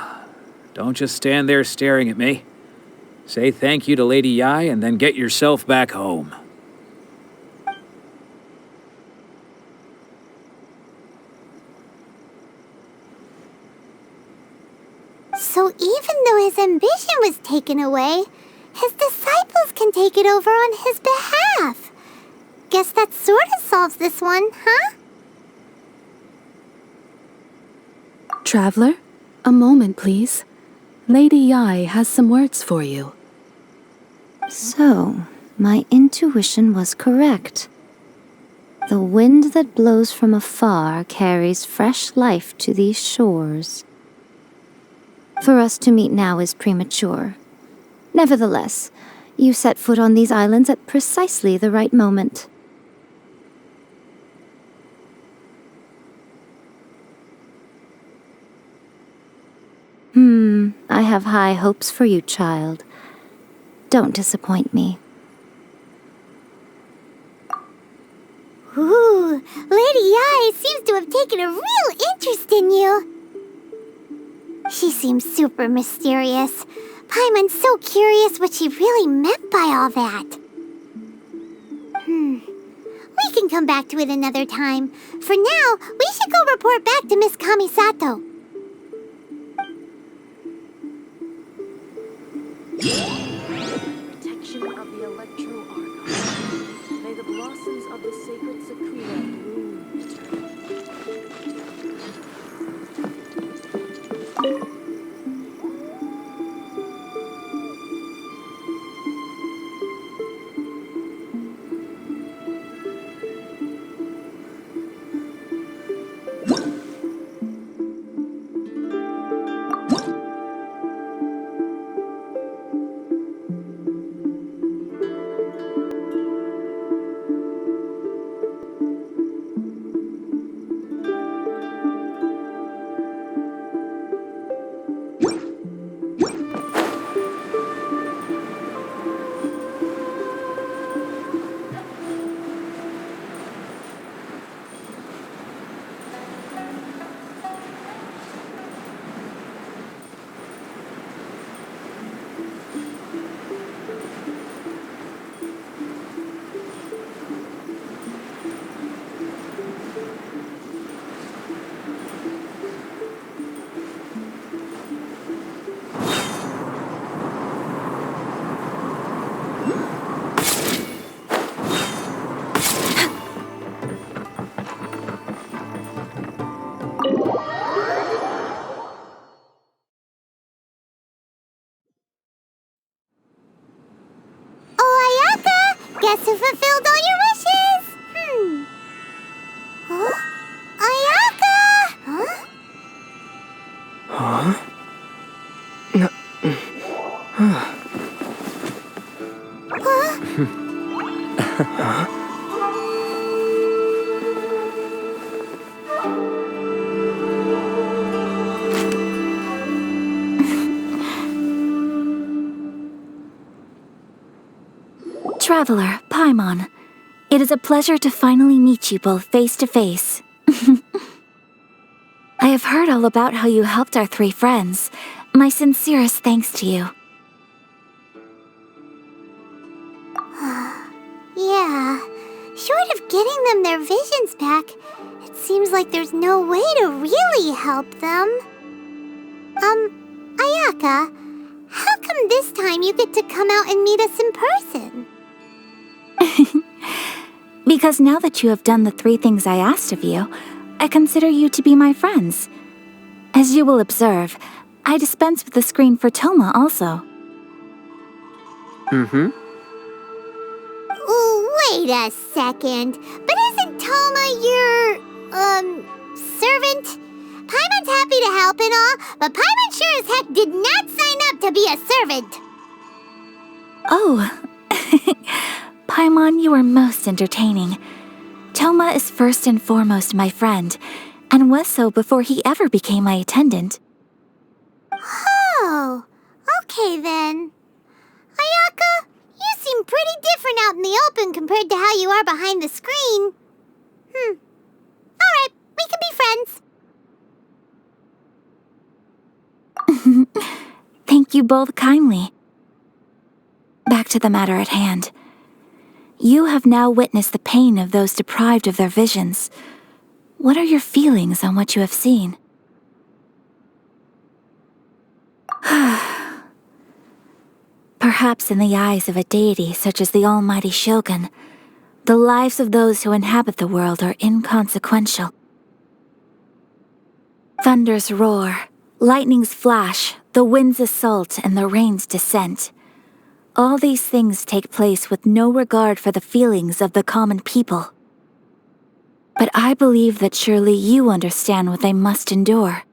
don't just stand there staring at me. Say thank you to Lady Yai and then get yourself back home. So even though his ambition was taken away, his disciples can take it over on his behalf. Guess that sort of solves this one, huh? Traveler, a moment, please. Lady Yai has some words for you. So, my intuition was correct. The wind that blows from afar carries fresh life to these shores. For us to meet now is premature. Nevertheless, you set foot on these islands at precisely the right moment. I have high hopes for you, child. Don't disappoint me. Ooh, Lady Yai seems to have taken a real interest in you. She seems super mysterious. Paimon's so curious what she really meant by all that. We can come back to it another time. For now, we should go report back to Miss Kamisato. Protection of the Electro Archive. May the blossoms of the sacred Sakura bloom eternally. Guess who fulfilled all your wishes? Huh? Ayaka! Huh? Traveler, Paimon, it is a pleasure to finally meet you both face to face. I have heard all about how you helped our three friends. My sincerest thanks to you. Yeah, short of getting them their visions back, it seems like there's no way to really help them. Ayaka, how come this time you get to come out and meet us in person? Because now that you have done the 3 things I asked of you, I consider you to be my friends. As you will observe, I dispense with the screen for Toma also. Mm-hmm. Wait a second. But isn't Toma your, servant? Paimon's happy to help and all, but Paimon sure as heck did not sign up to be a servant. Oh. Paimon, you are most entertaining. Toma is first and foremost my friend, and was so before he ever became my attendant. Oh, okay then. Ayaka, you seem pretty different out in the open compared to how you are behind the screen. Alright, we can be friends. Thank you both kindly. Back to the matter at hand. You have now witnessed the pain of those deprived of their visions. What are your feelings on what you have seen? Perhaps in the eyes of a deity such as the almighty Shogun, the lives of those who inhabit the world are inconsequential. Thunders roar, lightnings flash, the winds assault, and the rains descent. All these things take place with no regard for the feelings of the common people. But I believe that surely you understand what they must endure.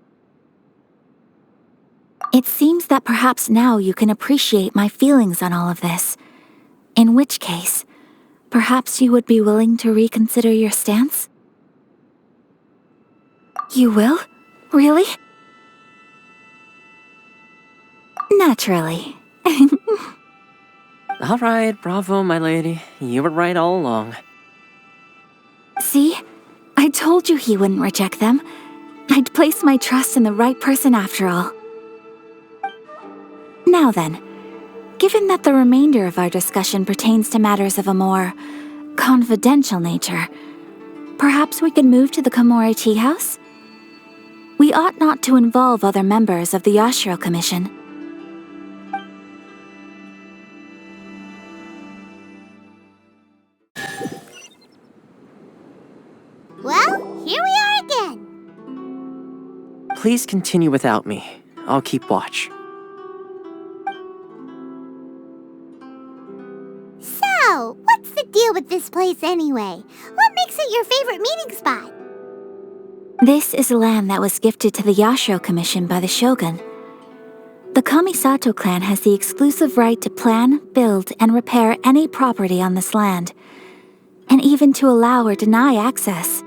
It seems that perhaps now you can appreciate my feelings on all of this. In which case, perhaps you would be willing to reconsider your stance? You will? Really? Naturally. All right, bravo, my lady. You were right all along. See? I told you he wouldn't reject them. I'd placed my trust in the right person after all. Now then, given that the remainder of our discussion pertains to matters of a more confidential nature, perhaps we could move to the Komore Teahouse? We ought not to involve other members of the Yashiro Commission. Well, here we are again. Please continue without me. I'll keep watch. So, what's the deal with this place anyway? What makes it your favorite meeting spot? This is land that was gifted to the Yashiro Commission by the Shogun. The Kamisato clan has the exclusive right to plan, build, and repair any property on this land, and even to allow or deny access.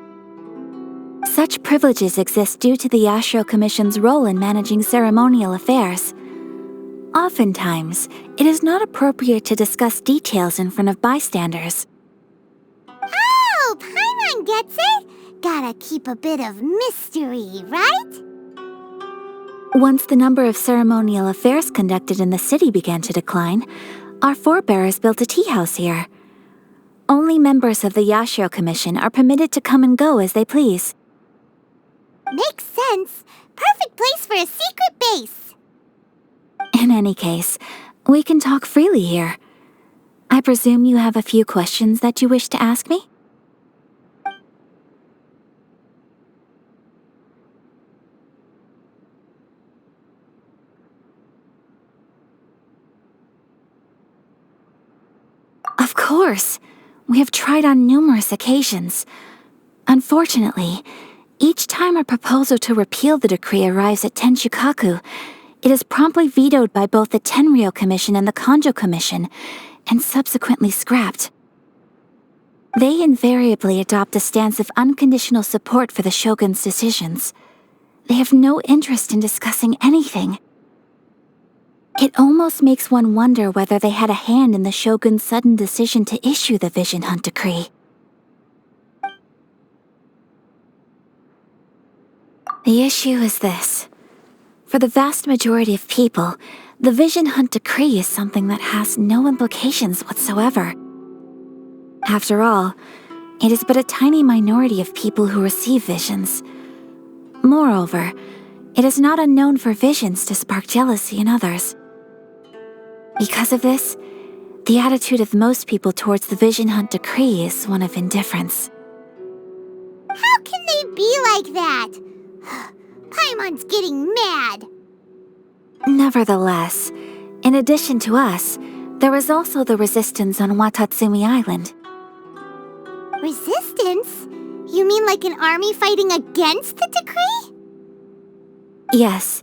Such privileges exist due to the Yashiro Commission's role in managing ceremonial affairs. Oftentimes, it is not appropriate to discuss details in front of bystanders. Oh, Paimon gets it! Gotta keep a bit of mystery, right? Once the number of ceremonial affairs conducted in the city began to decline, our forebears built a tea house here. Only members of the Yashiro Commission are permitted to come and go as they please. Makes sense. Perfect place for a secret base. In any case, we can talk freely here. I presume you have a few questions that you wish to ask me? Of course. We have tried on numerous occasions. Unfortunately, each time a proposal to repeal the decree arrives at Tenshukaku, it is promptly vetoed by both the Tenryou Commission and the Kanojou Commission, and subsequently scrapped. They invariably adopt a stance of unconditional support for the Shogun's decisions. They have no interest in discussing anything. It almost makes one wonder whether they had a hand in the Shogun's sudden decision to issue the Vision Hunt Decree. The issue is this. For the vast majority of people, the Vision Hunt Decree is something that has no implications whatsoever. After all, it is but a tiny minority of people who receive visions. Moreover, it is not unknown for visions to spark jealousy in others. Because of this, The attitude of most people towards the Vision Hunt decree is one of indifference. How can they be like that? Paimon's getting mad. Nevertheless, in addition to us, there is also the resistance on Watatsumi Island. Resistance? You mean like an army fighting against the decree? Yes.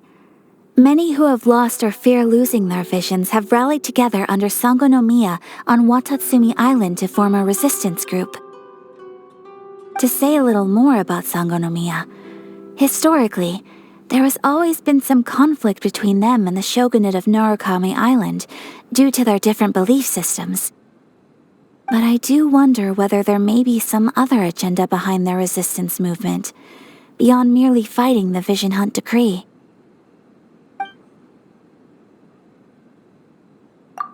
Many who have lost or fear losing their visions have rallied together under Sangonomiya on Watatsumi Island to form a resistance group. To say a little more about Sangonomiya, historically, there has always been some conflict between them and the shogunate of Narukami Island due to their different belief systems. But I do wonder whether there may be some other agenda behind their resistance movement, beyond merely fighting the Vision Hunt decree.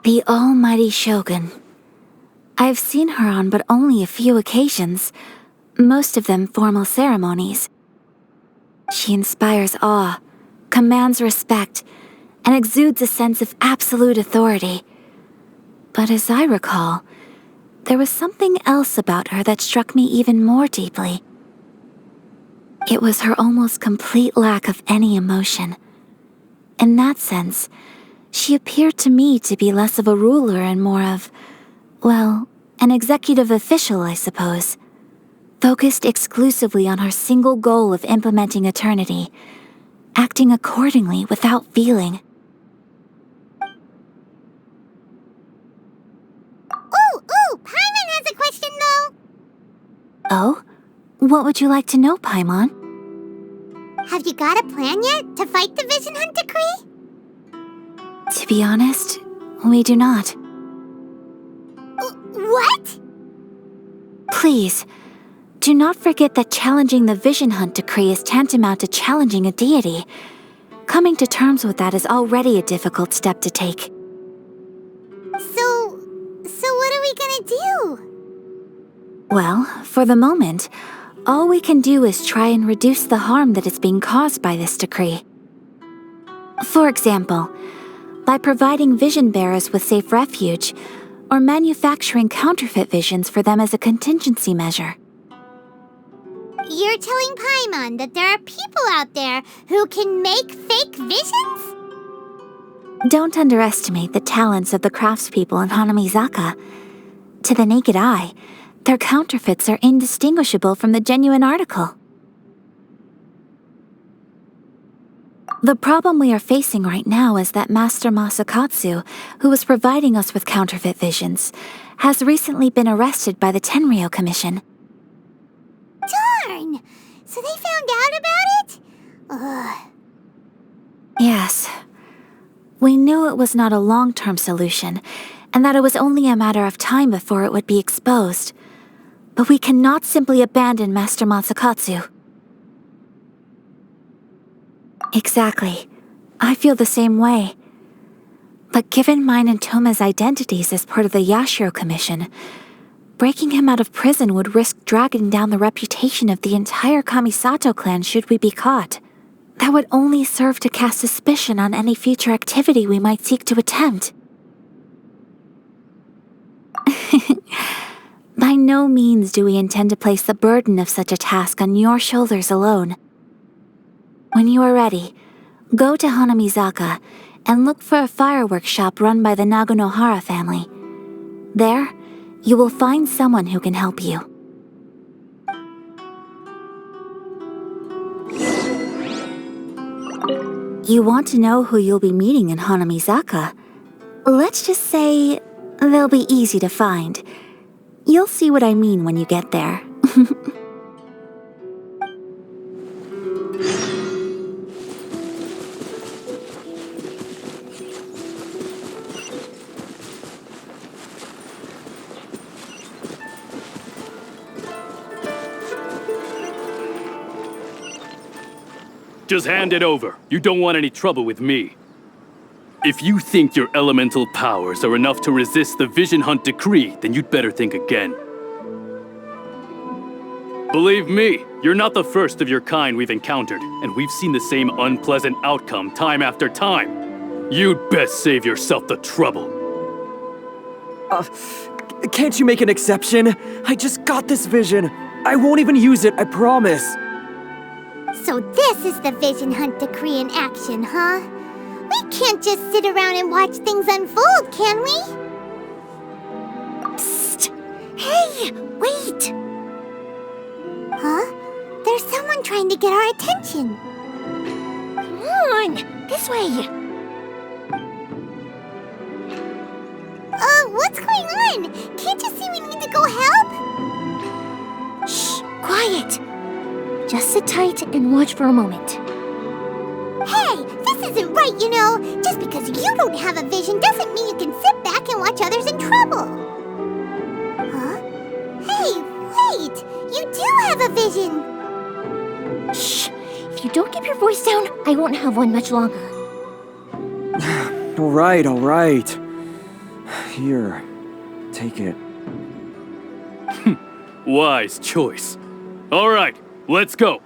The almighty Shogun. I've seen her on but only a few occasions, most of them formal ceremonies. She inspires awe, commands respect, and exudes a sense of absolute authority. But as I recall, there was something else about her that struck me even more deeply. It was her almost complete lack of any emotion. In that sense, she appeared to me to be less of a ruler and more of, well, an executive official, I suppose. Focused exclusively on her single goal of implementing eternity, acting accordingly without feeling. Ooh, Paimon has a question though. Oh? What would you like to know, Paimon? Have you got a plan yet to fight the Vision Hunt decree? To be honest, we do not. What? Please, do not forget that challenging the Vision Hunt decree is tantamount to challenging a deity. Coming to terms with that is already a difficult step to take. So what are we gonna do? Well, for the moment, all we can do is try and reduce the harm that is being caused by this decree. For example, by providing vision bearers with safe refuge, or manufacturing counterfeit visions for them as a contingency measure. You're telling Paimon that there are people out there who can make fake visions? Don't underestimate the talents of the craftspeople in Hanamizaka. To the naked eye, their counterfeits are indistinguishable from the genuine article. The problem we are facing right now is that Master Masakatsu, who was providing us with counterfeit visions, has recently been arrested by the Tenryou Commission. Darn! So they found out about it? Ugh. Yes. We knew it was not a long-term solution, and that it was only a matter of time before it would be exposed. But we cannot simply abandon Master Masakatsu. Exactly. I feel the same way. But given mine and Toma's identities as part of the Yashiro Commission, breaking him out of prison would risk dragging down the reputation of the entire Kamisato clan should we be caught. That would only serve to cast suspicion on any future activity we might seek to attempt. By no means do we intend to place the burden of such a task on your shoulders alone. When you are ready, go to Hanamizaka and look for a fireworks shop run by the Naganohara family. There, you will find someone who can help you. You want to know who you'll be meeting in Hanamizaka? Let's just say they'll be easy to find. You'll see what I mean when you get there. Just hand it over. You don't want any trouble with me. If you think your elemental powers are enough to resist the Vision Hunt decree, then you'd better think again. Believe me, you're not the first of your kind we've encountered, and we've seen the same unpleasant outcome time after time. You'd best save yourself the trouble. Can't you make an exception? I just got this vision. I won't even use it, I promise. So this is the Vision Hunt Decree in action, huh? We can't just sit around and watch things unfold, can we? Psst! Hey, wait! Huh? There's someone trying to get our attention. Come on, this way. What's going on? Can't you see we need to go help? Shh, quiet. Just sit tight and watch for a moment. Hey, this isn't right, you know. Just because you don't have a vision doesn't mean you can sit back and watch others in trouble. Huh? Hey, wait! You do have a vision! Shh! If you don't keep your voice down, I won't have one much longer. All right. Here, take it. Wise choice. All right, let's go.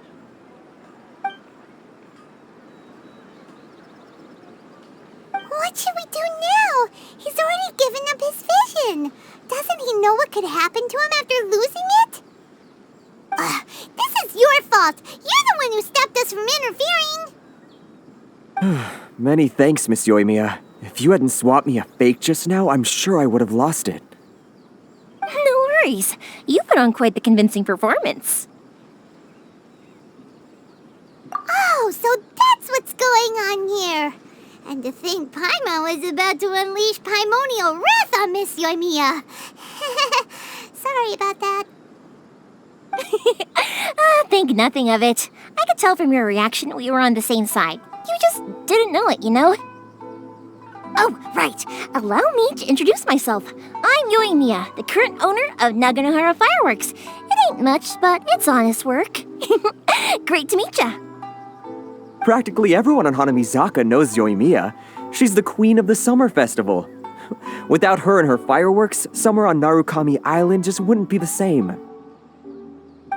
What should we do now? He's already given up his vision. Doesn't he know what could happen to him after losing it? This is your fault. You're the one who stopped us from interfering. Many thanks, Miss Yoimiya. If you hadn't swapped me a fake just now, I'm sure I would have lost it. No worries. You put on quite the convincing performance. Oh, so that's what's going on here. And to think Paimon was about to unleash Paimonial wrath on Miss Yoimiya. Sorry about that. Think nothing of it. I could tell from your reaction we were on the same side. You just didn't know it, you know? Oh, right. Allow me to introduce myself. I'm Yoimiya, the current owner of Naganohara Fireworks. It ain't much, but it's honest work. Great to meet ya. Practically everyone on Hanamizaka knows Yoimiya. She's the queen of the summer festival. Without her and her fireworks, summer on Narukami Island just wouldn't be the same.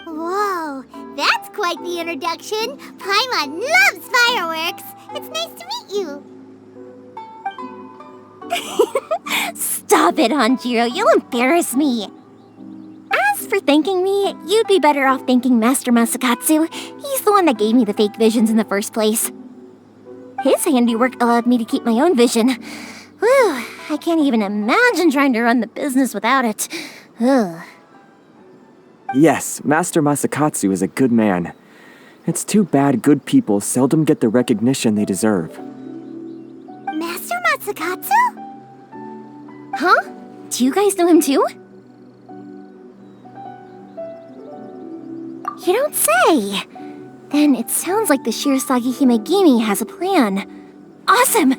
Whoa, that's quite the introduction. Paimon loves fireworks. It's nice to meet you. Stop it, Hanjiro. You'll embarrass me. As for thanking me, you'd be better off thanking Master Masakatsu. He's the one that gave me the fake visions in the first place. His handiwork allowed me to keep my own vision. Whew, I can't even imagine trying to run the business without it. Ugh. Yes, Master Masakatsu is a good man. It's too bad good people seldom get the recognition they deserve. Master Masakatsu? Huh? Do you guys know him too? You don't say! Then it sounds like the Shirasagi Himegimi has a plan. Awesome!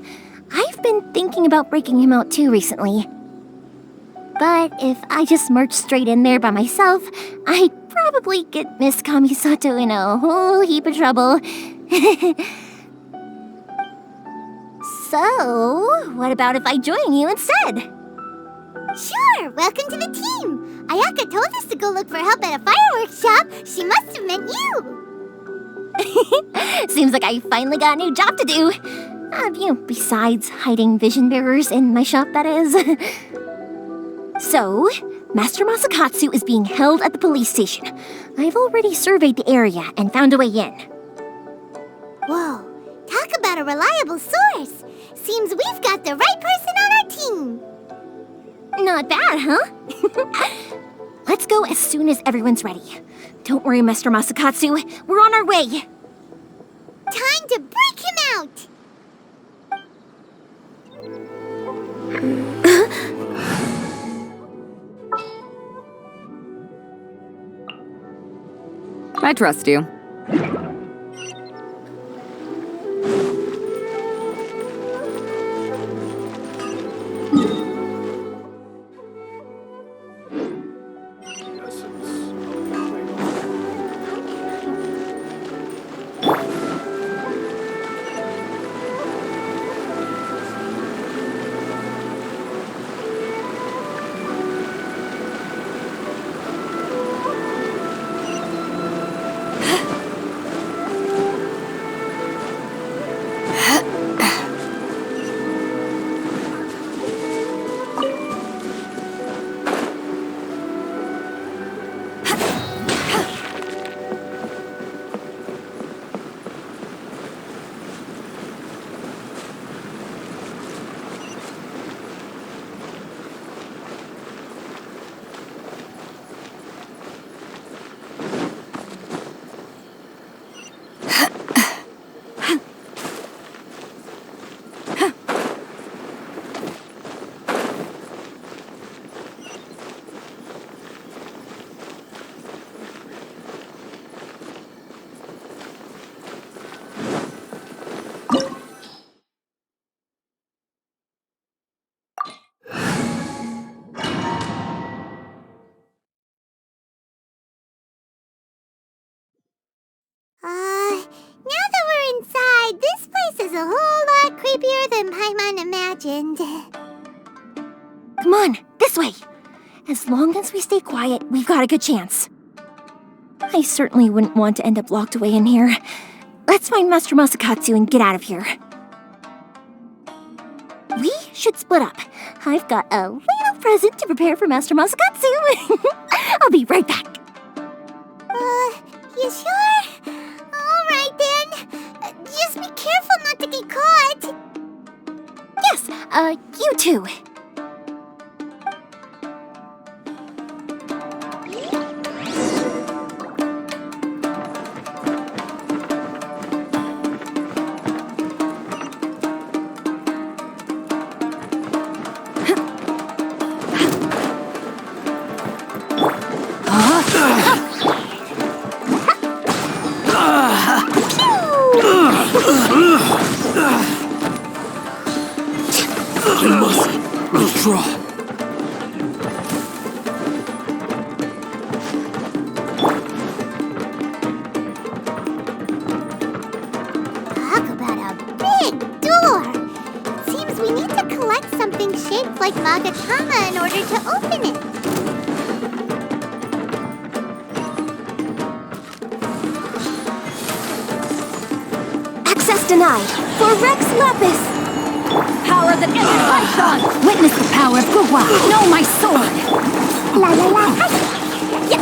I've been thinking about breaking him out too recently. But if I just marched straight in there by myself, I'd probably get Miss Kamisato in a whole heap of trouble. So, what about if I join you instead? Sure, welcome to the team. Ayaka told us to go look for help at a fireworks shop. She must have meant you. Seems like I finally got a new job to do. Besides hiding vision bearers in my shop, that is. So, Master Masakatsu is being held at the police station. I've already surveyed the area and found a way in. Whoa, talk about a reliable source. Seems we've got the right person on our team. Not bad, huh? Let's go as soon as everyone's ready. Don't worry, Master Masakatsu. We're on our way. Time to break him out! I trust you. is a whole lot creepier than Paimon imagined. Come on, this way. As long as we stay quiet, we've got a good chance. I certainly wouldn't want to end up locked away in here. Let's find Master Masakatsu and get out of here. We should split up. I've got a little present to prepare for Master Masakatsu. I'll be right back. You sure? Alright then. Just be careful not to get caught. Yes, you too. Talk about a big door! It seems we need to collect something shaped like Magatama in order to open it. Access denied. For Rex Lapis. Power that ended Python! Witness the power of Gugwa! Know my sword! La la la! Yeah.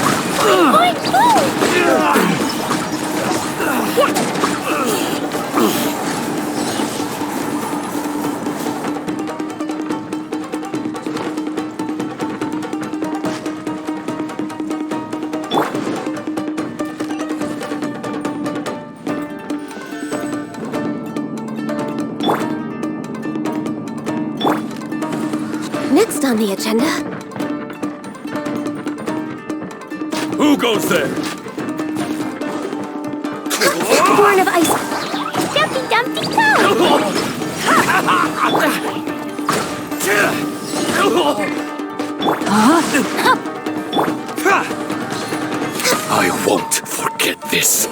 Next on the agenda. Who goes there? Born of Ice. Dumpty Dumpty Go! I won't forget this.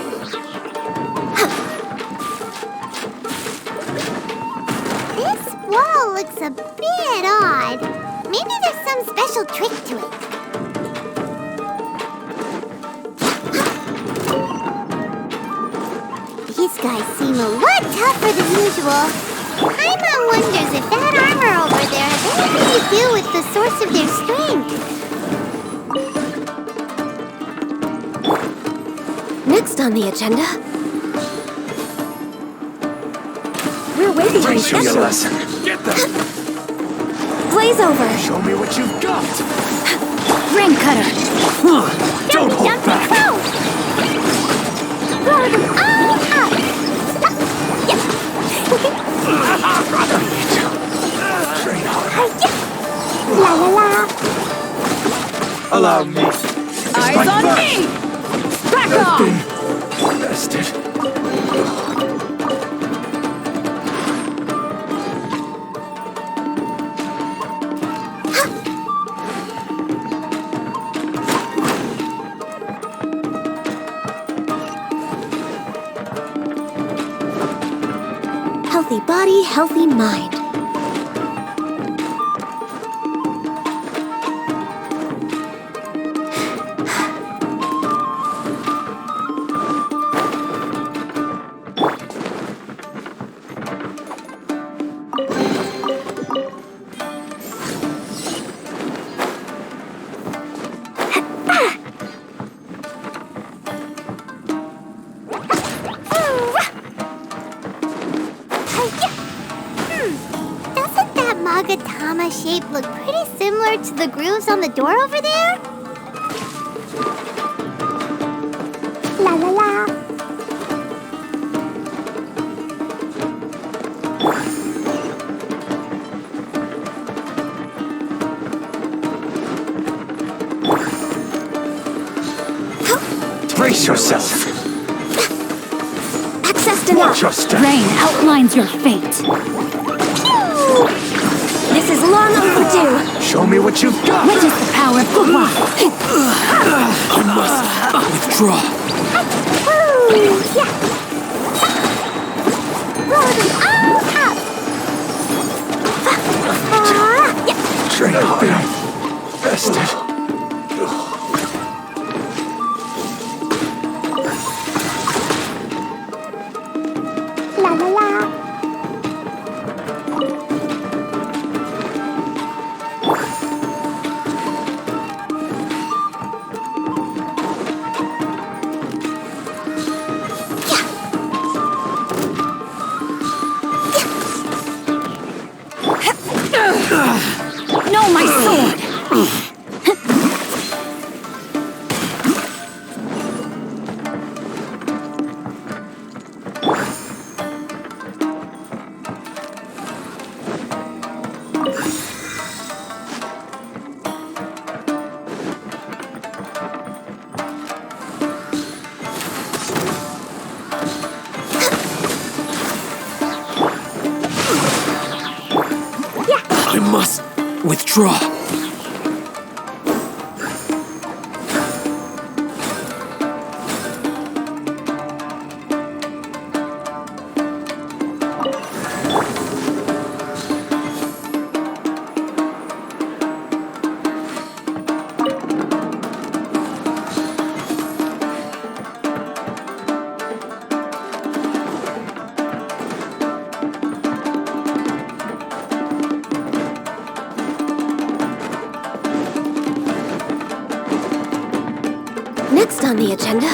This wall looks a bit odd. Maybe there's some special trick to it. These guys seem a lot tougher than usual. Paimon wonders if that armor over there has anything to do with the source of their strength. Next on the agenda. We're waiting for Show you a lesson. Get them! Blaze over. Show me what you've got. Rain Cutter! Don't hold back. Roll them all up. La la la. Allow me. Eyes on me! Back off! Bastard. Healthy body, healthy mind. Doesn't that Magatama shape look pretty similar to the grooves on the door over there? La la la. Brace yourself. Access denied. Watch your step. Rain outlines your fate. This is long overdue. Show me what you've got. Witness the power of Gugwa! I must withdraw. Roll them all Withdraw. Next on the agenda...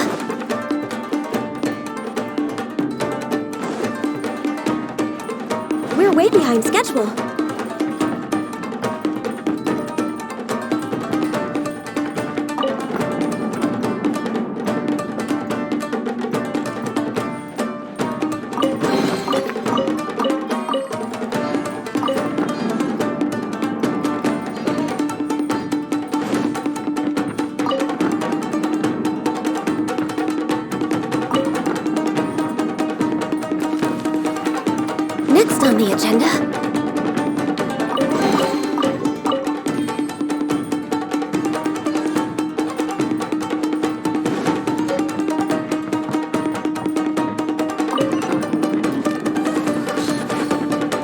We're way behind schedule. Next on the agenda...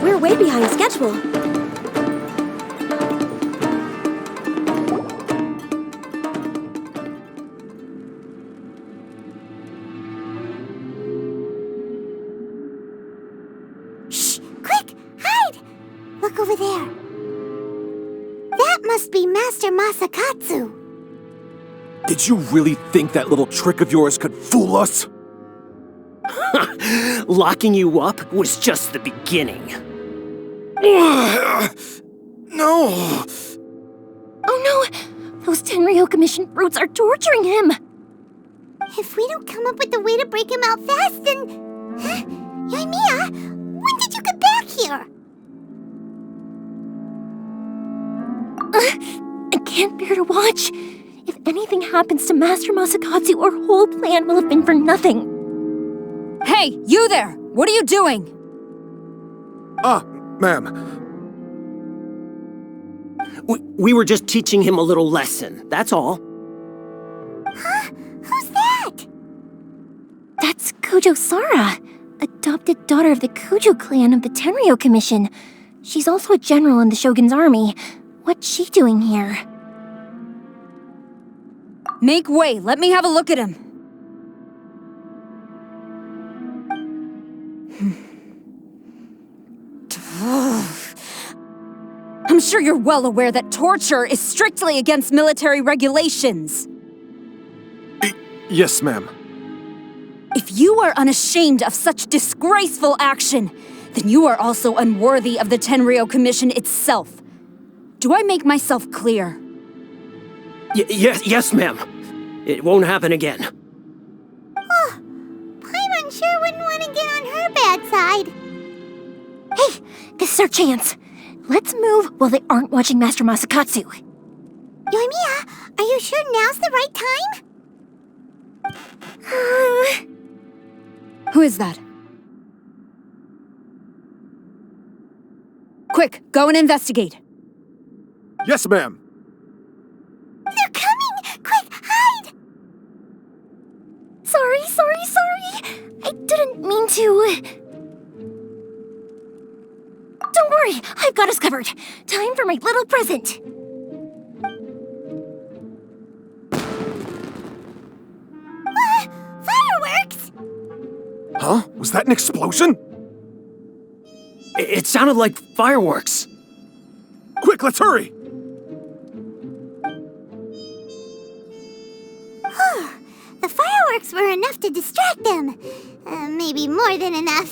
We're way behind schedule. Look over there. That must be Master Masakatsu. Did you really think that little trick of yours could fool us? Locking you up was just the beginning. No! Oh no! Those Tenryou Commission brutes are torturing him! If we don't come up with a way to break him out fast, then... Huh? Yoimiya, when did you get back here? I can't bear to watch. If anything happens to Master Masakatsu, our whole plan will have been for nothing. Hey, you there! What are you doing? Ma'am. We were just teaching him a little lesson, that's all. Huh? Who's that? That's Kojo Sara, adopted daughter of the Kuju clan of the Tenryou Commission. She's also a general in the Shogun's army. What's she doing here? Make way, let me have a look at him. I'm sure you're well aware that torture is strictly against military regulations. Yes, ma'am. If you are unashamed of such disgraceful action, then you are also unworthy of the Tenryou Commission itself. Do I make myself clear? Yes, ma'am. It won't happen again. Oh, Paimon sure wouldn't want to get on her bad side. Hey, this is our chance. Let's move while they aren't watching Master Masakatsu. Yoimiya, are you sure now's the right time? Who is that? Quick, go and investigate. Yes, ma'am. They're coming! Quick, hide! Sorry. I didn't mean to. Don't worry, I've got us covered. Time for my little present. Fireworks! Huh? Was that an explosion? It sounded like fireworks. Quick, let's hurry! The fireworks were enough to distract them. Maybe more than enough.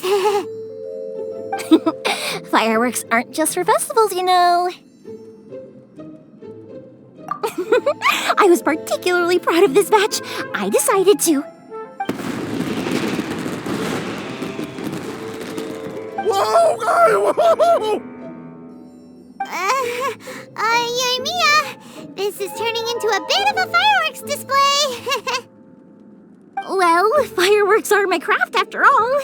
Fireworks aren't just for festivals, you know. I was particularly proud of this batch. I decided to. Whoa! Yoimiya, this is turning into a bit of a fireworks display. Well, fireworks are my craft after all.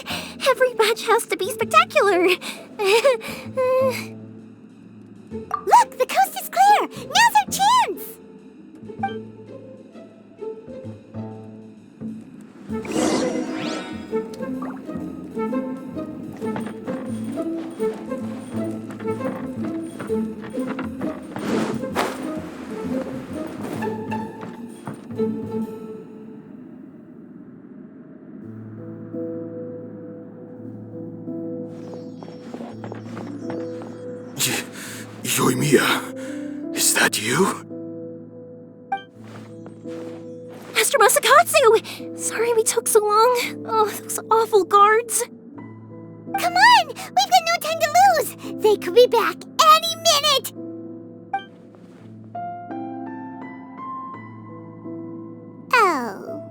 Every batch has to be spectacular. Look, the coast is clear! Now's our chance! Yoimiya, is that you? Master Masakatsu! Sorry we took so long. Oh, those awful guards. Come on! We've got no time to lose! They could be back any minute! Oh.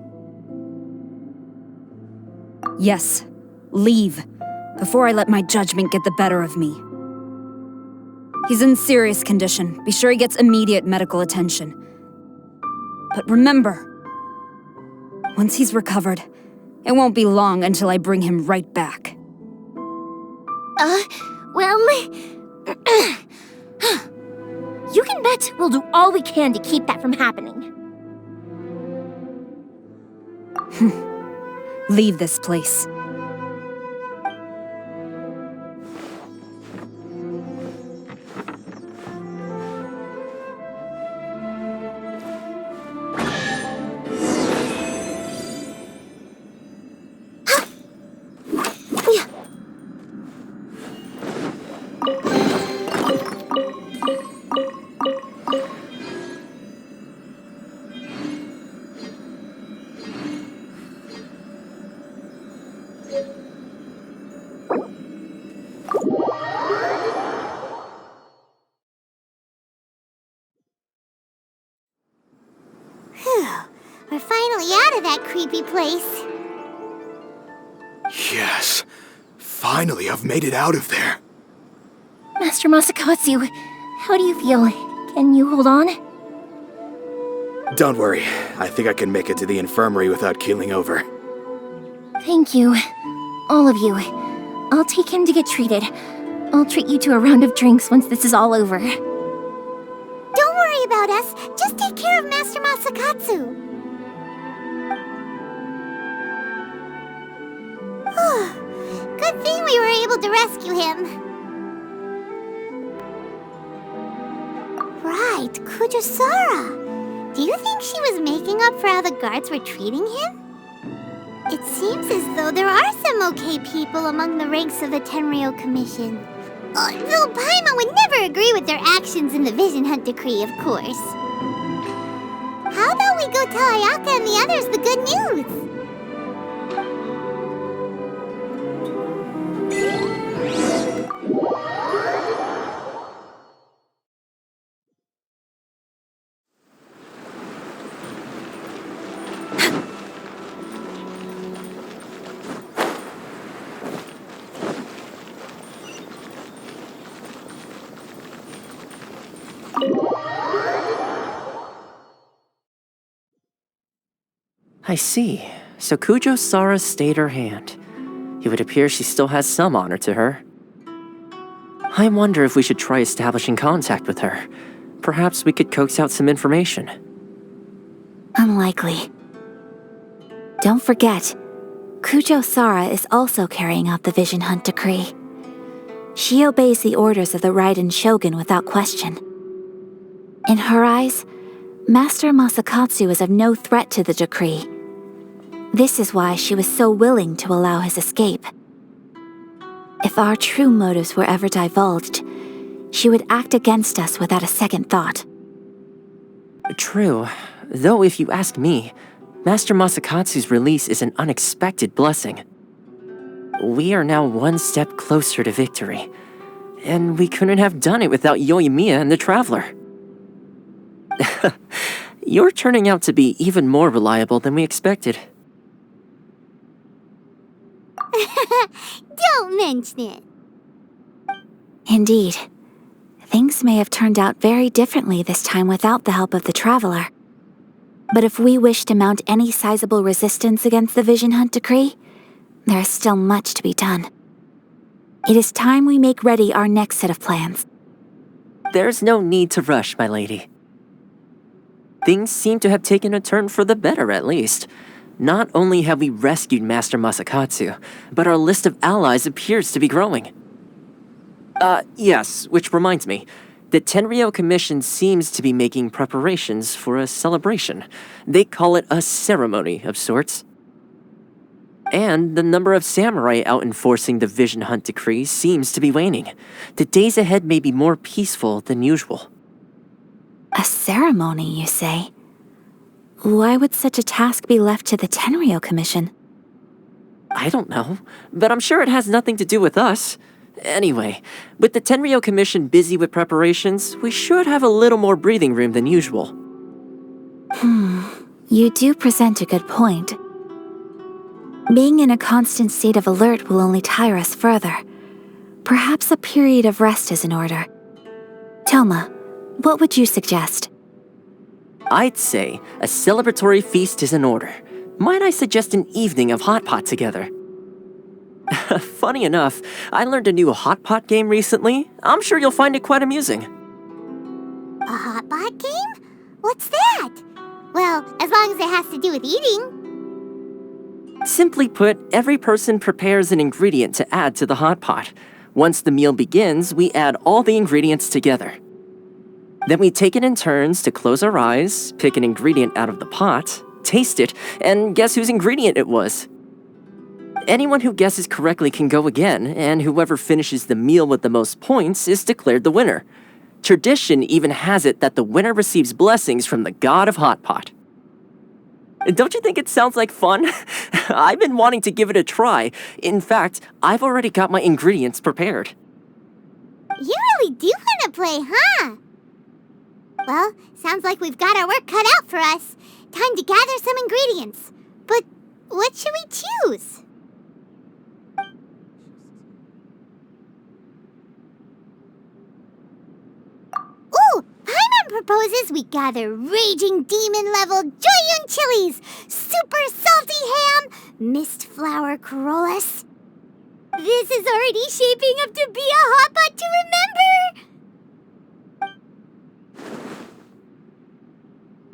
Yes, leave, before I let my judgment get the better of me. He's in serious condition. Be sure he gets immediate medical attention. But remember, once he's recovered, it won't be long until I bring him right back. Well... you can bet we'll do all we can to keep that from happening. Leave this place. We're finally out of that creepy place. Yes. Finally, I've made it out of there. Master Masakatsu, how do you feel? Can you hold on? Don't worry. I think I can make it to the infirmary without keeling over. Thank you. All of you. I'll take him to get treated. I'll treat you to a round of drinks once this is all over. Don't worry about us. Just take care of Master Masakatsu. Good thing we were able to rescue him. Right, Kujosara. Do you think she was making up for how the guards were treating him? It seems as though there are some okay people among the ranks of the Tenryou Commission. Though Paimon would never agree with their actions in the Vision Hunt Decree, of course. How about we go tell Ayaka and the others the good news? I see. So Kujosara stayed her hand. It would appear she still has some honor to her. I wonder if we should try establishing contact with her. Perhaps we could coax out some information. Unlikely. Don't forget, Kujosara is also carrying out the Vision Hunt Decree. She obeys the orders of the Raiden Shogun without question. In her eyes, Master Masakatsu is of no threat to the decree. This is why she was so willing to allow his escape. If our true motives were ever divulged, she would act against us without a second thought. True, though if you ask me, Master Masakatsu's release is an unexpected blessing. We are now one step closer to victory, and we couldn't have done it without Yoimiya and the Traveler. You're turning out to be even more reliable than we expected. Don't mention it. Indeed. Things may have turned out very differently this time without the help of the Traveler. But if we wish to mount any sizable resistance against the Vision Hunt Decree, there is still much to be done. It is time we make ready our next set of plans. There's no need to rush, my lady. Things seem to have taken a turn for the better, at least. Not only have we rescued Master Masakatsu, but our list of allies appears to be growing. Yes, which reminds me. The Tenryou Commission seems to be making preparations for a celebration. They call it a ceremony of sorts. And the number of samurai out enforcing the Vision Hunt Decree seems to be waning. The days ahead may be more peaceful than usual. A ceremony, you say? Why would such a task be left to the Tenryou Commission? I don't know, but I'm sure it has nothing to do with us. Anyway, with the Tenryou Commission busy with preparations, we should have a little more breathing room than usual. You do present a good point. Being in a constant state of alert will only tire us further. Perhaps a period of rest is in order. Toma, what would you suggest? I'd say a celebratory feast is in order. Might I suggest an evening of hot pot together? Funny enough, I learned a new hot pot game recently. I'm sure you'll find it quite amusing. A hot pot game? What's that? Well, as long as it has to do with eating. Simply put, every person prepares an ingredient to add to the hot pot. Once the meal begins, we add all the ingredients together. Then we take it in turns to close our eyes, pick an ingredient out of the pot, taste it, and guess whose ingredient it was. Anyone who guesses correctly can go again, and whoever finishes the meal with the most points is declared the winner. Tradition even has it that the winner receives blessings from the god of hot pot. Don't you think it sounds like fun? I've been wanting to give it a try. In fact, I've already got my ingredients prepared. You really do want to play, huh? Well, sounds like we've got our work cut out for us. Time to gather some ingredients. But what should we choose? Ooh! Paimon proposes we gather raging demon-level Joyun chilies, super salty ham, mist flower corollas. This is already shaping up to be a hot pot to remember!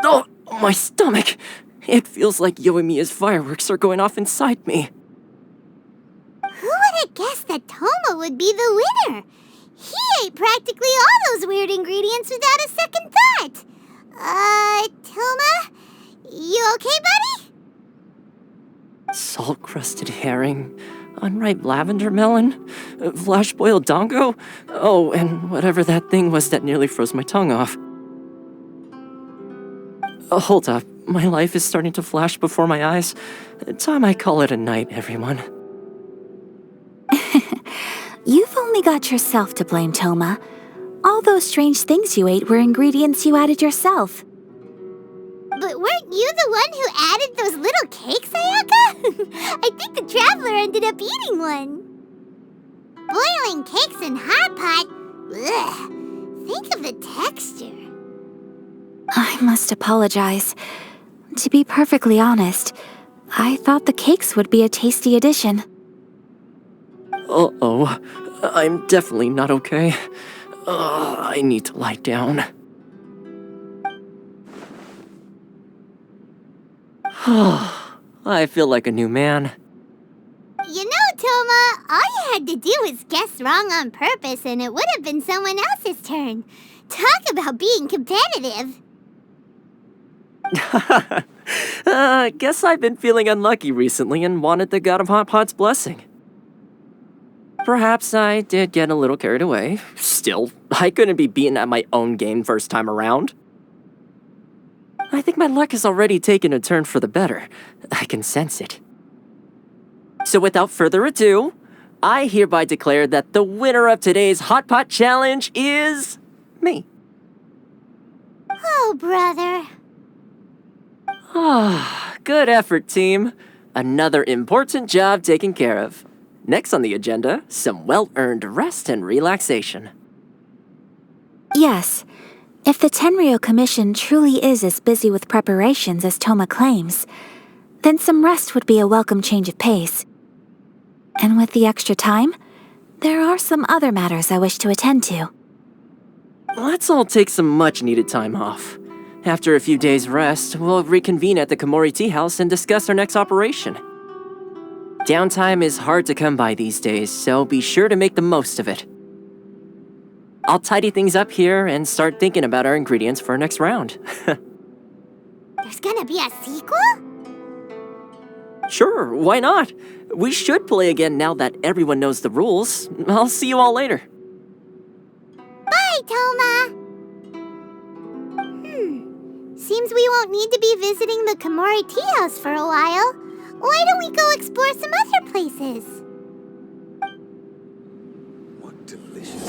Oh, my stomach! It feels like Yoimiya's fireworks are going off inside me. Who would have guessed that Toma would be the winner? He ate practically all those weird ingredients without a second thought. Toma? You okay, buddy? Salt-crusted herring, unripe lavender melon, flash-boiled dango, oh, and whatever that thing was that nearly froze my tongue off. Hold up, my life is starting to flash before my eyes. Time I call it a night, everyone. You've only got yourself to blame, Toma. All those strange things you ate were ingredients you added yourself. But weren't you the one who added those little cakes, Ayaka? I think the traveler ended up eating one. Boiling cakes in hot pot? Ugh. Think of the texture. I must apologize. To be perfectly honest, I thought the cakes would be a tasty addition. Uh-oh. I'm definitely not okay. I need to lie down. I feel like a new man. You know, Toma, all you had to do was guess wrong on purpose and it would have been someone else's turn. Talk about being competitive. Guess I've been feeling unlucky recently and wanted the God of Hot Pot's blessing. Perhaps I did get a little carried away. Still, I couldn't be beaten at my own game first time around. I think my luck has already taken a turn for the better. I can sense it. So without further ado, I hereby declare that the winner of today's Hot Pot Challenge is me. Oh, brother. Good effort, team. Another important job taken care of. Next on the agenda, some well-earned rest and relaxation. Yes. If the Tenryou Commission truly is as busy with preparations as Toma claims, then some rest would be a welcome change of pace. And with the extra time, there are some other matters I wish to attend to. let's all take some much-needed time off. After a few days' rest, we'll reconvene at the Komore Teahouse and discuss our next operation. Downtime is hard to come by these days, so be sure to make the most of it. I'll tidy things up here and start thinking about our ingredients for our next round. There's gonna be a sequel? Sure, why not? We should play again now that everyone knows the rules. I'll see you all later. Bye, Toma! Seems we won't need to be visiting the Komore Teahouse for a while. Why don't we go explore some other places? What delicious...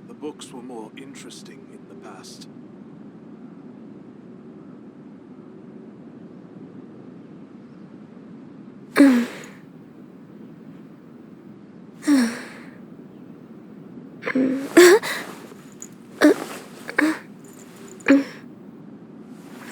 The books were more interesting in the past.